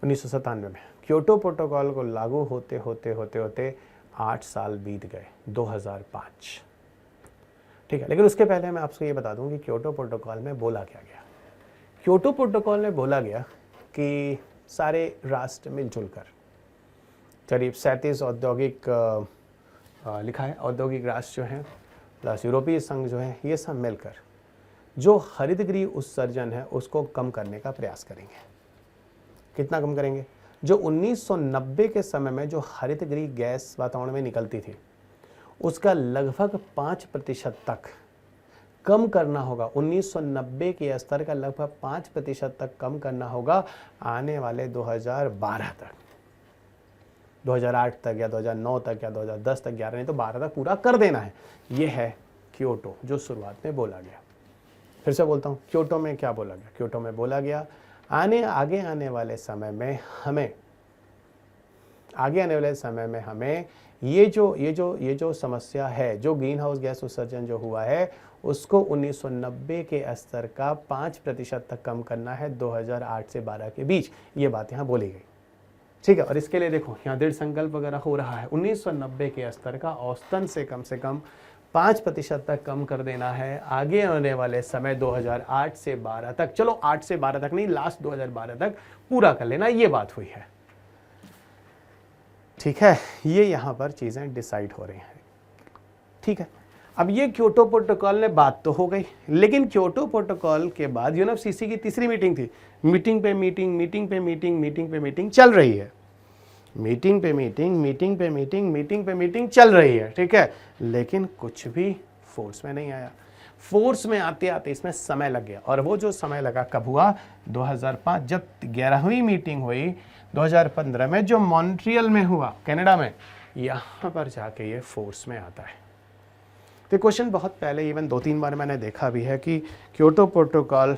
1997 में। क्योटो प्रोटोकॉल को लागू होते होते 8 साल बीत गए, 2005। ठीक है, लेकिन उसके पहले मैं आपसे ये बता दूं कि क्योटो प्रोटोकॉल में बोला क्या गया। क्योटो प्रोटोकॉल में बोला गया कि सारे राष्ट्र मिलजुल कर, करीब 37 औद्योगिक लिखा है, औद्योगिक राष्ट्र जो हैं प्लस यूरोपीय संघ जो है, ये सब मिलकर जो हरित गृह उत्सर्जन है उसको कम करने का प्रयास करेंगे। कितना कम करेंगे? जो 1990 के समय में जो हरित गृह गैस वातावरण में निकलती थी उसका लगभग 5% तक कम करना होगा। 1990 के स्तर का लगभग 5% तक कम करना होगा आने वाले 2012 तक, 2008 तक या 2009 तक या 2010 तक, 11 नहीं तो 12 तक पूरा कर देना है। ये है क्योटो जो शुरुआत में बोला गया। फिर से बोलता हूँ, क्योटो में क्या बोला गया? क्योटो में बोला गया आगे आने वाले समय में हमें ये जो समस्या है, जो ग्रीन हाउस गैस उत्सर्जन जो हुआ है उसको 1990 के स्तर का 5% तक कम करना है 2008 से 12 के बीच। ये बात यहाँ बोली गई। ठीक है, और इसके लिए देखो यहाँ दृढ़ संकल्प वगैरह हो रहा है। 1990 के स्तर का औसतन से कम 5% तक कम कर देना है आगे आने वाले समय 2008 से 12 तक। चलो 8 से 12 तक नहीं, लास्ट 2012 तक पूरा कर लेना, ये बात हुई है। ठीक है, ये यहाँ पर चीज़ें डिसाइड हो रही हैं। ठीक है, अब ये क्योटो प्रोटोकॉल ने बात तो हो गई, लेकिन क्योटो प्रोटोकॉल के बाद यूएनएफसीसी की तीसरी मीटिंग थी। मीटिंग पे मीटिंग, मीटिंग पे मीटिंग, मीटिंग पे मीटिंग चल रही है, मीटिंग पे मीटिंग, मीटिंग पे मीटिंग, मीटिंग पे मीटिंग चल रही है, ठीक है, लेकिन कुछ भी फोर्स में नहीं आया। फोर्स में आते आते इसमें समय लग गया, और वो जो समय लगा कब हुआ? 2005, जब 11वीं मीटिंग हुई 2015 में, जो मॉन्ट्रियल में हुआ, कनाडा में, यहाँ पर जाके ये फोर्स में आता है। तो क्वेश्चन बहुत पहले, इवन 2-3 बार मैंने देखा भी है कि क्योटो प्रोटोकॉल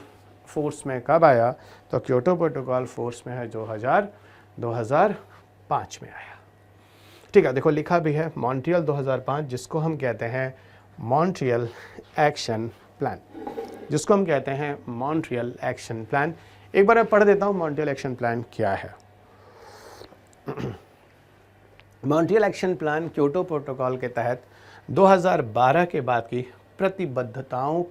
फोर्स में कब आया, तो क्योटो प्रोटोकॉल फोर्स में है 2005 में आया, ठीक है। देखो लिखा भी है मॉन्ट्रियल 2005, जिसको हम कहते हैं मॉन्ट्रियल एक्शन प्लान, जिसको हम कहते हैं मॉन्ट्रियल एक्शन प्लान। एक बार मैं पढ़ देता हूँ मॉन्ट्रियल एक्शन प्लान क्या है। Montreal action plan Kyoto protocol के तहत 2012 के बाद की प्रतिबद्धताओं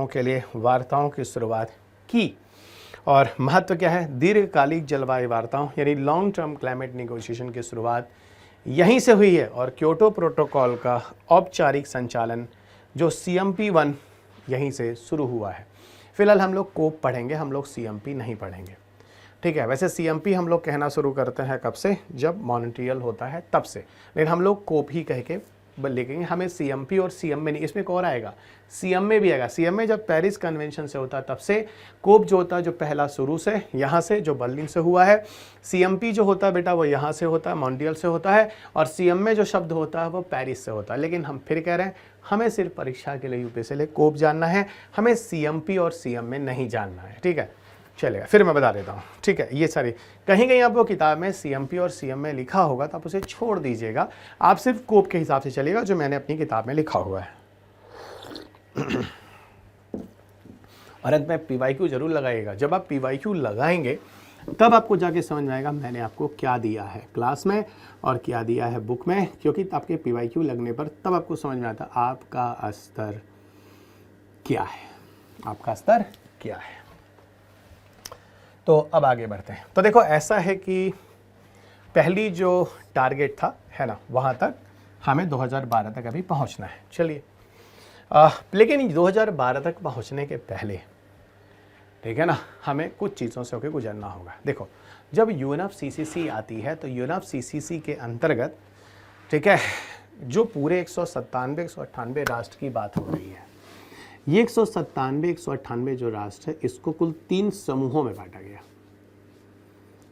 के लिए वार्ताओं की शुरुआत की, और महत्व क्या है? दीर्घकालिक जलवायु वार्ताओं यानी लॉन्ग टर्म क्लाइमेट नेगोशिएशन की शुरुआत यहीं से हुई है, और क्योटो प्रोटोकॉल का औपचारिक संचालन जो CMP1 यहीं से शुरू हुआ है। फिलहाल हम लोग कोप पढ़ेंगे, हम लोग CMP नहीं पढ़ेंगे, ठीक है। वैसे CMP हम लोग कहना शुरू करते हैं कब से? जब मॉन्ट्रियल होता है तब से, लेकिन हम लोग कोप ही कह के लिखेंगे। हमें CMP और CM में नहीं, इसमें एक और आएगा, CM में भी आएगा। CM में जब पेरिस कन्वेंशन से होता है तब से, कोप जो होता है जो पहला शुरू से यहाँ से जो बर्लिन से हुआ है, CMP जो होता है बेटा वो यहाँ से होता है, मॉन्ट्रियल से होता है, और CM में जो शब्द होता है वो पेरिस से होता है। लेकिन हम फिर कह रहे हैं हमें सिर्फ परीक्षा के लिए UPSC लिए कोप जानना है, हमें CMP और CM में नहीं जानना है, ठीक है। चलेगा, फिर मैं बता देता हूँ, ठीक है। ये सारी कहीं आपको किताब में CMP और CM में लिखा होगा तो आप उसे छोड़ दीजिएगा, आप सिर्फ कोप के हिसाब से चलिएगा जो मैंने अपनी किताब में लिखा हुआ है। और अंत में PYQ जरूर लगाइएगा। जब आप PYQ लगाएंगे तब आपको जाके समझ में आएगा मैंने आपको क्या दिया है क्लास में और क्या दिया है बुक में, क्योंकि आपके PYQ लगने पर तब आपको समझ में आता आपका स्तर क्या है, आपका स्तर क्या है। तो अब आगे बढ़ते हैं। तो देखो ऐसा है कि पहली जो टारगेट था, है ना, वहाँ तक हमें 2012 तक अभी पहुँचना है। चलिए, लेकिन 2012 तक पहुँचने के पहले, ठीक है ना, हमें कुछ चीज़ों से होकर गुजरना होगा। देखो, जब UNFCCC आती है तो UNFCCC के अंतर्गत, ठीक है, जो पूरे 197-198 राष्ट्र की बात हो रही है, ये 197-198 जो राष्ट्र है इसको कुल 3 समूहों में बांटा गया,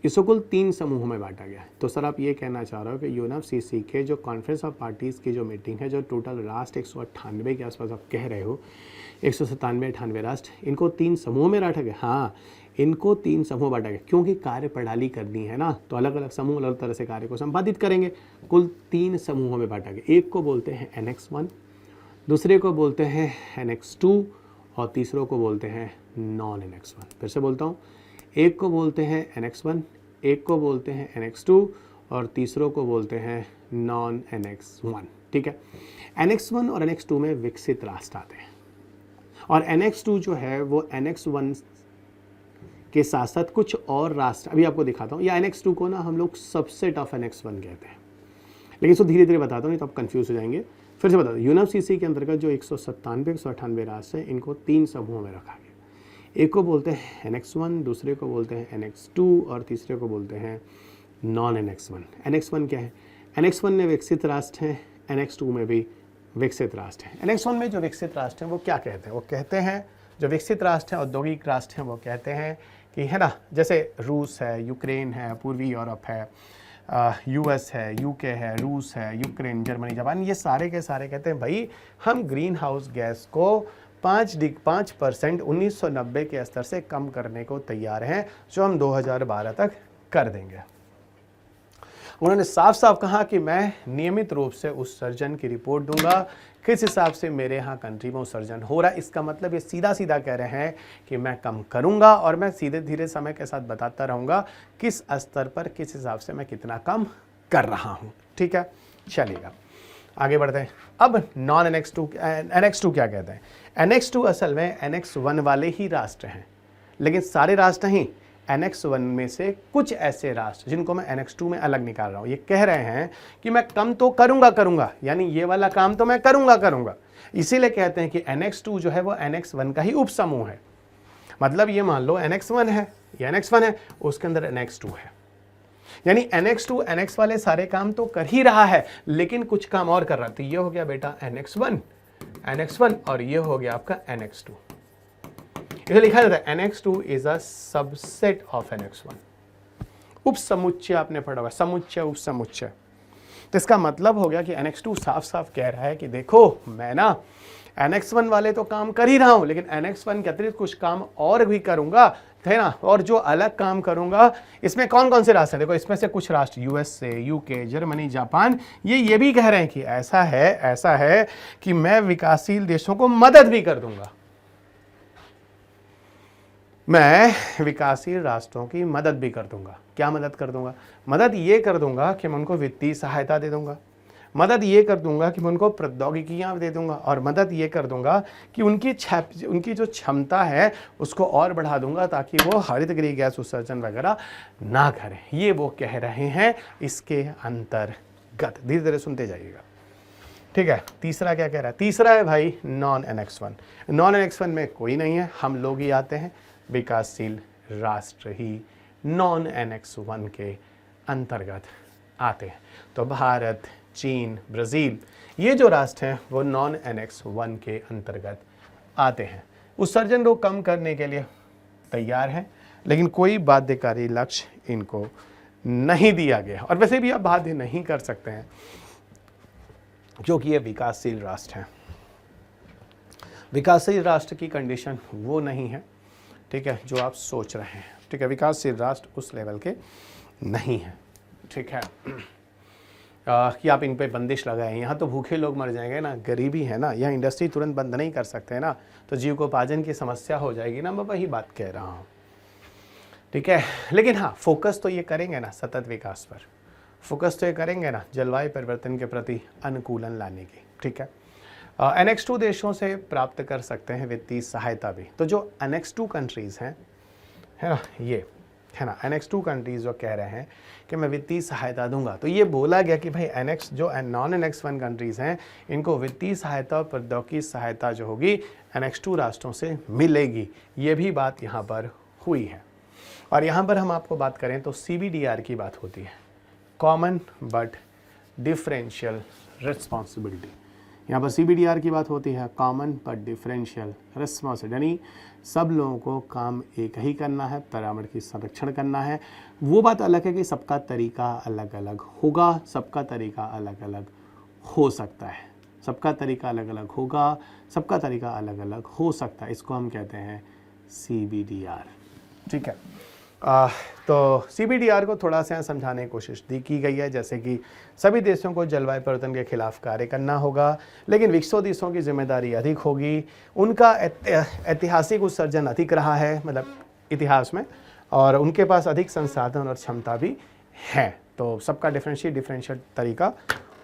इसको कुल 3 समूहों में बांटा गया। तो सर आप ये कहना चाह रहे हो कि UNFCCC के जो कॉन्फ्रेंस ऑफ पार्टीज़ की जो मीटिंग है, जो टोटल राष्ट्र 198 के आसपास आप कह रहे हो, 197-98 राष्ट्र, इनको 3 समूहों में बांटा गया। हाँ, इनको 3 समूह बांटा गया, क्योंकि कार्य प्रणाली करनी है ना, तो अलग अलग समूह अलग तरह से कार्य को संपादित करेंगे। कुल 3 समूहों में बांटा गया। एक को बोलते हैं Annex 1, दूसरे को बोलते हैं Annex 2, और तीसरों को बोलते हैं नॉन Annex 1। फिर से बोलता हूँ, एक को बोलते हैं Annex 1, एक को बोलते हैं Annex 2, और तीसरों को बोलते हैं नॉन Annex 1, ठीक है। Annex 1 और Annex 2 में विकसित राष्ट्र आते हैं, और Annex 2 जो है वो Annex 1 के साथ साथ कुछ और राष्ट्र अभी आपको दिखाता हूँ। या Annex 2 को ना हम लोग सबसेट ऑफ Annex 1 कहते हैं, लेकिन इसको धीरे धीरे बताता हूँ, नहीं तो आप कंफ्यूज हो जाएंगे। फिर से बता दो, UNFCCC के अंतर्गत जो 197-198 राष्ट्र हैं, इनको 3 समूहों में रखा गया। एक को बोलते हैं Annex 1, दूसरे को बोलते हैं Annex 2, और तीसरे को बोलते हैं नॉन Annex 1। Annex 1 क्या है? Annex 1 में विकसित राष्ट्र हैं, Annex 2 में भी विकसित राष्ट्र हैं। Annex 1 में जो विकसित राष्ट्र हैं वो क्या कहते हैं? वो कहते हैं, जो विकसित राष्ट्र हैं, औद्योगिक राष्ट्र हैं, वो कहते हैं कि, है ना, जैसे रूस है, यूक्रेन है, पूर्वी यूरोप है, US है, UK है, रूस है, यूक्रेन, जर्मनी, जापान, ये सारे के सारे कहते हैं भाई हम ग्रीन हाउस गैस को 5% 1990 के स्तर से कम करने को तैयार हैं, जो हम 2012 तक कर देंगे। उन्होंने साफ साफ कहा कि मैं नियमित रूप से उत्सर्जन की रिपोर्ट दूंगा, किस हिसाब से मेरे यहाँ कंट्री में उत्सर्जन हो रहा है। इसका मतलब ये सीधा सीधा कह रहे हैं कि मैं कम करूंगा, और मैं सीधे धीरे समय के साथ बताता रहूंगा किस स्तर पर, किस हिसाब से मैं कितना कम कर रहा हूँ, ठीक है। चलिएगा आगे बढ़ते हैं। अब नॉन Annex 2 क्या कहते हैं? Annex 2 असल में Annex 1 वाले ही राष्ट्र हैं, लेकिन सारे राष्ट्र नहीं, एनेक्स 1 में से कुछ ऐसे राष्ट्र जिनको मैं एनेक्स 2 में अलग निकाल रहा हूं, ये कह रहे हैं कि मैं कम तो करूंगा, यानी ये वाला काम तो मैं करूंगा, इसीलिए कहते हैं कि एनेक्स 2 जो है वो एनेक्स 1 का ही उपसमूह है। मतलब ये मान लो एनेक्स 1 है, ये एनेक्स 1 है, उसके अंदर एनेक्स 2 है, यानी एनेक्स 2 एनेक्स वाले सारे काम तो कर ही रहा है, लेकिन कुछ काम और कर रहा है। तो ये हो गया बेटा एनेक्स 1 और ये हो गया आपका एनेक्स 2। इसे लिखा जाता है annex 2 is a subset of annex 1। उपसमुच्चय आपने पढ़ा हुआ, समुच्चय उपसमुच्चय। तो इसका मतलब हो गया कि एनेक्स 2 साफ साफ कह रहा है कि देखो मैं ना एनेक्स 1 वाले तो काम कर ही रहा हूं, लेकिन एनेक्स 1 के अतिरिक्त कुछ काम और भी करूंगा, है ना। और जो अलग काम करूंगा, इसमें कौन कौन से राष्ट्र हैं? देखो इसमें से कुछ राष्ट्र यूएसए, यूके, जर्मनी, जापान, ये भी कह रहे हैं कि ऐसा है कि मैं विकासशील देशों को मदद भी कर दूंगा, मैं विकासशील राष्ट्रों की मदद भी कर दूंगा। क्या मदद कर दूंगा? मदद ये कर दूंगा कि मैं उनको वित्तीय सहायता दे दूंगा, मदद ये कर दूंगा कि मैं उनको प्रौद्योगिकियां दे दूंगा, और मदद ये कर दूंगा कि उनकी जो क्षमता है उसको और बढ़ा दूंगा ताकि वो हरित गृह गैस उत्सर्जन वगैरह ना करें। ये वो कह रहे हैं इसके अंतर्गत। धीरे धीरे सुनते जाइएगा, ठीक है। तीसरा क्या कह रहा है? तीसरा है भाई नॉन एनेक्स 1। नॉन एनेक्स 1 में कोई नहीं है, हम लोग ही आते हैं, विकासशील राष्ट्र ही नॉन एनेक्स 1 के अंतर्गत आते हैं। तो भारत, चीन, ब्राज़ील, ये जो राष्ट्र हैं वो नॉन एनेक्स 1 के अंतर्गत आते हैं। उत्सर्जन को कम करने के लिए तैयार हैं, लेकिन कोई बाध्यकारी लक्ष्य इनको नहीं दिया गया, और वैसे भी आप बाध्य नहीं कर सकते हैं क्योंकि ये विकासशील राष्ट्र हैं। विकासशील राष्ट्र की कंडीशन वो नहीं है, ठीक है, जो आप सोच रहे हैं, ठीक है। विकासशील राष्ट्र उस लेवल के नहीं है, ठीक है। कि आप इन पे बंदिश लगाएं, यहाँ तो भूखे लोग मर जाएंगे ना, गरीबी है ना, यहाँ इंडस्ट्री तुरंत बंद नहीं कर सकते ना, तो जीविकोपार्जन की समस्या हो जाएगी ना। मैं वही बात कह रहा हूँ, ठीक है। लेकिन हाँ, फोकस तो ये करेंगे ना सतत विकास पर, फोकस तो ये करेंगे ना जलवायु परिवर्तन के प्रति अनुकूलन लाने की, ठीक है। एनेक्स 2 देशों से प्राप्त कर सकते हैं वित्तीय सहायता भी। तो जो एनेक्स 2 कंट्रीज़ हैं, है ना, ये है ना, एनेक्स 2 कंट्रीज़ जो कह रहे हैं कि मैं वित्तीय सहायता दूंगा, तो ये बोला गया कि भाई एनेक्स जो नॉन एनेक्स 1 कंट्रीज़ हैं, इनको वित्तीय सहायता और प्रौद्योगिकी सहायता जो होगी एनेक्स 2 राष्ट्रों से मिलेगी। ये भी बात यहाँ पर हुई है। और यहाँ पर हम आपको बात करें तो CBDR की बात होती है, कॉमन बट डिफरेंशियल रिस्पॉन्सिबिलिटी। यहाँ पर CBDR की बात होती है, कॉमन बट डिफरेंशियल रिस्पॉन्सिबिलिटी, यानी सब लोगों को काम एक ही करना है, पर्यावरण की संरक्षण करना है। वो बात अलग है कि सबका तरीका अलग अलग होगा, सबका तरीका अलग अलग हो सकता है, सबका तरीका अलग अलग होगा, सबका तरीका अलग अलग हो सकता है। इसको हम कहते हैं CBDR, ठीक है। तो CBDR को थोड़ा सा समझाने की कोशिश की गई है, जैसे कि सभी देशों को जलवायु परिवर्तन के खिलाफ कार्य करना होगा, लेकिन विकसित देशों की जिम्मेदारी अधिक होगी, उनका ऐतिहासिक उत्सर्जन अधिक रहा है, मतलब इतिहास में, और उनके पास अधिक संसाधन और क्षमता भी है। तो सबका डिफरेंशियल तरीका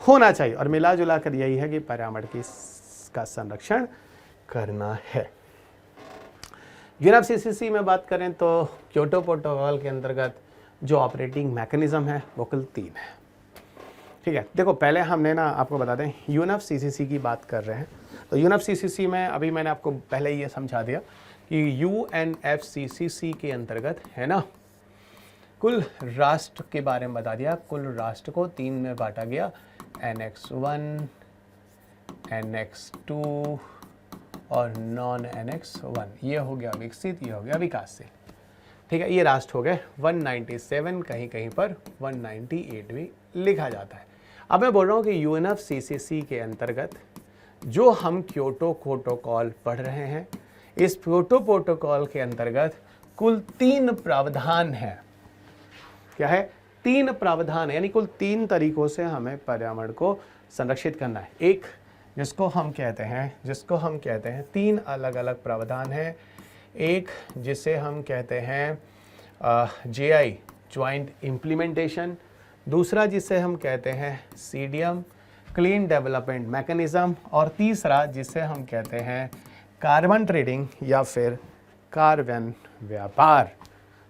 होना चाहिए, और मिला जुला कर यही है कि पर्यावरण का संरक्षण करना है। UNFCCC में बात करें तो क्योटो प्रोटोकॉल के अंतर्गत जो ऑपरेटिंग मैकेनिज्म है वो कुल 3 है, ठीक है। देखो पहले हमने ना आपको बता दें UNFCCC की बात कर रहे हैं, तो UNFCCC में अभी मैंने आपको पहले ये समझा दिया कि UNFCCC के अंतर्गत है ना, कुल राष्ट्र के बारे में बता दिया। कुल राष्ट्र को 3 में बांटा गया, एनेक्स 1, एनेक्स 2 और नॉन एनेक्स 1। ये हो गया विकसित, ये हो गया विकासशील, ठीक है। ये राष्ट्र हो गए 197, कहीं कहीं पर 198 भी लिखा जाता है। अब मैं बोल रहा हूँ कि UNFCCC के अंतर्गत जो हम क्योटो प्रोटोकॉल पढ़ रहे हैं, इस क्योटो प्रोटोकॉल के अंतर्गत कुल 3 प्रावधान हैं। क्या है? 3 प्रावधान, यानी कुल 3 तरीकों से हमें पर्यावरण को संरक्षित करना है। एक जिसको हम कहते हैं 3 अलग अलग प्रावधान हैं। एक जिसे हम कहते हैं JI ज्वाइंट इम्प्लीमेंटेशन, दूसरा जिसे हम कहते हैं CDM क्लीन डेवलपमेंट मैकेनिज्म, और तीसरा जिसे हम कहते हैं कार्बन ट्रेडिंग या फिर कार्बन व्यापार।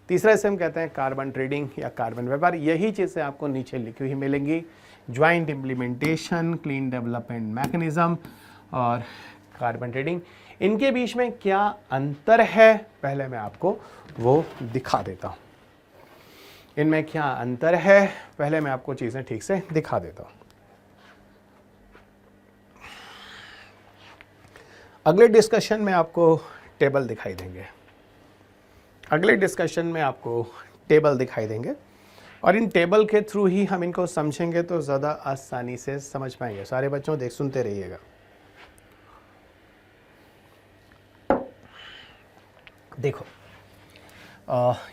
तीसरा इसे हम कहते हैं कार्बन ट्रेडिंग या कार्बन व्यापार। यही चीज़ें आपको नीचे लिखी हुई मिलेंगी, joint implementation, clean development mechanism और कार्बन ट्रेडिंग। इनके बीच में क्या अंतर है पहले मैं आपको वो दिखा देता हूँ। इनमें क्या अंतर है पहले मैं आपको चीज़ें ठीक से दिखा देता हूँ। अगले डिस्कशन में आपको टेबल दिखाई देंगे, अगले डिस्कशन में आपको टेबल दिखाई देंगे और इन टेबल के थ्रू ही हम इनको समझेंगे तो ज़्यादा आसानी से समझ पाएंगे। सारे बच्चों देख सुनते रहिएगा। देखो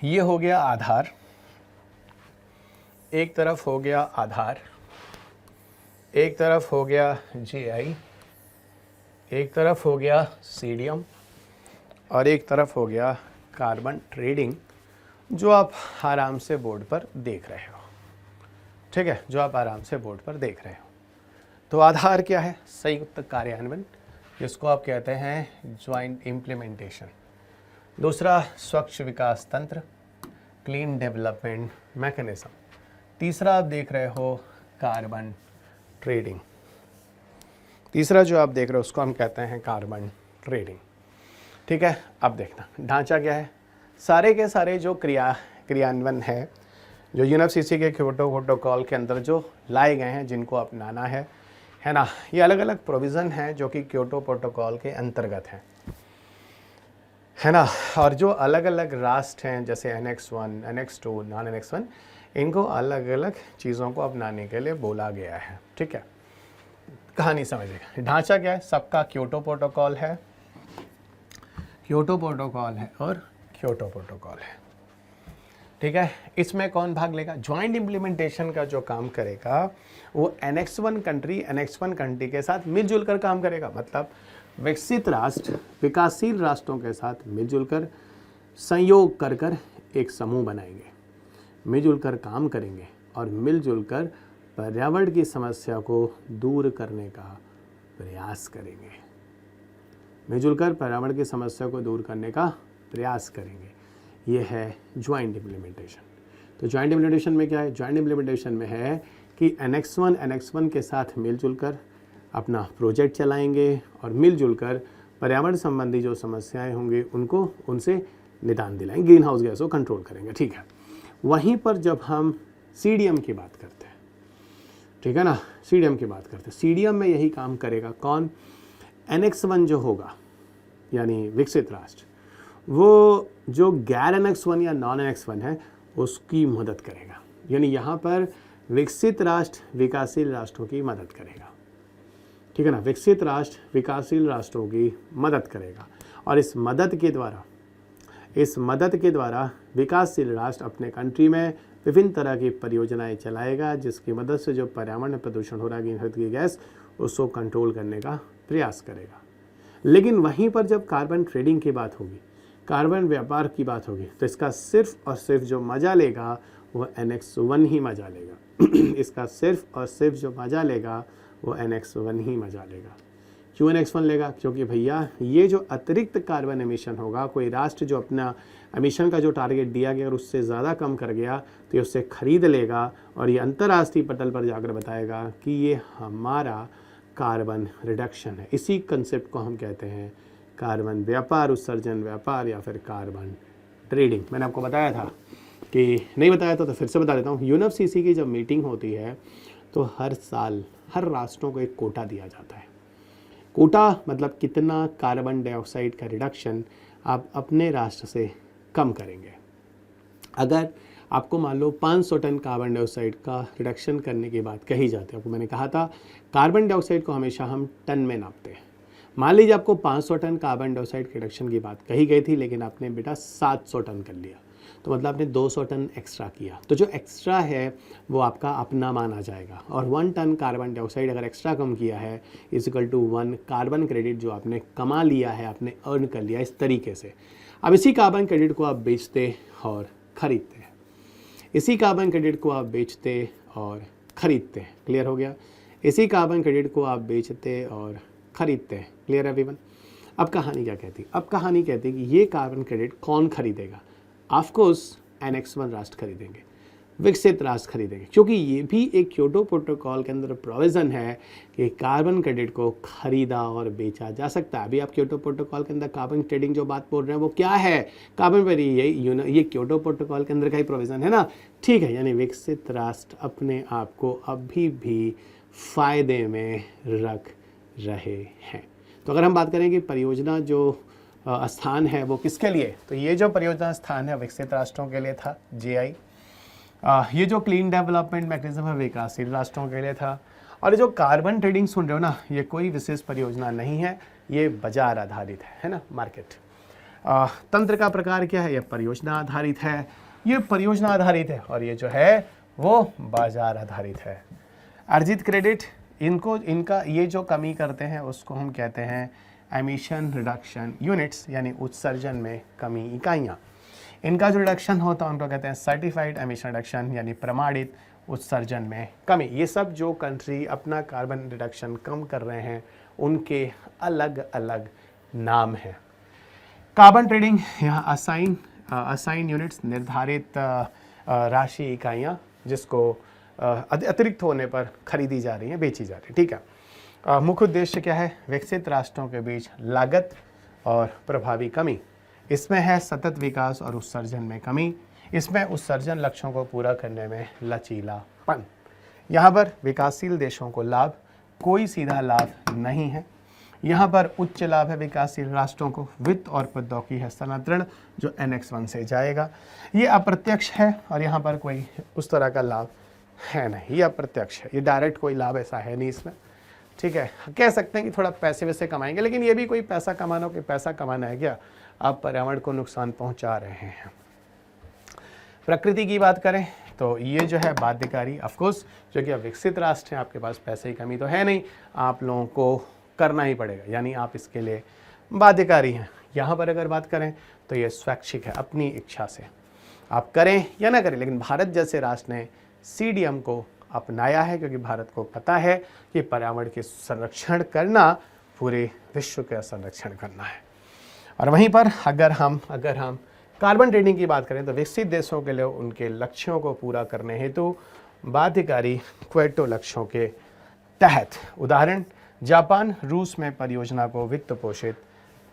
ये हो गया आधार, एक तरफ हो गया आधार, एक तरफ हो गया जीआई, एक तरफ हो गया सीडियम और एक तरफ हो गया कार्बन ट्रेडिंग, जो आप आराम से बोर्ड पर देख रहे हो। ठीक है, जो आप आराम से बोर्ड पर देख रहे हो। तो आधार क्या है? संयुक्त कार्यान्वयन, जिसको आप कहते हैं ज्वाइंट इम्प्लीमेंटेशन। दूसरा स्वच्छ विकास तंत्र, क्लीन डेवलपमेंट मैकेनिज्म। तीसरा आप देख रहे हो कार्बन ट्रेडिंग। तीसरा जो आप देख रहे हो उसको हम कहते हैं कार्बन ट्रेडिंग। ठीक है, अब देखना ढांचा क्या है। सारे के सारे जो क्रियान्वयन है, जो यूएनएफसीसी के क्योटो प्रोटोकॉल के अंदर जो लाए गए हैं, जिनको अपनाना है ना, ये अलग अलग प्रोविज़न हैं जो कि क्योटो प्रोटोकॉल के अंतर्गत हैं, है ना। और जो अलग अलग राष्ट्र हैं जैसे एनेक्स 1, एनेक्स 2, नॉन एनेक्स 1, इनको अलग अलग चीज़ों को अपनाने के लिए बोला गया है। ठीक है, कहानी समझिएगा। ढांचा क्या है? सबका क्योटो प्रोटोकॉल है, क्योटो प्रोटोकॉल है और क्योटो प्रोटोकॉल है। ठीक है, इसमें कौन भाग लेगा? ज्वाइंट इम्प्लीमेंटेशन का जो काम करेगा वो एनेक्स 1 कंट्री के साथ मिलजुल कर काम करेगा। मतलब विकसित राष्ट्र विकासशील राष्ट्रों के साथ मिलजुल कर संयोग कर कर एक समूह बनाएंगे, मिलजुल कर काम करेंगे और मिलजुल कर पर्यावरण की समस्या को दूर करने का प्रयास करेंगे। मिलजुल कर पर्यावरण की समस्या को दूर करने का प्रयास करेंगे। ये है ज्वाइंट इम्प्लीमेंटेशन। तो ज्वाइंट इम्प्लीमेंटेशन में क्या है? ज्वाइंट इम्प्लीमेंटेशन में है कि एनेक्स 1 के साथ मिलजुल कर अपना प्रोजेक्ट चलाएंगे और मिलजुल कर पर्यावरण संबंधी जो समस्याएं होंगी उनको उनसे निदान दिलाएंगे, ग्रीन हाउस गैस को कंट्रोल करेंगे। ठीक है, वहीं पर जब हम सीडीएम की बात करते हैं, ठीक है ना, सीडीएम की बात करते हैं, सीडीएम में यही काम करेगा कौन? एनेक्स 1 जो होगा यानी विकसित राष्ट्र, वो जो गैर एनेक्स 1 या नॉन एनेक्स 1 है उसकी मदद करेगा। यानी यहाँ पर विकसित राष्ट्र विकासशील राष्ट्रों की मदद करेगा। ठीक है ना, विकसित राष्ट्र विकासशील राष्ट्रों की मदद करेगा और इस मदद के द्वारा विकासशील राष्ट्र अपने कंट्री में विभिन्न तरह की परियोजनाएं चलाएगा, जिसकी मदद से जो पर्यावरण में प्रदूषण हो रहा है ग्रीन हाउस की गैस, उसको कंट्रोल करने का प्रयास करेगा। लेकिन वहीं पर जब कार्बन ट्रेडिंग की बात होगी, कार्बन व्यापार की बात होगी, तो इसका सिर्फ और सिर्फ जो मज़ा लेगा वो एनेक्स 1 ही मज़ा लेगा। इसका सिर्फ और सिर्फ जो मज़ा लेगा वो एनेक्स 1 ही मज़ा लेगा। क्यों एनेक्स 1 लेगा? क्योंकि भैया ये जो अतिरिक्त कार्बन एमिशन होगा, कोई राष्ट्र जो अपना एमिशन का जो टारगेट दिया गया और उससे ज़्यादा कम कर गया तो ये उससे खरीद लेगा और ये अंतर्राष्ट्रीय पटल पर जाकर बताएगा कि ये हमारा कार्बन रिडक्शन है। इसी कंसेप्ट को हम कहते हैं कार्बन व्यापार, उत्सर्जन व्यापार या फिर कार्बन ट्रेडिंग। मैंने आपको बताया था कि नहीं बताया तो फिर से बता देता हूँ। यूएनएफसीसी की जब मीटिंग होती है तो हर साल हर राष्ट्रों को एक कोटा दिया जाता है। कोटा मतलब कितना कार्बन डाइऑक्साइड का रिडक्शन आप अपने राष्ट्र से कम करेंगे। अगर आपको मान लो 500 टन कार्बन डाइऑक्साइड का रिडक्शन करने की बात कही जाती है, आपको मैंने कहा था कार्बन डाइऑक्साइड को हमेशा हम टन में नापते हैं। मान लीजिए आपको 500 टन कार्बन डाइऑक्साइड के रिडक्शन की बात कही गई थी, लेकिन आपने बेटा 700 टन कर लिया, तो मतलब आपने 200 टन एक्स्ट्रा किया। तो जो एक्स्ट्रा है वो आपका अपना माना जाएगा और 1 टन कार्बन डाइऑक्साइड अगर एक्स्ट्रा कम किया है इक्वल टू 1 कार्बन क्रेडिट जो आपने कमा लिया है, आपने अर्न कर लिया इस तरीके से। अब इसी कार्बन क्रेडिट को आप बेचते और ख़रीदते हैं, इसी कार्बन क्रेडिट को आप बेचते और ख़रीदते हैं। क्लियर हो गया? इसी कार्बन क्रेडिट को आप बेचते और ख़रीदते हैं। क्लियर है एवरीवन? अब कहानी क्या कहती है? अब कहानी कहती है कि ये कार्बन क्रेडिट कौन खरीदेगा? ऑफ कोर्स एनेक्स 1 राष्ट्र खरीदेंगे, विकसित राष्ट्र खरीदेंगे, क्योंकि ये भी एक क्योटो प्रोटोकॉल के अंदर प्रोविज़न है कि कार्बन क्रेडिट को खरीदा और बेचा जा सकता है। अभी आप क्योटो प्रोटोकॉल के अंदर कार्बन ट्रेडिंग जो बात बोल रहे हैं वो क्या है, कार्बन पर ये क्योटो प्रोटोकॉल के अंदर का ही प्रोविज़न है ना, ठीक है। यानी विकसित राष्ट्र अपने आप को अभी भी फ़ायदे में रख रहे हैं। तो अगर हम बात करें कि परियोजना जो स्थान है वो किसके लिए, तो ये जो परियोजना स्थान है विकसित राष्ट्रों के लिए था, GI। ये जो क्लीन डेवलपमेंट मैकेनिज्म है विकासशील राष्ट्रों के लिए था। और ये जो कार्बन ट्रेडिंग सुन रहे हो ना, ये कोई विशेष परियोजना नहीं है, ये बाजार आधारित है ना, मार्केट। तंत्र का प्रकार क्या है, ये परियोजना आधारित है, ये परियोजना आधारित है, और ये जो है वो बाजार आधारित है। अर्जित क्रेडिट, इनका ये जो कमी करते हैं उसको हम कहते हैं एमिशन रिडक्शन यूनिट्स, यानी उत्सर्जन में कमी इकाइयाँ। इनका जो रिडक्शन होता है उनको कहते हैं सर्टिफाइड एमिशन रिडक्शन, यानी प्रमाणित उत्सर्जन में कमी। ये सब जो कंट्री अपना कार्बन रिडक्शन कम कर रहे हैं उनके अलग अलग नाम हैं। कार्बन ट्रेडिंग, यहाँ असाइन यूनिट्स, निर्धारित राशि इकाइयाँ जिसको अतिरिक्त होने पर खरीदी जा रही हैं, बेची जा रही है, ठीक है। मुख्य उद्देश्य क्या है, विकसित राष्ट्रों के बीच लागत और प्रभावी कमी। इसमें है सतत विकास और उत्सर्जन में कमी। इसमें उत्सर्जन लक्ष्यों को पूरा करने में लचीलापन। यहाँ पर विकासशील देशों को लाभ, कोई सीधा लाभ नहीं है। यहाँ पर उच्च लाभ है विकासशील राष्ट्रों को, वित्त और प्रौद्योगिकी हस्तांतरण जो एनेक्स 1 से जाएगा। ये अप्रत्यक्ष है और यहाँ पर कोई उस तरह का लाभ है नहीं, ये अप्रत्यक्ष है, ये डायरेक्ट कोई लाभ ऐसा है नहीं इसमें, ठीक है। कह सकते हैं कि थोड़ा पैसे वैसे कमाएंगे, लेकिन ये भी कोई पैसा कमाना है क्या, आप पर्यावरण को नुकसान पहुंचा रहे हैं। प्रकृति की बात करें तो ये जो है बाध्यकारी, ऑफकोर्स जो कि अब विकसित राष्ट्र हैं, आपके पास पैसे की कमी तो है नहीं, आप लोगों को करना ही पड़ेगा, यानी आप इसके लिए बाध्यकारी हैं। यहाँ पर अगर बात करें तो ये स्वैच्छिक है, अपनी इच्छा से आप करें या ना करें, लेकिन भारत जैसे राष्ट्र ने CDM को अपनाया है, क्योंकि भारत को पता है कि पर्यावरण के संरक्षण करना पूरे विश्व का संरक्षण करना है। और वहीं पर अगर हम कार्बन ट्रेडिंग की बात करें तो विकसित देशों के लिए उनके लक्ष्यों को पूरा करने हेतु बाध्यकारी क्योटो लक्ष्यों के तहत, उदाहरण जापान रूस में परियोजना को वित्त पोषित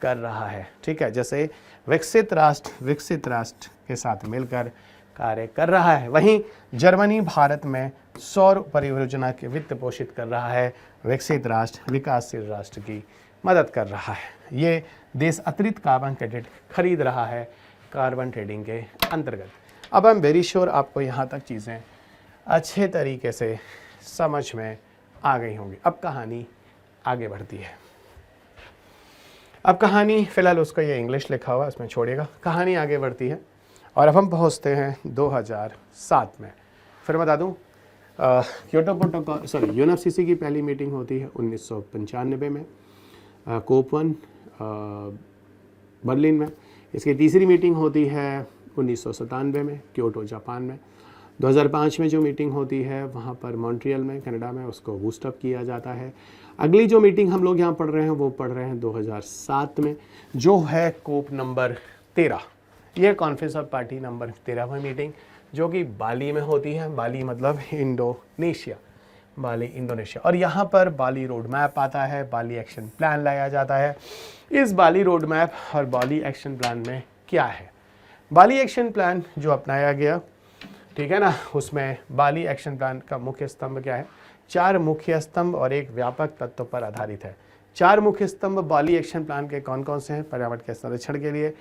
कर रहा है, ठीक है। जैसे विकसित राष्ट्र के साथ मिलकर कार्य कर रहा है। वहीं जर्मनी भारत में सौर परियोजना के वित्त पोषित कर रहा है, विकसित राष्ट्र विकासशील राष्ट्र की मदद कर रहा है। ये देश अतिरिक्त कार्बन क्रेडिट खरीद रहा है कार्बन ट्रेडिंग के अंतर्गत। अब आई एम वेरी श्योर आपको यहाँ तक चीज़ें अच्छे तरीके से समझ में आ गई होंगी। अब कहानी आगे बढ़ती है। अब कहानी फ़िलहाल उसका ये इंग्लिश लिखा हुआ, इसमें छोड़िएगा, कहानी आगे बढ़ती है और अब हम पहुँचते हैं 2007 में। फिर बता दूँ, क्योटो प्रोटोकॉल UNFCCC की पहली मीटिंग होती है 1995 में, COP1 बर्लिन में। इसकी तीसरी मीटिंग होती है 1997 में क्योटो जापान में। 2005 में जो मीटिंग होती है वहाँ पर मॉन्ट्रियल में कनाडा में, उसको बूस्टअप किया जाता है। अगली जो मीटिंग हम लोग यहाँ पढ़ रहे हैं वो पढ़ रहे हैं 2007 में, जो है कोप नंबर 13। यह कॉन्फ्रेंस ऑफ पार्टी नंबर 13वां मीटिंग जो कि बाली में होती है। बाली मतलब इंडोनेशिया, बाली इंडोनेशिया। और यहाँ पर बाली रोड मैप आता है, बाली एक्शन प्लान लाया जाता है। इस बाली रोड मैप और बाली एक्शन प्लान में क्या है, बाली एक्शन प्लान जो अपनाया गया, ठीक है ना, उसमें बाली एक्शन प्लान का मुख्य स्तंभ क्या है, 4 मुख्य स्तंभ और एक व्यापक तत्व पर आधारित है। 4 मुख्य स्तंभ बाली एक्शन प्लान के कौन कौन से हैं पर्यावरण के संरक्षण के लिए।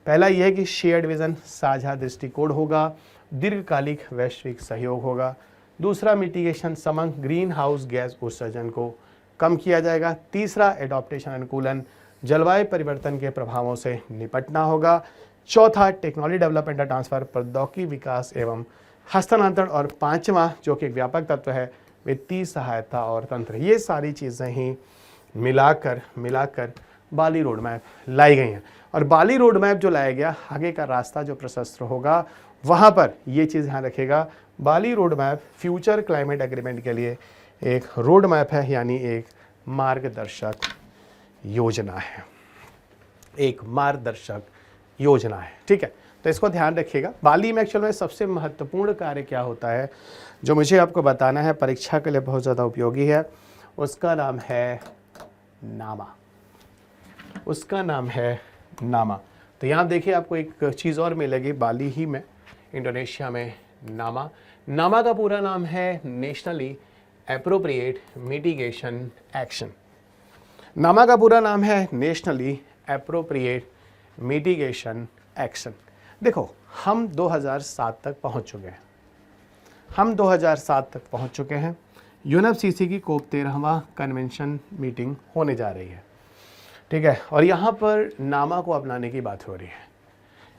पहला यह है कि शेयर्ड विजन, साझा दृष्टिकोण होगा, दीर्घकालिक वैश्विक सहयोग होगा। दूसरा मिटिगेशन, समग्र ग्रीन हाउस गैस उत्सर्जन को कम किया जाएगा। तीसरा एडॉप्टेशन, अनुकूलन, जलवायु परिवर्तन के प्रभावों से निपटना होगा। चौथा टेक्नोलॉजी डेवलपमेंट ट्रांसफर, प्रौद्योगिकी विकास एवं हस्तांतरण। और 5वां जो कि एक व्यापक तत्व है, वित्तीय सहायता और तंत्र। ये सारी चीज़ें ही मिलाकर बाली रोड मैप लाई गई हैं। और बाली रोड मैप जो लाया गया, आगे का रास्ता जो प्रशस्त होगा वहाँ पर ये चीज़ ध्यान रखिएगा, Bali road map future climate agreement के लिए एक रोड मैप है, यानी एक मार्गदर्शक योजना है, एक मार्गदर्शक योजना है, ठीक है। तो इसको ध्यान रखिएगा। बाली में एक्चुअल में सबसे महत्वपूर्ण कार्य क्या होता है जो मुझे आपको बताना है, परीक्षा के लिए बहुत ज़्यादा उपयोगी है, उसका नाम है नामा। उसका नाम है नामा। तो यहाँ देखिए आपको एक चीज़ और मिलेगी बाली ही में, इंडोनेशिया में नामा। नामा का पूरा नाम है नेशनली एप्रोप्रिएट मिटिगेशन एक्शन। नामा का पूरा नाम है नेशनली एप्रोप्रिएट मिटिगेशन एक्शन। देखो हम 2007 तक पहुंच चुके हैं, हम 2007 तक पहुंच चुके हैं। यूएनएफसीसी की COP 13वां कन्वेंशन मीटिंग होने जा रही है, ठीक है। और यहाँ पर नामा को अपनाने की बात हो रही है।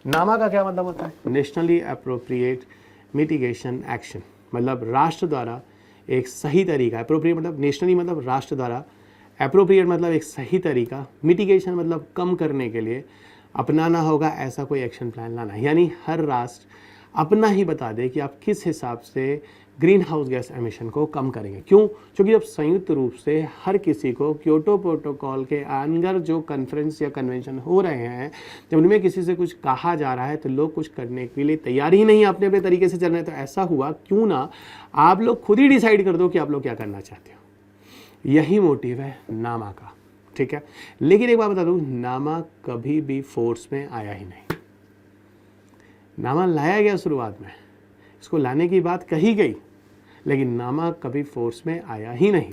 नामा का क्या मतलब होता है? नेशनली एप्रोप्रिएट मिटिगेशन एक्शन, मतलब राष्ट्र द्वारा एक सही तरीका, एप्रोप्रिएट मतलब नेशनली मतलब राष्ट्र द्वारा, एप्रोप्रिएट मतलब एक सही तरीका, मिटिगेशन मतलब कम करने के लिए अपनाना होगा ऐसा कोई एक्शन प्लान लाना। यानी हर राष्ट्र अपना ही बता दे कि आप किस हिसाब से ग्रीन हाउस गैस एमिशन को कम करेंगे। क्यों? क्योंकि जब संयुक्त रूप से हर किसी को क्योटो प्रोटोकॉल के अंदर जो कॉन्फ्रेंस या कन्वेंशन हो रहे हैं, जब उनमें किसी से कुछ कहा जा रहा है तो लोग कुछ करने के लिए तैयार ही नहीं, अपने अपने तरीके से चल रहे हैं। तो ऐसा हुआ, क्यों ना आप लोग खुद ही डिसाइड कर दो कि आप लोग क्या करना चाहते हो। यही मोटिव है नामा का, ठीक है। लेकिन एक बात बता दूं, नामा कभी भी फोर्स में आया ही नहीं। नामा लाया गया शुरुआत में, इसको लाने की बात कही गई, लेकिन नामा कभी फोर्स में आया ही नहीं।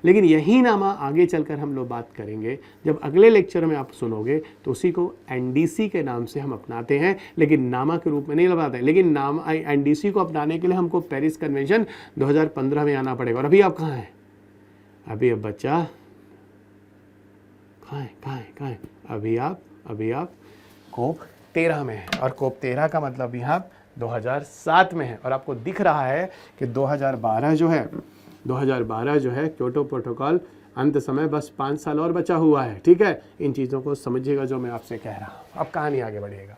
लेकिन यही नामा आगे चलकर हम लोग बात करेंगे, जब अगले लेक्चर में आप सुनोगे तो उसी को एनडीसी के नाम से हम अपनाते हैं, लेकिन नामा के रूप में नहीं लगाते हैं। लेकिन नाम एनडीसी को अपनाने के लिए हमको पेरिस कन्वेंशन 2015 में आना पड़ेगा। और अभी आप कहाँ हैं? अभी अब बच्चा कहाँ है? अभी आप COP 13 में है। और COP 13 का मतलब यहाँ 2007 में है। और आपको दिख रहा है कि 2012 जो है क्योटो प्रोटोकॉल अंत समय, बस 5 साल और बचा हुआ है, ठीक है। इन चीज़ों को समझिएगा जो मैं आपसे कह रहा हूँ। अब कहानी आगे बढ़िएगा।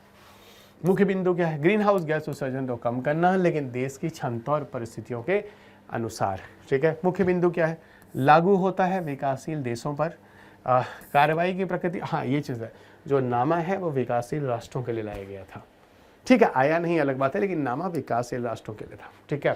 मुख्य बिंदु क्या है? ग्रीन हाउस गैस उत्सर्जन तो कम करना है, लेकिन देश की क्षमता और परिस्थितियों के अनुसार, ठीक है। मुख्य बिंदु क्या है? लागू होता है विकासशील देशों पर। कार्रवाई की प्रकृति, हाँ ये चीज़ है, जो नामा है वो विकासशील राष्ट्रों के लिए लाया गया था, ठीक है। आया नहीं अलग बात है, लेकिन नामा विकासशील राष्ट्रों के लिए था, ठीक है।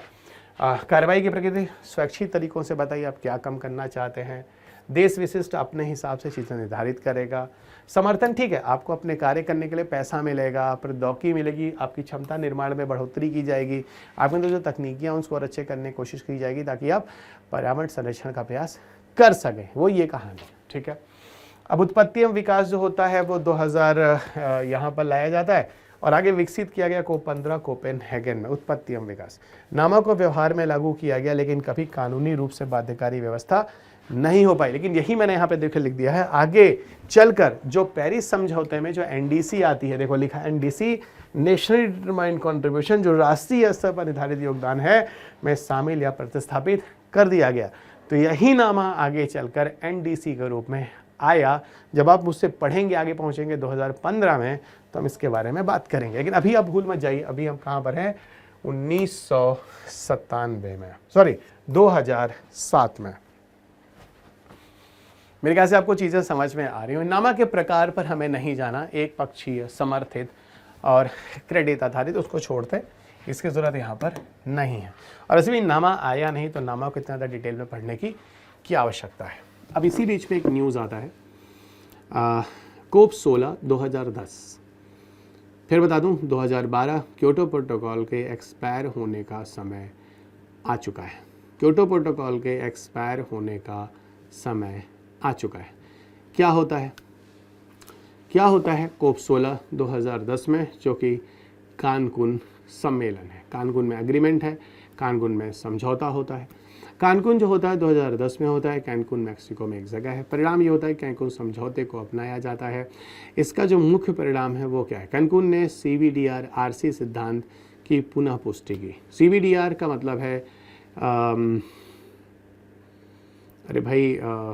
कार्रवाई की प्रकृति, स्वैच्छिक तरीकों से बताइए आप क्या कम करना चाहते हैं। देश विशिष्ट अपने हिसाब से चीज़ें निर्धारित करेगा। समर्थन, ठीक है, आपको अपने कार्य करने के लिए पैसा मिलेगा, प्रौद्योगिकी मिलेगी, आपकी क्षमता निर्माण में बढ़ोतरी की जाएगी, आपके अंदर जो तकनीकियाँ उसको और अच्छे करने की कोशिश की जाएगी ताकि आप पर्यावरण संरक्षण का प्रयास कर सकें। वो ये कहानी, ठीक है। अब उत्पत्ति एवं विकास जो होता है वो 2000 यहाँ पर लाया जाता है और आगे विकसित किया गया COP 15 कोपेनहेगन में। उत्पत्ति एवं विकास नामा को व्यवहार में लागू किया गया, लेकिन कभी कानूनी रूप से बाध्यकारी व्यवस्था नहीं हो पाई। लेकिन यही मैंने यहाँ पे देखो लिख दिया है, आगे चलकर जो पेरिस समझौते में जो एनडीसी आती है, देखो लिखा एनडीसी, नेशनली डिटरमाइंड कंट्रीब्यूशन, जो राष्ट्रीय स्तर पर निर्धारित योगदान है में शामिल या प्रतिस्थापित कर दिया गया। तो यही नामा आगे चलकर एनडीसी के रूप में आया। जब आप मुझसे पढ़ेंगे, आगे पहुंचेंगे 2015 में, तो हम इसके बारे में बात करेंगे। लेकिन अभी आप भूल मत जाइए, अभी हम कहाँ पर हैं? 1997 में, सॉरी 2007 में। मेरे ख्याल से आपको चीज़ें समझ में आ रही हो। नामा के प्रकार पर हमें नहीं जाना, एक पक्षीय, समर्थित और क्रेडिट आधारित, उसको छोड़ते, इसकी ज़रूरत यहाँ पर नहीं है। और ऐसे भी नामा आया नहीं तो नामा को इतना ज़्यादा डिटेल में पढ़ने की आवश्यकता है। अब इसी बीच में एक न्यूज़ आता है, COP 16 2010, फिर बता दूं 2012 क्योटो प्रोटोकॉल के एक्सपायर होने का समय आ चुका है। क्योटो प्रोटोकॉल के एक्सपायर होने का समय आ चुका है। क्या होता है COP 16 2010 में, जो कि कानकुन सम्मेलन है। कानकुन में एग्रीमेंट है, कानकुन में समझौता होता है। कानकुन जो होता है 2010 में होता है, कैनकुन मैक्सिको में एक जगह है। परिणाम ये होता है कैनकुन समझौते को अपनाया जाता है। इसका जो मुख्य परिणाम है वो क्या है? कैनकुन ने CBDR RC सिद्धांत की पुनः पुष्टि की। CBDR का मतलब है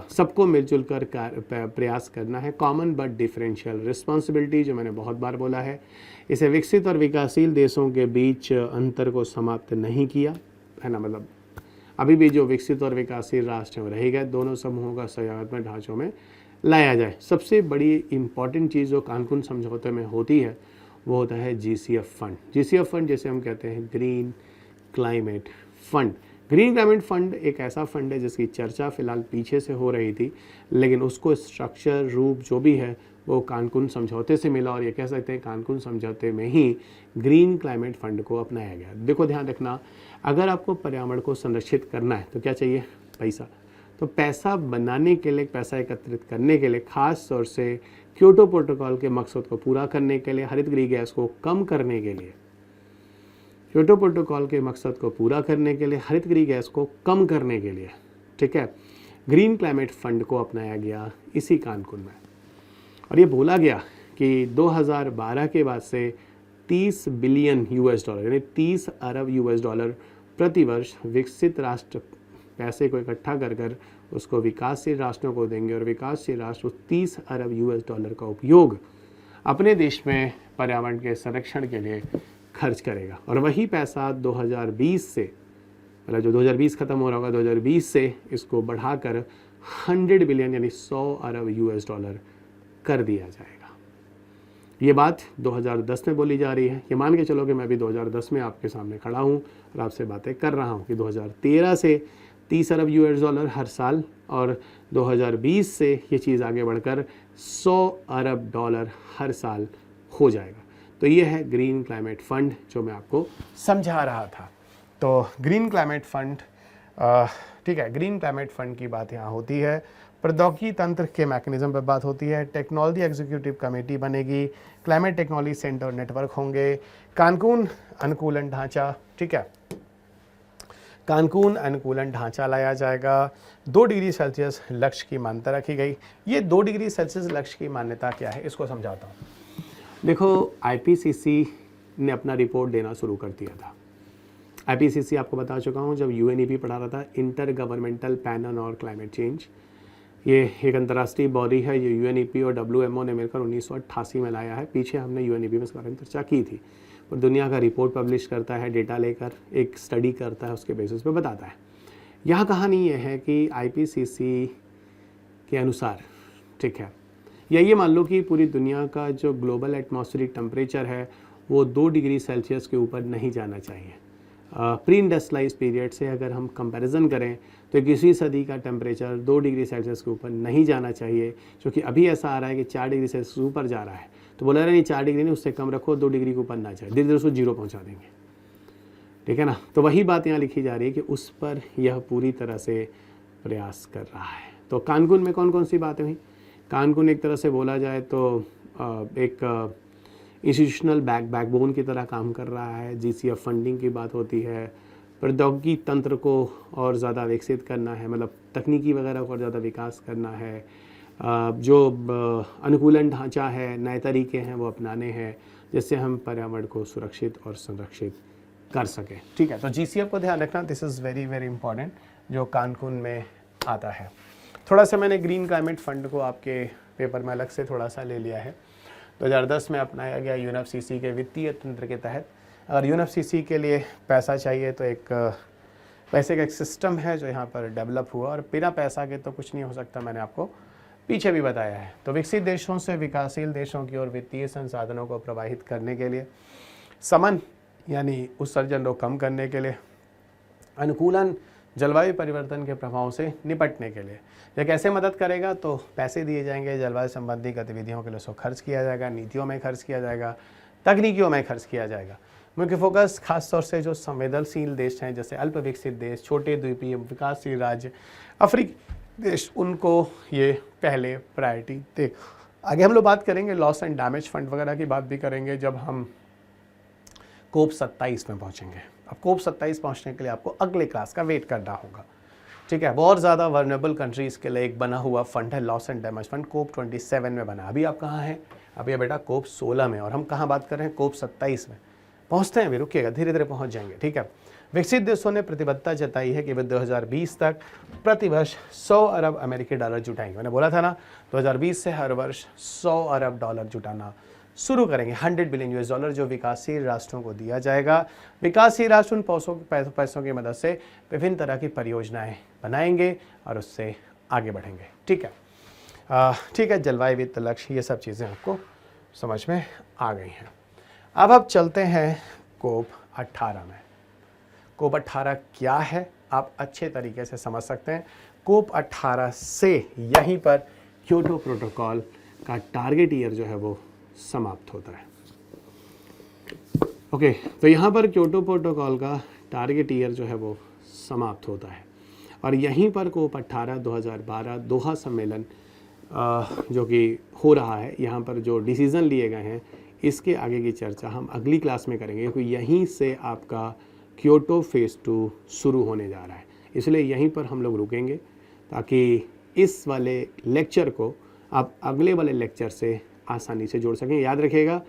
सबको मिलजुल कर प्रयास करना है, कॉमन बट डिफरेंशियल रिस्पॉन्सिबिलिटी, जो मैंने बहुत बार बोला है। इसे विकसित और विकासशील देशों के बीच अंतर को समाप्त नहीं किया है ना, मतलब अभी भी जो विकसित और विकासशील राष्ट्र हैं रह गए, दोनों समूहों का सहयोगात्मक ढांचों में लाया जाए। सबसे बड़ी इम्पॉर्टेंट चीज़ जो कानकुन समझौते में होती है वो होता है GCF फंड। GCF फंड जैसे हम कहते हैं green climate fund. Green climate fund एक ऐसा फंड है जिसकी चर्चा फ़िलहाल पीछे से हो रही थी, लेकिन उसको स्ट्रक्चर रूप जो भी है वो कानकुन समझौते से मिला, और ये कह सकते हैं कानकुन समझौते में ही ग्रीन क्लाइमेट फंड को अपनाया गया। देखो ध्यान रखना, अगर आपको पर्यावरण को संरक्षित करना है तो क्या चाहिए? पैसा। तो पैसा बनाने के लिए, पैसा एकत्रित करने के लिए, खास तौर से क्योटो प्रोटोकॉल के मकसद को पूरा करने के लिए, हरित गृह गैस को कम करने के लिए, क्योटो प्रोटोकॉल के मकसद को पूरा करने के लिए, हरित गृह गैस को कम करने के लिए, ठीक है, ग्रीन क्लाइमेट फंड को अपनाया गया इसी कानकुन में। और ये बोला गया कि 2012 के बाद से 30 बिलियन US डॉलर यानी 30 अरब US डॉलर प्रति वर्ष विकसित राष्ट्र पैसे को इकट्ठा कर कर उसको विकासशील राष्ट्रों को देंगे, और विकासशील राष्ट्र 30 अरब US डॉलर का उपयोग अपने देश में पर्यावरण के संरक्षण के लिए खर्च करेगा। और वही पैसा 2020 से, मतलब जो 2020 ख़त्म हो रहा होगा, 2020 से इसको बढ़ाकर 100 बिलियन यानी 100 अरब US डॉलर कर दिया जाएगा। ये बात 2010 में बोली जा रही है। ये मान के चलो कि मैं भी 2010 में आपके सामने खड़ा हूँ और आपसे बातें कर रहा हूँ कि 2013 से 30 अरब US डॉलर हर साल, और 2020 से ये चीज़ आगे बढ़कर 100 अरब डॉलर हर साल हो जाएगा। तो ये है ग्रीन क्लाइमेट फंड जो मैं आपको समझा रहा था। तो ग्रीन क्लाइमेट फंड, ठीक है, ग्रीन क्लाइमेट फंड की बात यहाँ होती है। प्रौद्योगिकी तंत्र के मैकेनिज्म पर बात होती है। टेक्नोलॉजी एग्जीक्यूटिव कमेटी बनेगी, क्लाइमेट टेक्नोलॉजी सेंटर नेटवर्क होंगे, कानकून अनुकूलन ढांचा, ठीक है, कानकून अनुकूलन ढांचा लाया जाएगा। 2 डिग्री सेल्सियस लक्ष्य की मान्यता रखी गई। ये 2 डिग्री सेल्सियस लक्ष्य की मान्यता क्या है, इसको समझाता हूँ। देखो, IPCC ने अपना रिपोर्ट देना शुरू कर दिया था। IPCC आपको बता चुका हूँ, जब UNEP पढ़ा रहा था, इंटर गवर्नमेंटल पैनल और क्लाइमेट चेंज, ये एक अंतर्राष्ट्रीय बॉडी है। ये UNEP और WMO ने मिलकर 1988 में लाया है। पीछे हमने UNEP में इस बारे में चर्चा की थी। और दुनिया का रिपोर्ट पब्लिश करता है, डेटा लेकर एक स्टडी करता है, उसके बेसिस पे बताता है। यहाँ कहानी ये है कि IPCC के अनुसार, ठीक है, या ये मान लो कि पूरी दुनिया का जो ग्लोबल एटमॉस्फेरिक टेम्परेचर है वो 2 डिग्री सेल्सियस के ऊपर नहीं जाना चाहिए। प्री इंडस्ट्रियलाइज पीरियड से अगर हम कंपैरिजन करें तो 21वीं सदी का टेम्परेचर 2 डिग्री सेल्सियस के ऊपर नहीं जाना चाहिए, क्योंकि अभी ऐसा आ रहा है कि 4 डिग्री सेल्सियस ऊपर जा रहा है। तो बोला रहा नहीं 4 डिग्री नहीं, उससे कम रखो, 2 डिग्री के ऊपर ना जाए, धीरे धीरे उसको 0 पहुँचा देंगे, ठीक है ना। तो वही बात यहाँ लिखी जा रही है कि उस पर यह पूरी तरह से प्रयास कर रहा है। तो कानकुन में कौन कौन सी बातें हुई? कानकुन एक तरह से बोला जाए तो एक इंस्टीट्यूशनल बैकबोन की तरह काम कर रहा है। GCF फंडिंग की बात होती है, प्रौद्योगिकी तंत्र को और ज़्यादा विकसित करना है, मतलब तकनीकी वगैरह को और ज़्यादा विकास करना है, जो अनुकूलन ढांचा है, नए तरीके हैं वो अपनाने हैं, जिससे हम पर्यावरण को सुरक्षित और संरक्षित कर सकें, ठीक है। तो GCF को ध्यान रखना, this is very very important, जो कानकुन में आता है। थोड़ा सा मैंने ग्रीन क्लाइमेट फंड को आपके पेपर में अलग से थोड़ा सा ले लिया है। 2010 में अपनाया गया UNFCCC के वित्तीय तंत्र के तहत। अगर UNFCCC के लिए पैसा चाहिए तो एक पैसे का एक सिस्टम है जो यहाँ पर डेवलप हुआ, और बिना पैसा के तो कुछ नहीं हो सकता, मैंने आपको पीछे भी बताया है। तो विकसित देशों से विकासशील देशों की ओर वित्तीय संसाधनों को प्रवाहित करने के लिए, समन यानी उत्सर्जन को कम करने के लिए, अनुकूलन जलवायु परिवर्तन के प्रभावों से निपटने के लिए। यह कैसे मदद करेगा? तो पैसे दिए जाएंगे, जलवायु संबंधी गतिविधियों के लिए उसको खर्च किया जाएगा, नीतियों में खर्च किया जाएगा, तकनीकियों में खर्च किया जाएगा। मुख्य फोकस खास तौर से जो संवेदनशील देश हैं, जैसे अल्प विकसित देश, छोटे द्वीपीय विकासशील राज्य, अफ्रीकी देश, उनको ये पहले प्रायोरिटी दे। आगे हम लोग बात करेंगे लॉस एंड डैमेज फंड वगैरह की बात भी करेंगे जब हम COP 27 में पहुँचेंगे। अब COP 27 पहुँचने के लिए आपको अगले क्लास का वेट करना होगा, ठीक है। बहुत ज़्यादा वर्नेबल कंट्रीज़ के लिए एक बना हुआ फंड है loss and damage fund, COP 27 में बना। अभी आप कहाँ हैं? अभी ये बेटा COP 16 में, और हम कहाँ बात कर रहे हैं? COP 27 में पहुँचते हैं, भी रुकिएगा, धीरे धीरे पहुँच जाएंगे, ठीक है। विकसित देशों ने प्रतिबद्धता जताई है कि वे 2020 तक प्रतिवर्ष 100 अरब अमेरिकी डॉलर जुटाएंगे। मैंने बोला था ना, 2020 से हर वर्ष 100 अरब डॉलर जुटाना शुरू करेंगे, 100 बिलियन US डॉलर, जो विकासशील राष्ट्रों को दिया जाएगा। विकासशील राष्ट्र उन पैसों की मदद से विभिन्न तरह की परियोजनाएं बनाएंगे और उससे आगे बढ़ेंगे, ठीक है। ठीक है, जलवायु वित्त लक्ष्य, ये सब चीज़ें आपको समझ में आ गई हैं। अब चलते हैं कोप 18 में। कोप 18 क्या है आप अच्छे तरीके से समझ सकते हैं। कोप 18 से यहीं पर क्योटो प्रोटोकॉल का टारगेट ईयर जो है वो समाप्त होता है। ओके, तो यहाँ पर क्योटो प्रोटोकॉल का टारगेट ईयर जो है वो समाप्त होता है और यहीं पर कोप 18 2012 दोहा सम्मेलन जो कि हो रहा है, यहाँ पर जो डिसीज़न लिए गए हैं इसके आगे की चर्चा हम अगली क्लास में करेंगे, क्योंकि यहीं से आपका क्योटो फेज़ 2 शुरू होने जा रहा है। इसलिए यहीं पर हम लोग रुकेंगे ताकि इस वाले लेक्चर को आप अगले वाले लेक्चर से आसानी से जोड़ सकें। याद रखिएगा,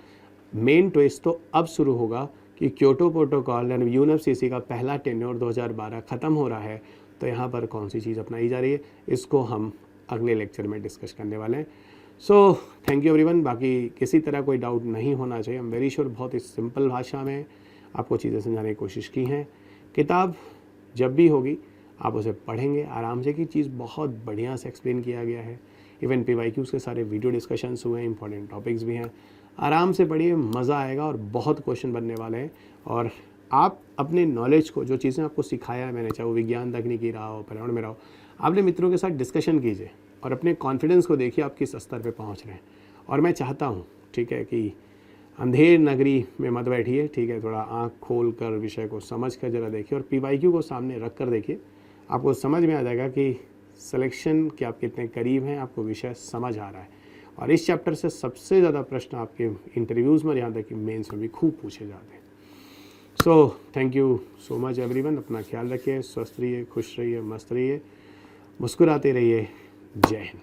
मेन ट्विस्ट तो अब शुरू होगा कि क्योटो प्रोटोकॉल यानी यूएनएफसीसी का पहला टेन्योर 2012 ख़त्म हो रहा है, तो यहाँ पर कौन सी चीज़ अपनाई जा रही है इसको हम अगले लेक्चर में डिस्कस करने वाले हैं। So thank you everyone. बाकी किसी तरह कोई डाउट नहीं होना चाहिए। आई एम वेरी श्योर बहुत ही सिंपल भाषा में आपको चीज़ें समझाने की कोशिश की हैं। किताब जब भी होगी आप उसे पढ़ेंगे आराम से, की चीज़ बहुत बढ़िया से एक्सप्लेन किया गया है। इवन PYQs के सारे वीडियो डिस्कशंस हुए हैं, इंपॉर्टेंट टॉपिक्स भी हैं। आराम से पढ़िए, मज़ा आएगा और बहुत क्वेश्चन बनने वाले हैं। और आप अपने नॉलेज को, जो चीज़ें आपको सिखाया है मैंने, चाहे वो विज्ञान तकनीकी रहा हो, पर्यावरण में रहा हो, आपने मित्रों के साथ डिस्कशन कीजिए और अपने कॉन्फिडेंस को देखिए आप किस स्तर पे पहुंच रहे हैं। और मैं चाहता हूं, ठीक है, कि अंधेर नगरी में मत बैठिए, ठीक है, थोड़ा आंख खोल कर विषय को समझ कर ज़रा देखिए और PYQ को सामने रख कर देखिए। आपको समझ में आ जाएगा कि सिलेक्शन के आप कितने करीब हैं, आपको विषय समझ आ रहा है। और इस चैप्टर से सबसे ज़्यादा प्रश्न आपके इंटरव्यूज़ में, यहाँ तक कि मेंस में भी खूब पूछे जाते हैं। So thank you so much everyone. अपना ख्याल रखिए, स्वस्थ रहिए, खुश रहिए, मस्त रहिए, मुस्कुराते रहिए। जय हिंद।